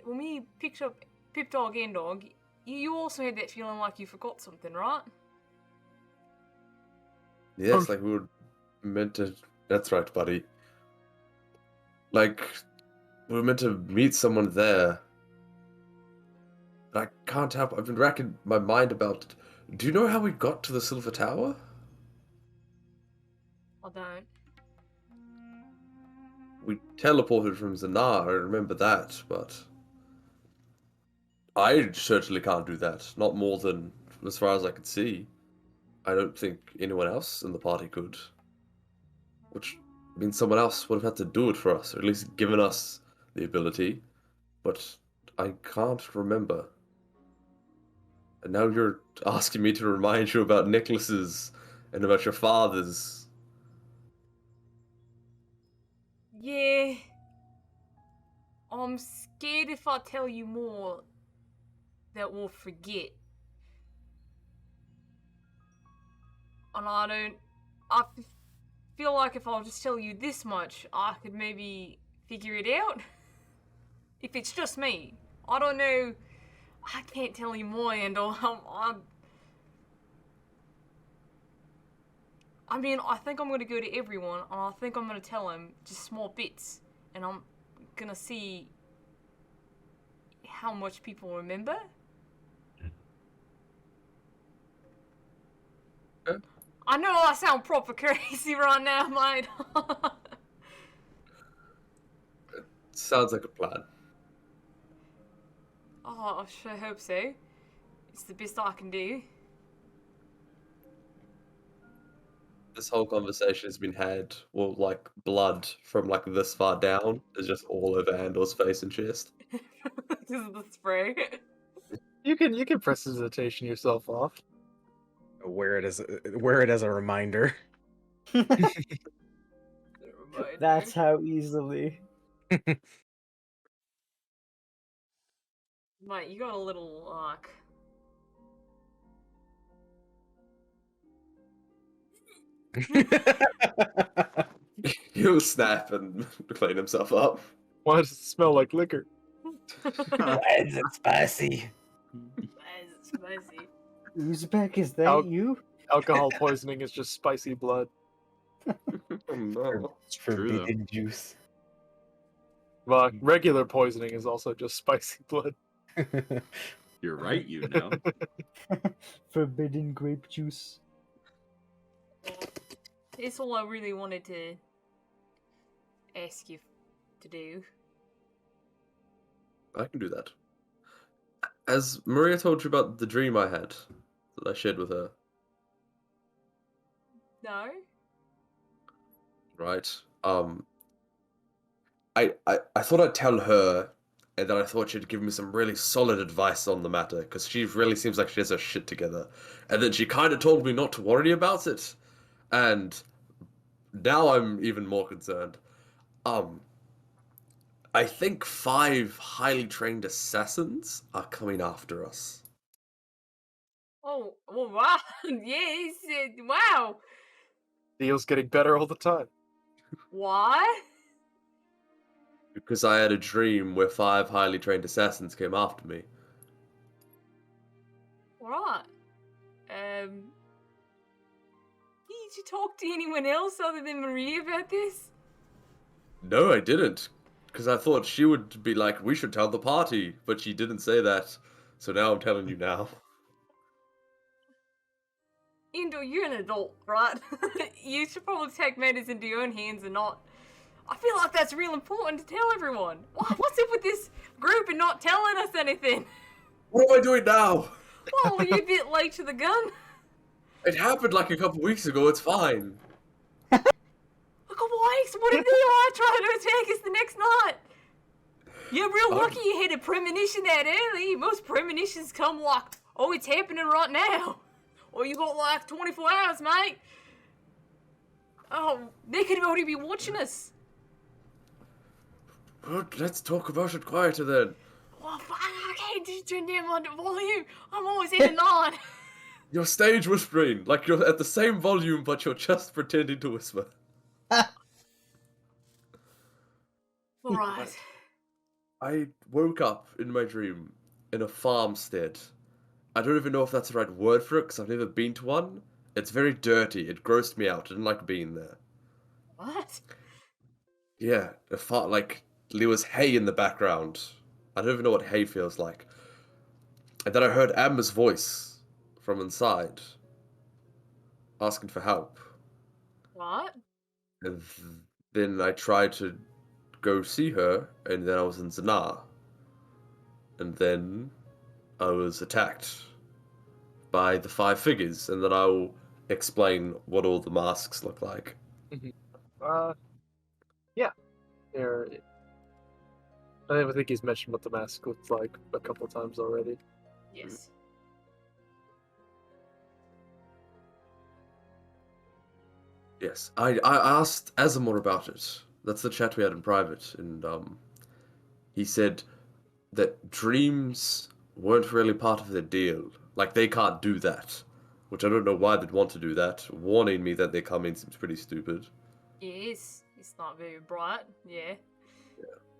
When we picked up Pip Dog and Dog, you also had that feeling like you forgot something, right? Yes, like we were meant to. That's right, buddy. Like, we were meant to meet someone there. But I can't help. I've been racking my mind about it. Do you know how we got to the Silver Tower? I don't. We teleported from Zanar, I remember that, but I certainly can't do that. Not more than as far as I could see. I don't think anyone else in the party could. Which means someone else would have had to do it for us, or at least given us the ability. But I can't remember. And now you're asking me to remind you about necklaces and about your father's. Yeah. I'm scared if I tell you more that we'll forget. And I feel like if I'll just tell you this much, I could maybe figure it out. If it's just me, I don't know. I can't tell you more, Andor. I mean, I think I'm gonna go to everyone, and I think I'm gonna tell them just small bits, and I'm gonna see how much people remember. Okay. I know I sound proper crazy right now, mate. Sounds like a plan. Oh, I sure hope so. It's the best I can do. This whole conversation has been had, well, like blood from like this far down is just all over Andor's face and chest. This is the spray. You can prestidigitation yourself off. Wear it as a reminder. That's how easily. Mate, you got a little like. He'll snap and clean himself up. Why does it smell like liquor? Why is it spicy? Spicy. Uzbek, is that Al- you? Alcohol poisoning is just spicy blood. Oh no. It's true, though. Forbidden juice. Well, regular poisoning is also just spicy blood. You're right, you know. Forbidden grape juice. It's all I really wanted to ask you to do. I can do that. As Maria told you about the dream I had that I shared with her, No? right? I thought I'd tell her, and then I thought she'd give me some really solid advice on the matter, because she really seems like she has her shit together. And then she kind of told me not to worry about it, and now I'm even more concerned. I think 5 highly trained assassins are coming after us. Oh, well, wow. Yes, wow. Deal's getting better all the time. What? Because I had a dream where 5 highly trained assassins came after me. Right. Did you talk to anyone else other than Maria about this? No, I didn't. Because I thought she would be like, we should tell the party. But she didn't say that. So now I'm telling you now. Indo, you're an adult, right? You should probably take matters into your own hands and not... I feel like that's real important to tell everyone. What's up with this group and not telling us anything? What am I doing now? Well, are you a bit late to the gun? It happened like a couple weeks ago, it's fine. A couple weeks? What if they try to attack us the next night? You're real lucky you had a premonition that early. Most premonitions come like, oh, it's happening right now. Or you got like 24 hours, mate. Oh, they could already be watching us. Well, let's talk about it quieter then. Well, fuck, I can't just turn down my volume. I'm always in and on. You're stage whispering, like you're at the same volume, but you're just pretending to whisper. Alright. I woke up in my dream in a farmstead. I don't even know if that's the right word for it, because I've never been to one. It's very dirty. It grossed me out. I didn't like being there. What? Yeah, like there was hay in the background. I don't even know what hay feels like. And then I heard Amber's voice from inside, asking for help. What? And then I tried to go see her, and then I was in Zanar. And then I was attacked by the 5 figures, and then I will explain what all the masks look like. Yeah. I think he's mentioned what the mask looks like a couple times already. Yes. Yes, I asked Azamor about it. That's the chat we had in private, and he said that dreams weren't really part of the deal. Like, they can't do that. Which I don't know why they'd want to do that. Warning me that they're coming seems pretty stupid. Yes. It's not very bright. Yeah.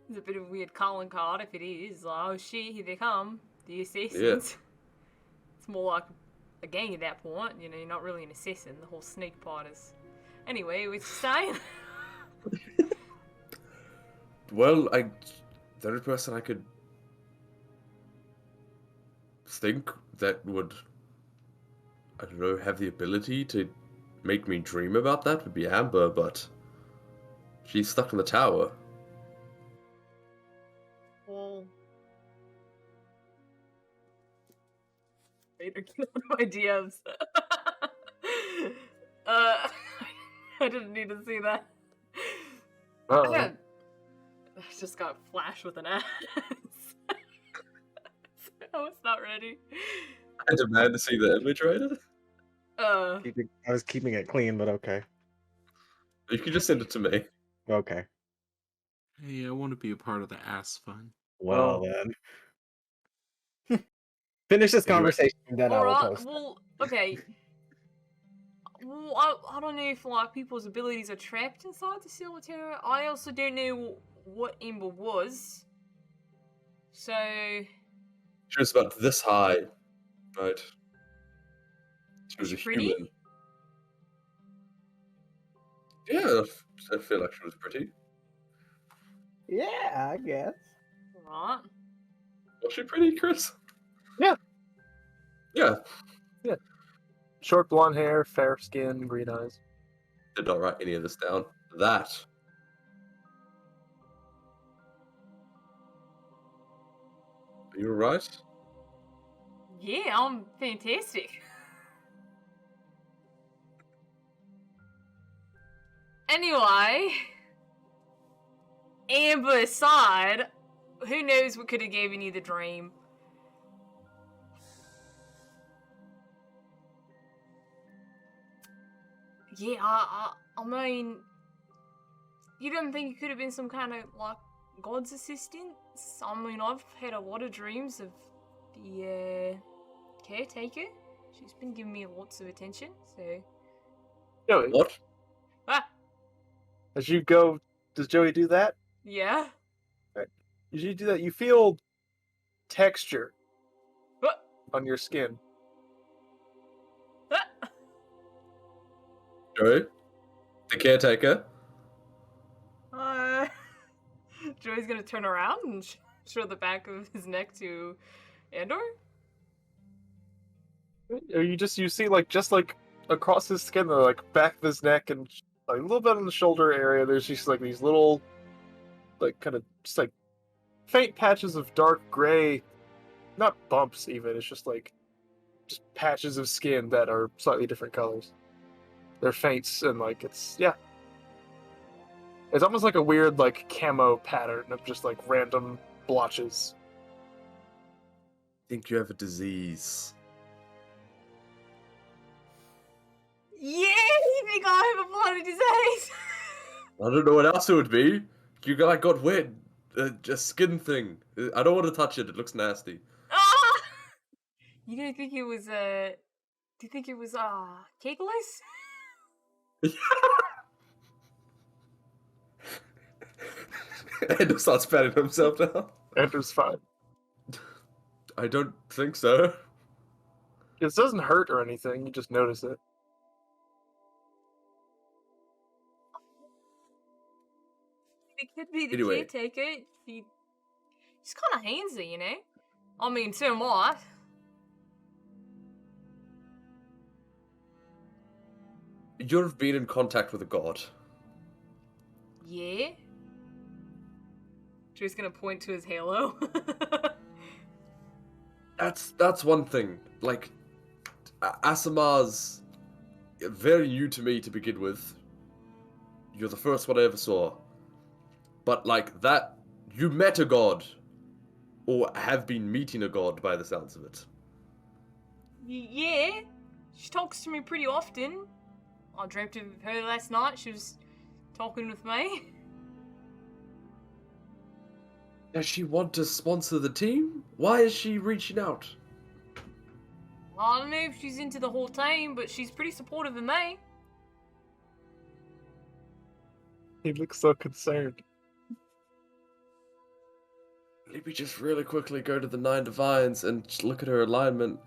It's a bit of a weird calling card if it is. Like, oh shit, here they come. The assassins. Yeah. It's more like a gang at that point. You know, you're not really an assassin. The whole sneak part is. Anyway, we're saying. Well, the only person I could think that would, I don't know, have the ability to make me dream about that would be Amber, but she's stuck in the tower. Well. Wait, get out of my DMs. I didn't need to see that. Uh-oh. I just got flashed with an axe. I was not ready. I demand to see the image, right? I was keeping it clean, but okay. You can just send it to me. Okay. Hey, I want to be a part of the ass fun. Well then. Finish this Anyway. conversation and then I will Alright, post it. well, okay. Well, I don't know if, like, people's abilities are trapped inside the Seal of Terror. I also don't know what Ember was. So... She was about this high, right? She was Was a she pretty? human. Yeah, I feel like she was pretty. Yeah, I guess. Right. Was she pretty, Chris? Yeah. Yeah. Short blonde hair, fair skin, green eyes. Did not write any of this down. That. Are you alright? Yeah, I'm fantastic. Anyway, Amber aside, who knows what could have given you the dream? Yeah, I mean, you don't think it could have been some kind of, like, God's assistance? I mean, I've had a lot of dreams of the, caretaker. She's been giving me lots of attention, so... Joey, What? Ah! as you go, does Joey do that? Yeah? As you do that, you feel texture What? on your skin. Ah! Joey? The caretaker? Joey's gonna turn around and show the back of his neck to Andor? Or you see just across his skin, the like back of his neck and like a little bit on the shoulder area. There's just like these little, like kind of just like faint patches of dark gray, not bumps even. It's just patches of skin that are slightly different colors. They're faints and like it's almost like a weird like camo pattern of just like random blotches. I think you have a disease. Yeah, you think I have a bloody disease? I don't know what else it would be. You got wet. Just skin thing. I don't want to touch it. It looks nasty. Ah! You don't think it was, do you think it was, Kegless? Endo starts patting himself down. Andrew's fine. I don't think so. It doesn't hurt or anything. You just notice it. It could be the Anyway. caretaker. He's kind of handsy, you know? I mean, so am I. You've been in contact with a god. Yeah? Drew's gonna point to his halo. That's one thing. Like, Asimar's very new to me to begin with. You're the first one I ever saw. But like that, you met a god. Or have been meeting a god by the sounds of it. Yeah? She talks to me pretty often. I dreamt of her last night. She was talking with me. Does she want to sponsor the team? Why is she reaching out? I don't know if she's into the whole team, but she's pretty supportive of me. He looks so concerned. let me just really quickly go to the 9 Divines and just look at her alignment.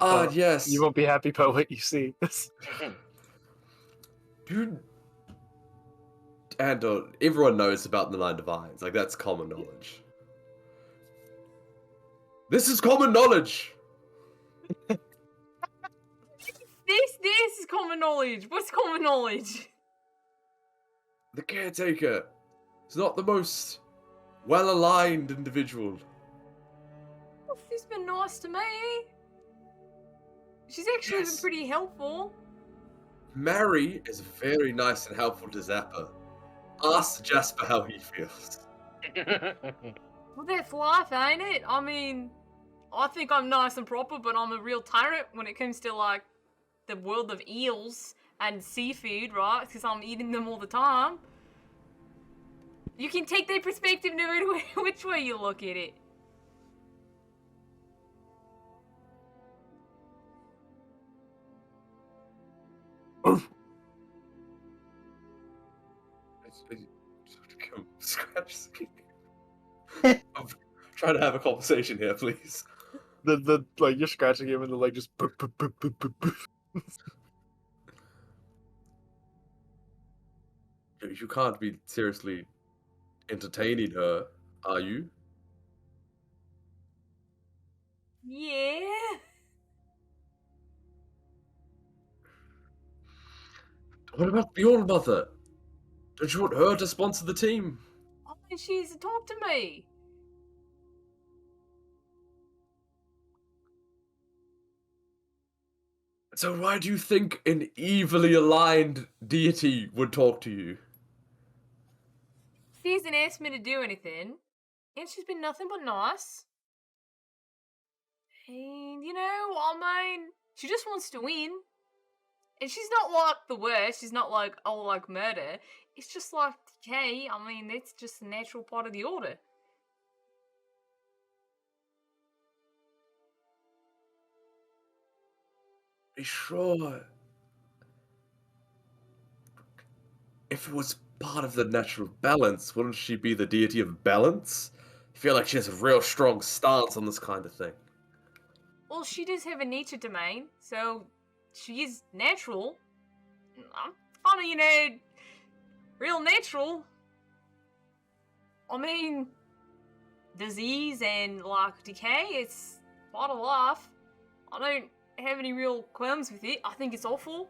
Ah, yes. You won't be happy about what you see. Dude. And everyone knows about the 9 Divines. Like, that's common knowledge. This is common knowledge! This is common knowledge. What's common knowledge? The caretaker is not the most well-aligned individual. Well, she's been nice to me. She's actually been pretty helpful. Mary is very nice and helpful to Zappa. Ask Jasper how he feels. Well, that's life, ain't it? I mean, I think I'm nice and proper, but I'm a real tyrant when it comes to, like, the world of eels and seafood, right? Because I'm eating them all the time. You can take that perspective no matter which way you look at it. Scratch. I'm trying to have a conversation here, please. The like you're scratching him and the leg just boop, boop, boop, boop, boop, boop. You can't be seriously entertaining her, are you? Yeah. What about your mother? Don't you want her to sponsor the team? Oh, and she's talk to me. So why do you think an evilly aligned deity would talk to you? She hasn't asked me to do anything, and she's been nothing but nice. And, you know, I mean, she just wants to win. And she's not like the worst, she's not like, oh, like murder. It's just like decay. I mean, that's just a natural part of the order. Be sure. If it was part of the natural balance, wouldn't she be the deity of balance? I feel like she has a real strong stance on this kind of thing. Well, she does have a nature domain, so she is natural. I'm kind of, you know, real natural. I mean, disease and, like, decay, it's part of life. I don't have any real qualms with it. I think it's awful.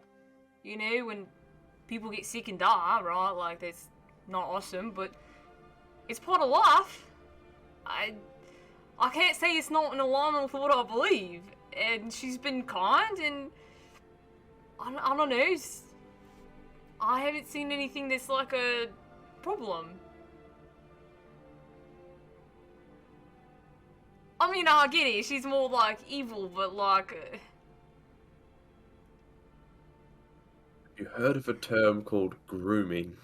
You know, when people get sick and die, right? Like, that's not awesome, but it's part of life. I can't say it's not in alignment with what I believe. And she's been kind, and I don't know. I haven't seen anything that's like a problem. I mean, I get it. She's more like evil, but like. You heard of a term called grooming?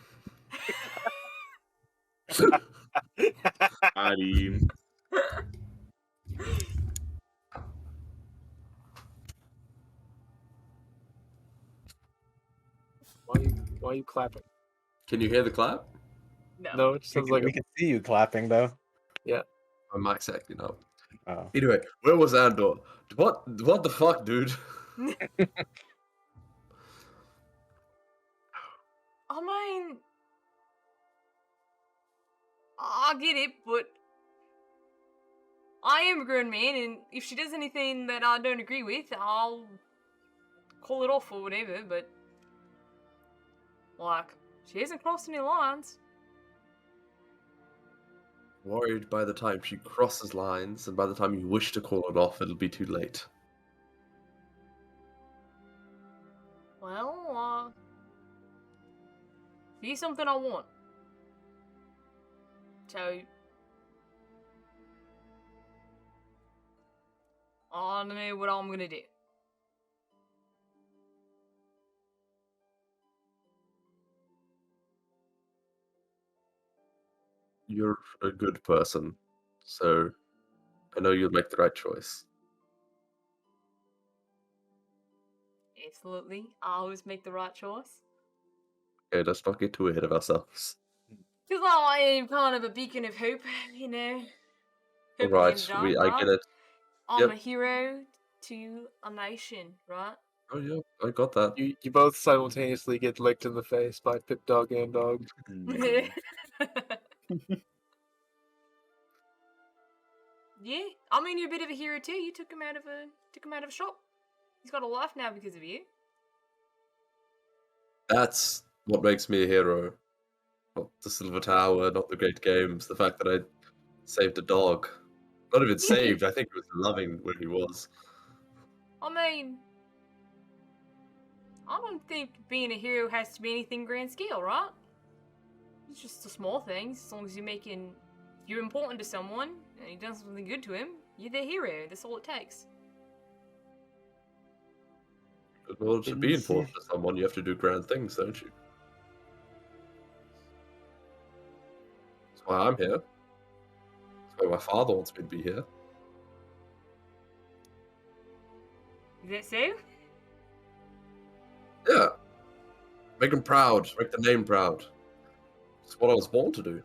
I mean, Why are you clapping? Can you hear the clap? No, it sounds like we can see you clapping though. My mic's acting up. Oh. Anyway, where was Andor? What the fuck, dude? I mean, I get it, but I am a grown man, and if she does anything that I don't agree with, I'll call it off or whatever, but, like, she hasn't crossed any lines. Worried by the time she crosses lines, and by the time you wish to call it off, it'll be too late. Well, be something I want. So, I don't know what I'm gonna do. You're a good person, so I know you'll make the right choice. Absolutely, I always make the right choice. Okay, let's not get too ahead of ourselves. Because I am kind of a beacon of hope, you know. Totally Right, in the I dark, get right? it. I'm Yep. a hero to a nation, right? Oh yeah, I got that. You both simultaneously get licked in the face by Pip Dog and Dog. No. Yeah, I mean you're a bit of a hero too. You took him out of a shop. He's got a life now because of you. That's what makes me a hero. Not the Silver Tower, not the great games, the fact that I saved a dog. Not even saved, I think he was loving where he was. I mean, I don't think being a hero has to be anything grand scale, right? It's just the small things. As long as you're important to someone and you done something good to him, you're their hero. That's all it takes. In order to Didn't be see- important to someone, you have to do grand things, don't you? That's why I'm here. That's why my father wants me to be here. Is that so? Yeah. Make him proud. Make the name proud. It's what I was born to do.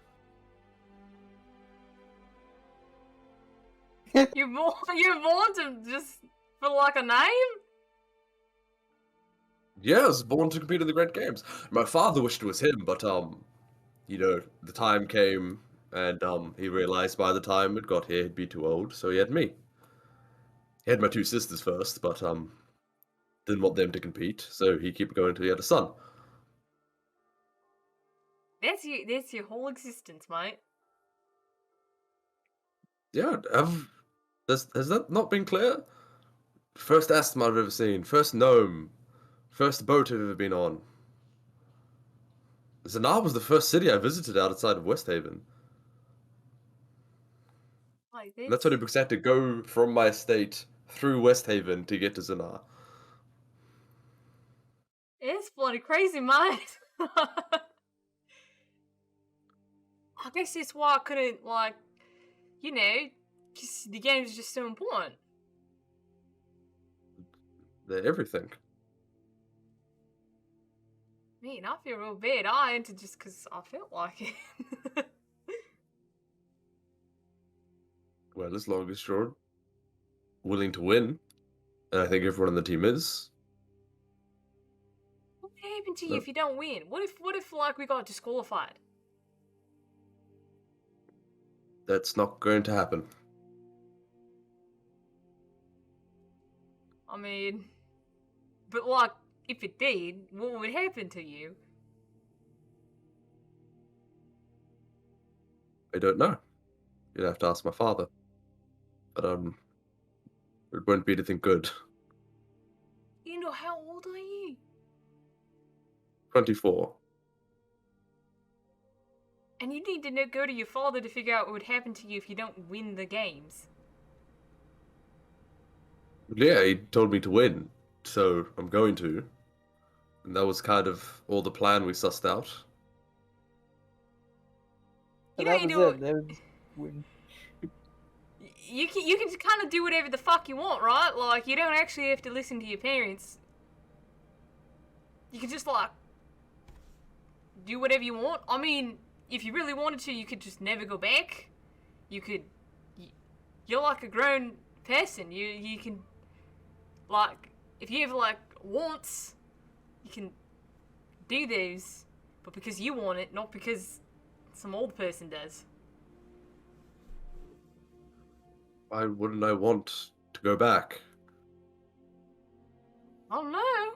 You're born to just for like a name? Yeah, I was born to compete in the great games. My father wished it was him, but the time came and he realized by the time it got here he'd be too old, so he had me. He had my two sisters first, but didn't want them to compete, so he kept going until he had a son. That's your whole existence, mate. Yeah, has that not been clear? First asthma I've ever seen, first gnome, first boat I've ever been on. Zanar was the first city I visited outside of Westhaven. Like And that's only because I had to go from my estate through Westhaven to get to Zanar. It's bloody crazy, mate. I guess that's why I couldn't, like, because the game's just so important. They're everything. Man, I feel real bad. I entered just because I felt like it. Well, as long as you're willing to win, and I think everyone on the team is. What would happen to you No. if you don't win? What if, like, we got disqualified? That's not going to happen. I mean, but, like, if it did, what would happen to you? I don't know. You'd have to ask my father. But it won't be anything good. You know, how old are you? 24. And you need to go to your father to figure out what would happen to you if you don't win the games. Yeah, he told me to win, so I'm going to. And that was kind of all the plan we sussed out. You that know, was it. That was when- you can just kind of do whatever the fuck you want, right? Like, you don't actually have to listen to your parents. You can just, like, do whatever you want. I mean, if you really wanted to, you could just never go back. You're like a grown person. You can, like, if you have, like, wants, you can do those. But because you want it, not because some old person does. Why wouldn't I want to go back? I don't know.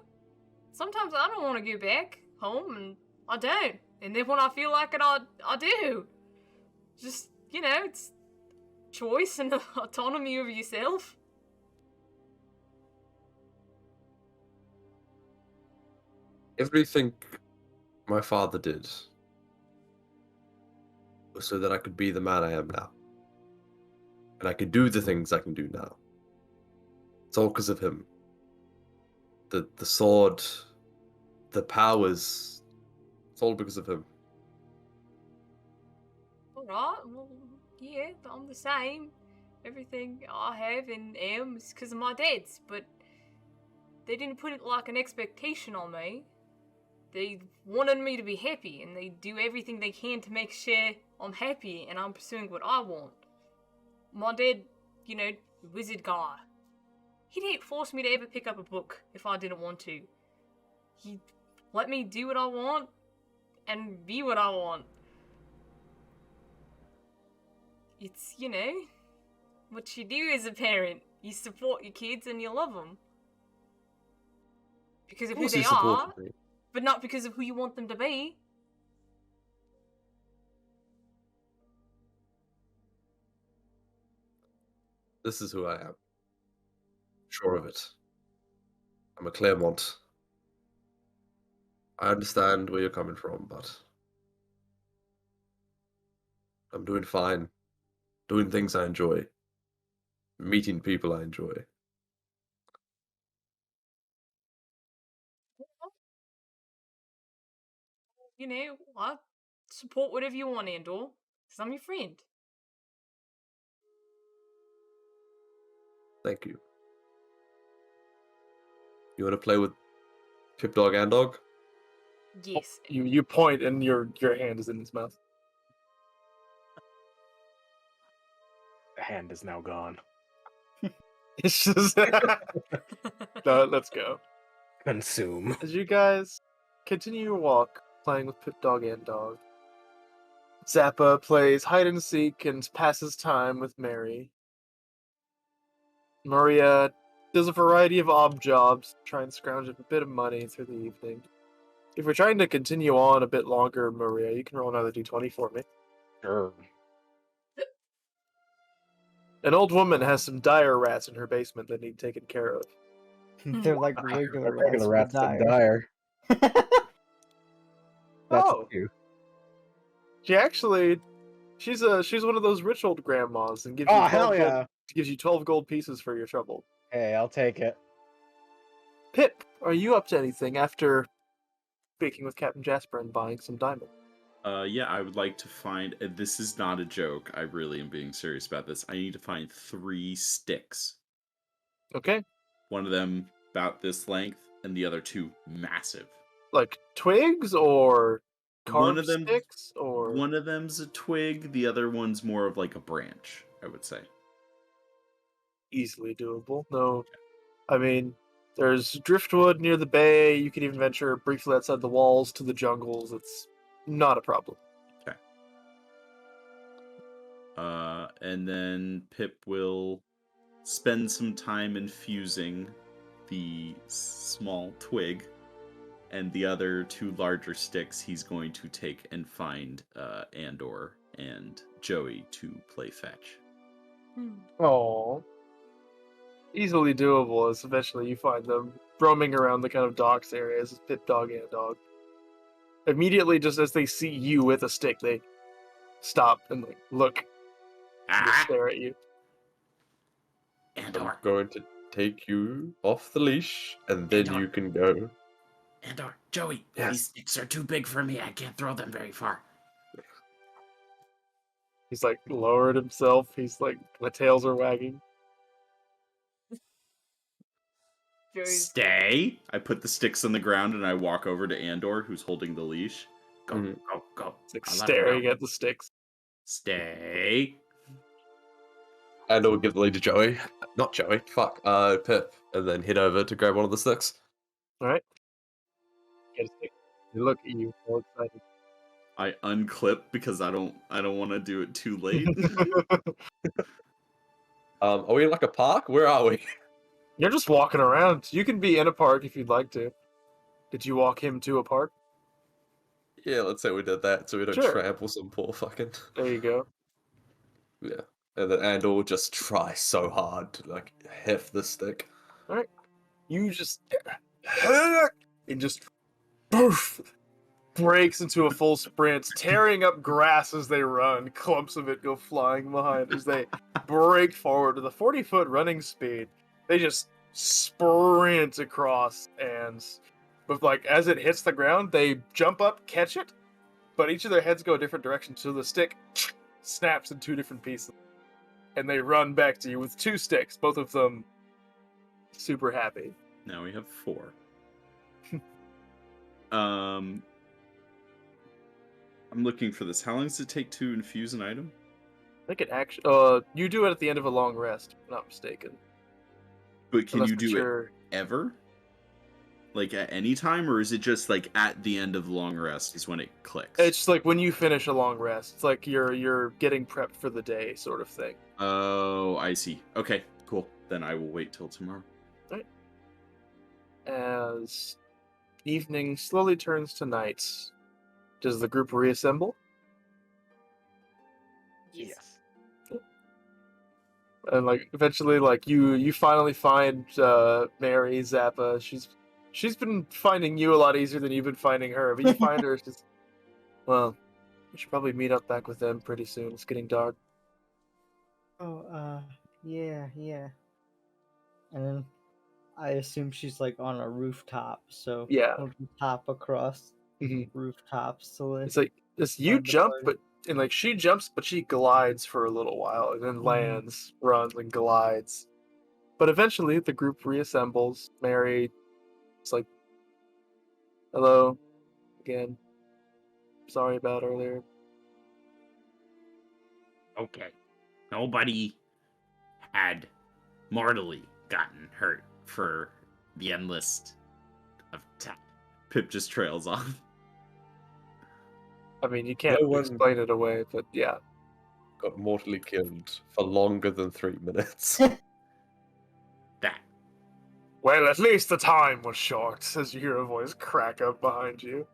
Sometimes I don't want to go back home, and I don't. And then when I feel like it, I do. Just, it's choice and autonomy over yourself. Everything my father did was so that I could be the man I am now. And I could do the things I can do now. It's all because of him. The sword, the powers, it's all because of him. Alright, well, yeah, I'm the same. Everything I have and am is because of my dad's, but they didn't put it like an expectation on me. They wanted me to be happy, and they do everything they can to make sure I'm happy and I'm pursuing what I want. my dad, wizard guy, he didn't force me to ever pick up a book if I didn't want to. He let me do what I want and be what I want. It's, what you do as a parent. You support your kids and you love them. Because of who they are, but not because of who you want them to be. This is who I am. Sure of it. I'm a Claremont. I understand where you're coming from, but I'm doing fine. Doing things I enjoy. Meeting people I enjoy. I support whatever you want, Andor. Because I'm your friend. Thank you. You want to play with Pip Dog and Dog? Yes. You point and your hand is in his mouth. The hand is now gone. It's just no, let's go. Consume. As you guys continue your walk, playing with Pip Dog and Dog, Zappa plays hide and seek and passes time with Mary. Maria does a variety of odd jobs to try and scrounge up a bit of money through the evening. If we're trying to continue on a bit longer, Maria, you can roll another d20 for me. Sure. An old woman has some dire rats in her basement that need taken care of. They're like regular Regular rats, rats but that dire. That's Oh. you. She's one of those rich old grandmas and gives you Oh, 12 hell gold, yeah. gives you 12 gold pieces for your trouble. Hey, I'll take it. Pip, are you up to anything after speaking with Captain Jasper and buying some diamond? Yeah, I would like to find. This is not a joke. I really am being serious about this. I need to find 3 sticks. Okay. One of them about this length, and the other 2 massive. Like twigs or One carved of them, sticks or one of them's a twig. The other one's more of like a branch, I would say. easily doable. No, I mean, there's driftwood near the bay. You can even venture briefly outside the walls to the jungles. It's not a problem. Okay. And then Pip will spend some time infusing the small twig, and the other 2 larger sticks he's going to take and find Andor and Joey to play fetch. Oh, easily doable, especially you find them roaming around the kind of docks areas as Pip Dog and Dog. Immediately, just as they see you with a stick, they stop and look and just stare at you. I'm Andor, going to take you off the leash, and then Andor. you can go. Andor, Joey, Yes. these sticks are too big for me. I can't throw them very far. He's like lowered himself. He's like the tails are wagging. Joey's Stay! I put the sticks on the ground and I walk over to Andor, who's holding the leash. Go, Mhm. go. It's like I'll let her staring go. at the sticks. Stay! And I'll give the lead to Joey. Not Joey, fuck. Pip. And then head over to grab one of the sticks. All right. Get a stick. They look at you, all excited. I unclip because I don't want to do it too late. Are we in like a park? Where are we? You're just walking around. You can be in a park if you'd like to. Did you walk him to a park? Yeah, let's say we did that so we don't Sure. trample some poor fucking... There you go. Yeah. And then Andor will just try so hard to like heft the stick. You just and just poof, breaks into a full sprint, tearing up grass as they run. Clumps of it go flying behind as they break forward with a 40-foot running speed. They just sprint across, and with like as it hits the ground, they jump up, catch it, but each of their heads go a different direction, so the stick snaps in 2 different pieces, and they run back to you with 2 sticks, both of them super happy. Now we have 4. I'm looking for this. How long does it take to infuse an item? I think it actually. You do it at the end of a long rest, if I'm not mistaken. But can Unless you for do sure. it ever? Like at any time, or is it just like at the end of long rest is when it clicks? It's like when you finish a long rest. It's like you're getting prepped for the day, sort of thing. Oh, I see. Okay, cool. Then I will wait till tomorrow. Right. As evening slowly turns to night, does the group reassemble? Yes. And like eventually, like you finally find Mary Zappa. She's been finding you a lot easier than you've been finding her. But you find her, she's well. We should probably meet up back with them pretty soon. It's getting dark. Oh, yeah. And then I assume she's like on a rooftop, so Yeah. we'll just hop across Mhm. rooftops to It's like this. You find the jump, party. but and like she jumps, but she glides for a little while, and then lands, runs, and glides. But eventually, the group reassembles. Mary, it's like, hello, again. Sorry about earlier. Okay. Nobody had mortally gotten hurt For the end list of Pip just trails off. I mean, you can't No one- explain it away, but yeah. Got mortally killed for longer than 3 minutes. That. Well, at least the time was short, as you hear a voice crack up behind you.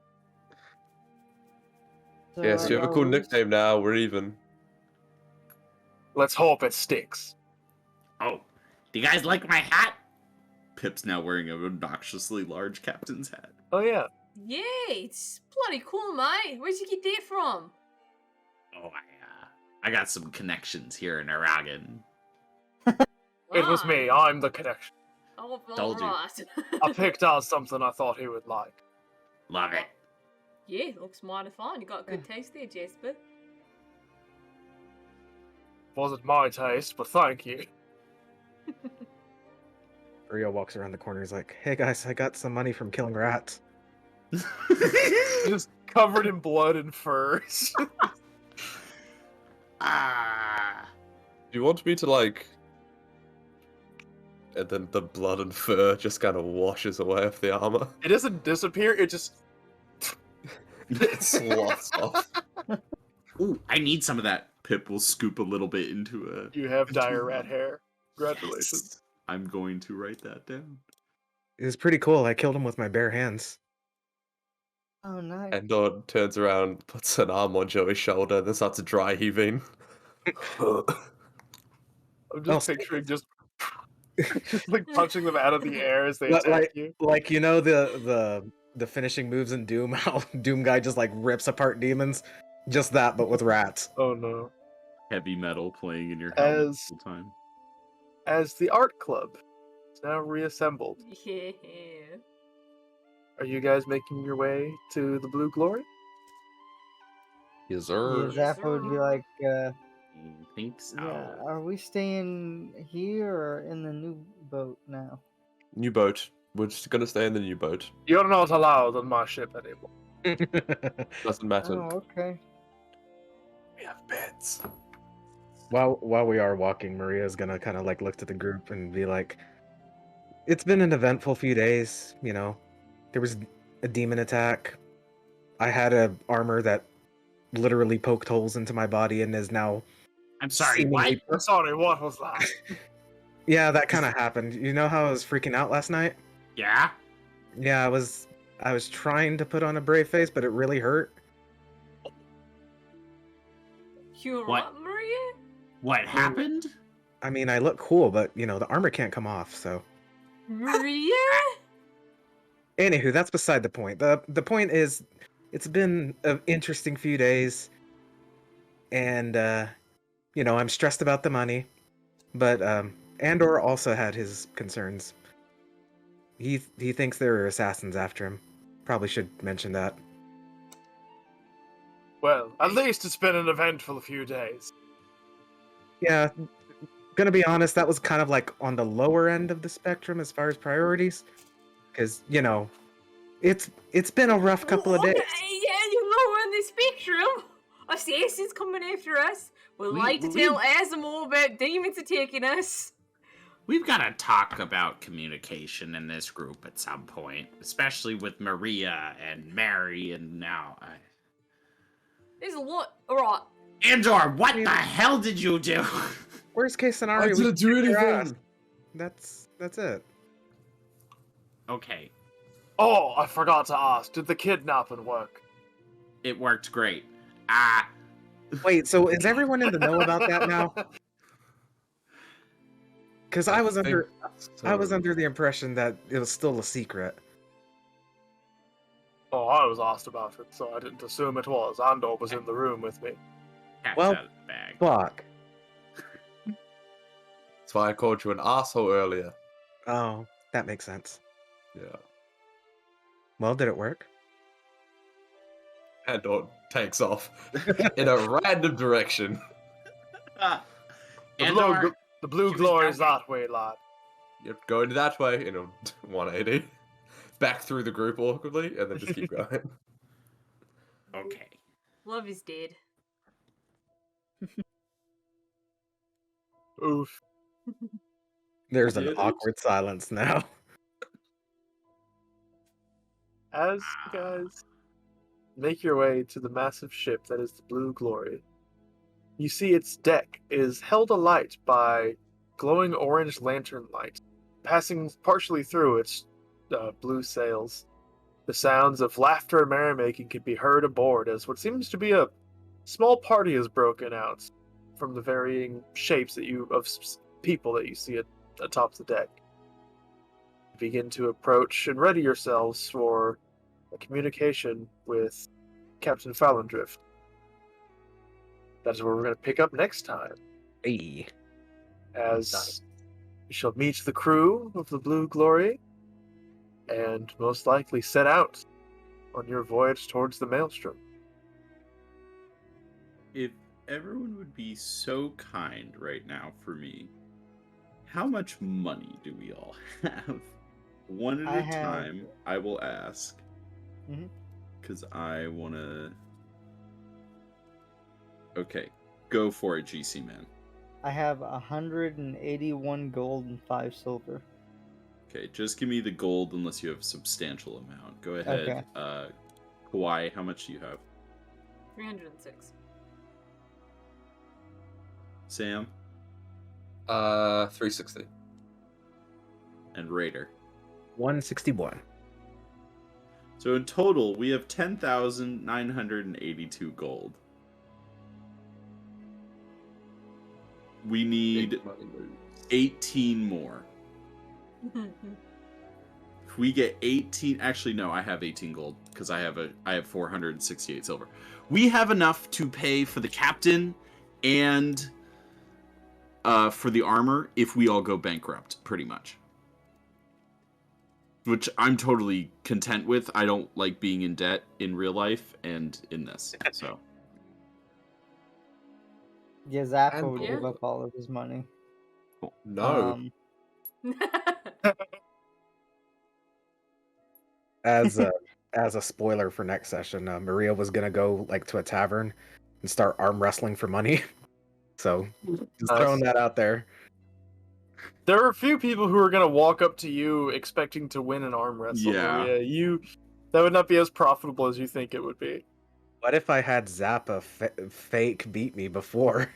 So Yes, you have a cool we- nickname now. We're even. Let's hope it sticks. Oh, do you guys like my hat? Pip's now wearing an obnoxiously large captain's hat. Oh yeah. Yeah, it's bloody cool, mate. Where'd you get that from? Oh, I got some connections here in Aragon. It was Ah, me. I'm the connection. Oh, Told you. alright. I picked out something I thought he would like. Love it. Yeah, looks mighty fine. You got good taste there, Jasper. Wasn't my taste, but thank you. Rio walks around the corner. He's like, "Hey guys, I got some money from killing rats." Just covered in blood and furs. Ah. Do you want me to like? And then the blood and fur just kind of washes away off the armor. It doesn't disappear. It just. It sloths off. Ooh, I need some of that. Pip will scoop a little bit into a. You have into dire a rat mug. hair. Congratulations. Yes. I'm going to write that down. It was pretty cool. I killed him with my bare hands. Oh, nice. Endor turns around, puts an arm on Joey's shoulder, then starts dry heaving. I'm Oh, just picturing just like punching them out of the air as they attack you. Like you know the finishing moves in Doom, how Doom guy just like rips apart demons. Just that, but with rats. Oh no. Heavy metal playing in your helmet As- the whole time. As the art club is now reassembled, Yeah. are you guys making your way to the Blue Glory? Yes, Yeah, sir. Yes, Zappa would be sir. like, I think so. yeah, are we staying here or in the new boat now? New boat. We're just gonna stay in the new boat. You're not allowed on my ship anymore. Doesn't matter. Oh, okay. We have beds. While we are walking, Maria's gonna kind of like look to the group and be like, "It's been an eventful few days. You know, there was a demon attack. I had a armor that literally poked holes into my body and is now I'm sorry, seemingly- what? Sorry, what was that? Yeah, that kind of happened. You know how I was freaking out last night? Yeah? Yeah, I was trying to put on a brave face, but it really hurt. You What? right, Maria? What happened? I mean, I look cool, but you know, the armor can't come off, so. Maria? Anywho, that's beside the point. The point is, it's been an interesting few days, and you know, I'm stressed about the money, but Andor also had his concerns. He thinks there are assassins after him. Probably should mention that. Well, at least it's been an eventful few days. Yeah, gonna be honest, that was kind of like on the lower end of the spectrum as far as priorities, because you know, it's been a rough couple of days. Okay, yeah, you're lower in the spectrum. Assassins coming after us. We'd We- like to we- tell Azamor about demons attacking us. We've got to talk about communication in this group at some point, especially with Maria and Mary, and now. There's a lot. Alright. Andor, what the hell did you do? Worst case I scenario, we didn't do kick their ass. anything. That's it. Okay, Oh, I forgot to ask. Did the kidnapping work? it worked great. Wait, so is everyone in the know about that now? Because I was under the impression that it was still a secret. Oh, I was asked about it, so I didn't assume it was. Andor was in the room with me. Cat's Well, out of the bag. Fuck. That's why I called you an asshole earlier. Oh, that makes sense. Yeah. Well, did it work? Andor takes off in a random direction. Andor, The blue She was glory is drunk. that way, lad. You're going that way in a 180. Back through the group awkwardly, and then just keep going. okay. Love is dead. Oof. There's an Did it? awkward silence now. As you guys make your way to the massive ship that is the Blue Glory, you see its deck is held alight by glowing orange lantern light, passing partially through its blue sails. The sounds of laughter and merrymaking can be heard aboard as what seems to be a small party has broken out from the varying shapes of people that you see atop the deck. Begin to approach and ready yourselves for a communication with Captain Fallondrift. That is where we're going to pick up next time, Hey. as you shall meet the crew of the Blue Glory and most likely set out on your voyage towards the Maelstrom. If everyone would be so kind right now for me, how much money do we all have? One at I a have- time, I will ask. Mhm. Because I want to... Okay, go for it, GC man. I have 181 gold and 5 silver. Okay, just give me the gold unless you have a substantial amount. Go ahead. Okay. Kawhi, how much do you have? 306. Sam 360. and Raider. 161. So in total, we have 10,982 gold. We need Big money moves. 18 more. If we get 18, actually no, I have 18 gold because I have 468 silver. We have enough to pay for the captain and for the armor if we all go bankrupt, pretty much. Which I'm totally content with. I don't like being in debt in real life and in this. So Yeah, Zappa And would give up all of his money. No. As a spoiler for next session, Maria was gonna go like to a tavern and start arm wrestling for money. So just throwing that out there. There are a few people who are going to walk up to you expecting to win an arm wrestle. Yeah. Maria. That would not be as profitable as you think it would be. What if I had Zappa fake beat me before?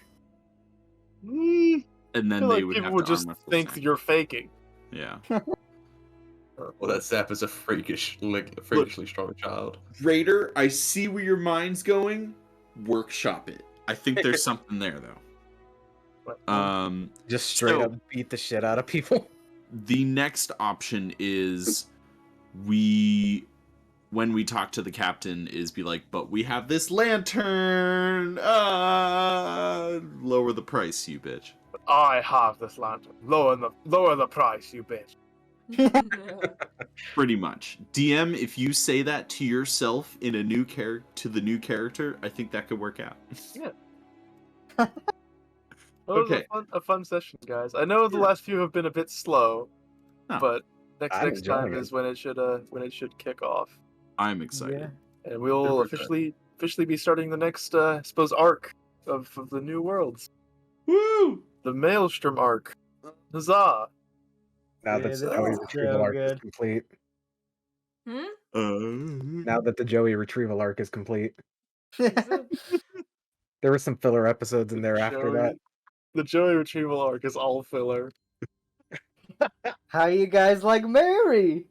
and I then feel they like would people have would to just arm wrestle think Sam. you're faking. Yeah. Well, that Zap is a freakishly strong child. Raider, I see where your mind's going. Workshop it. I think there's something there though. Just straight So- up beat the shit out of people. The next option is when we talk to the captain is be like, but we have this lantern. Lower the price, you bitch. I have this lantern. Lower the price, you bitch. Pretty much. DM, if you say that to yourself in a new to the new character, I think that could work out. That was Okay. a fun session, guys. I know the last few have been a bit slow, Oh. but I'm next time enjoying it. is when it should kick off, I'm excited. and we'll Super officially be starting the next I suppose arc of the new worlds. Woo! The Maelstrom arc. Huzzah! Now Dude, that this the Joey is retrieval so arc is good. complete. Hmm? Now that the Joey retrieval arc is complete. So- There were some filler episodes in there after that. The Joey retrieval arc is all filler. How you guys like Mary?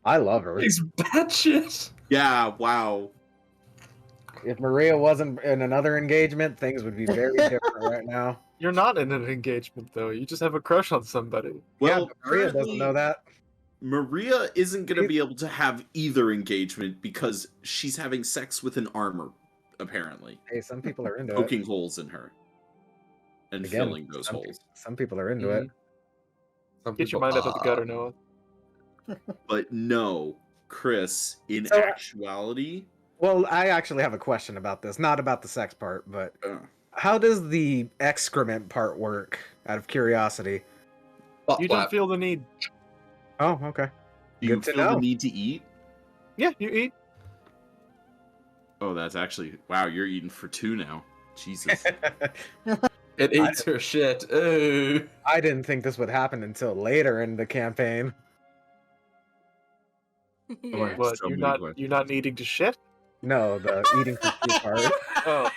I love her. He's batshit. Yeah, wow. If Maria wasn't in another engagement, things would be very different right now. You're not in an engagement though. You just have a crush on somebody. Well, Yeah, but Maria doesn't currently, know that. Maria isn't going to She- be able to have either engagement because she's having sex with an armor, apparently. Hey, some people are into it. Poking holes in her. And Again, filling those some, holes. some people are into it. Some Get your people mind out of the are. gutter, Noah. But no, Chris, in So, actuality... Well, I actually have a question about this. Not about the sex part, but uh, how does the excrement part work, out of curiosity? Butt You don't flap. feel the need. Oh, okay. do you Good to feel the know. need to eat? Yeah, you eat. Oh, that's actually... Wow, you're eating for two now. Jesus. It eats her shit. Ooh. I didn't think this would happen until later in the campaign. yeah. What? So You're many not questions. you're not needing to shit? No, the eating for two part. Oh.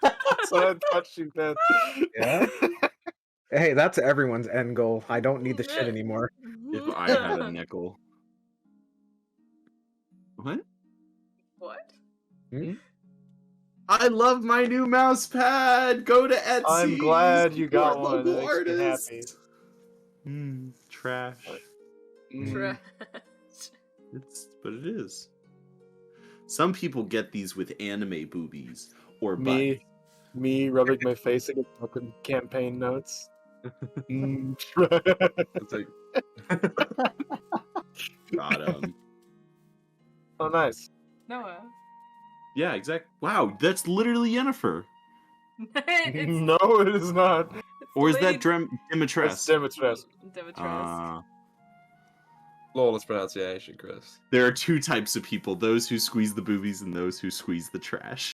That's what I thought she meant. Yeah? Hey, that's everyone's end goal. I don't need the shit anymore. If I had a nickel. What? What? I love my new mouse pad. Go to Etsy. I'm glad you got Support one. It local makes me artists. Trash. Mm. But it is. Some people get these with anime boobies or Me rubbing my face against fucking campaign notes. It's like, Got 'em. Oh, nice. Noah. Yeah, exactly. Wow, that's literally Yennefer. It's No, it is not. Or is Lady that Dimitrescu? It's Demetres. Dimitrescu. flawless pronunciation, Chris. There are two types of people: those who squeeze the boobies and those who squeeze the trash.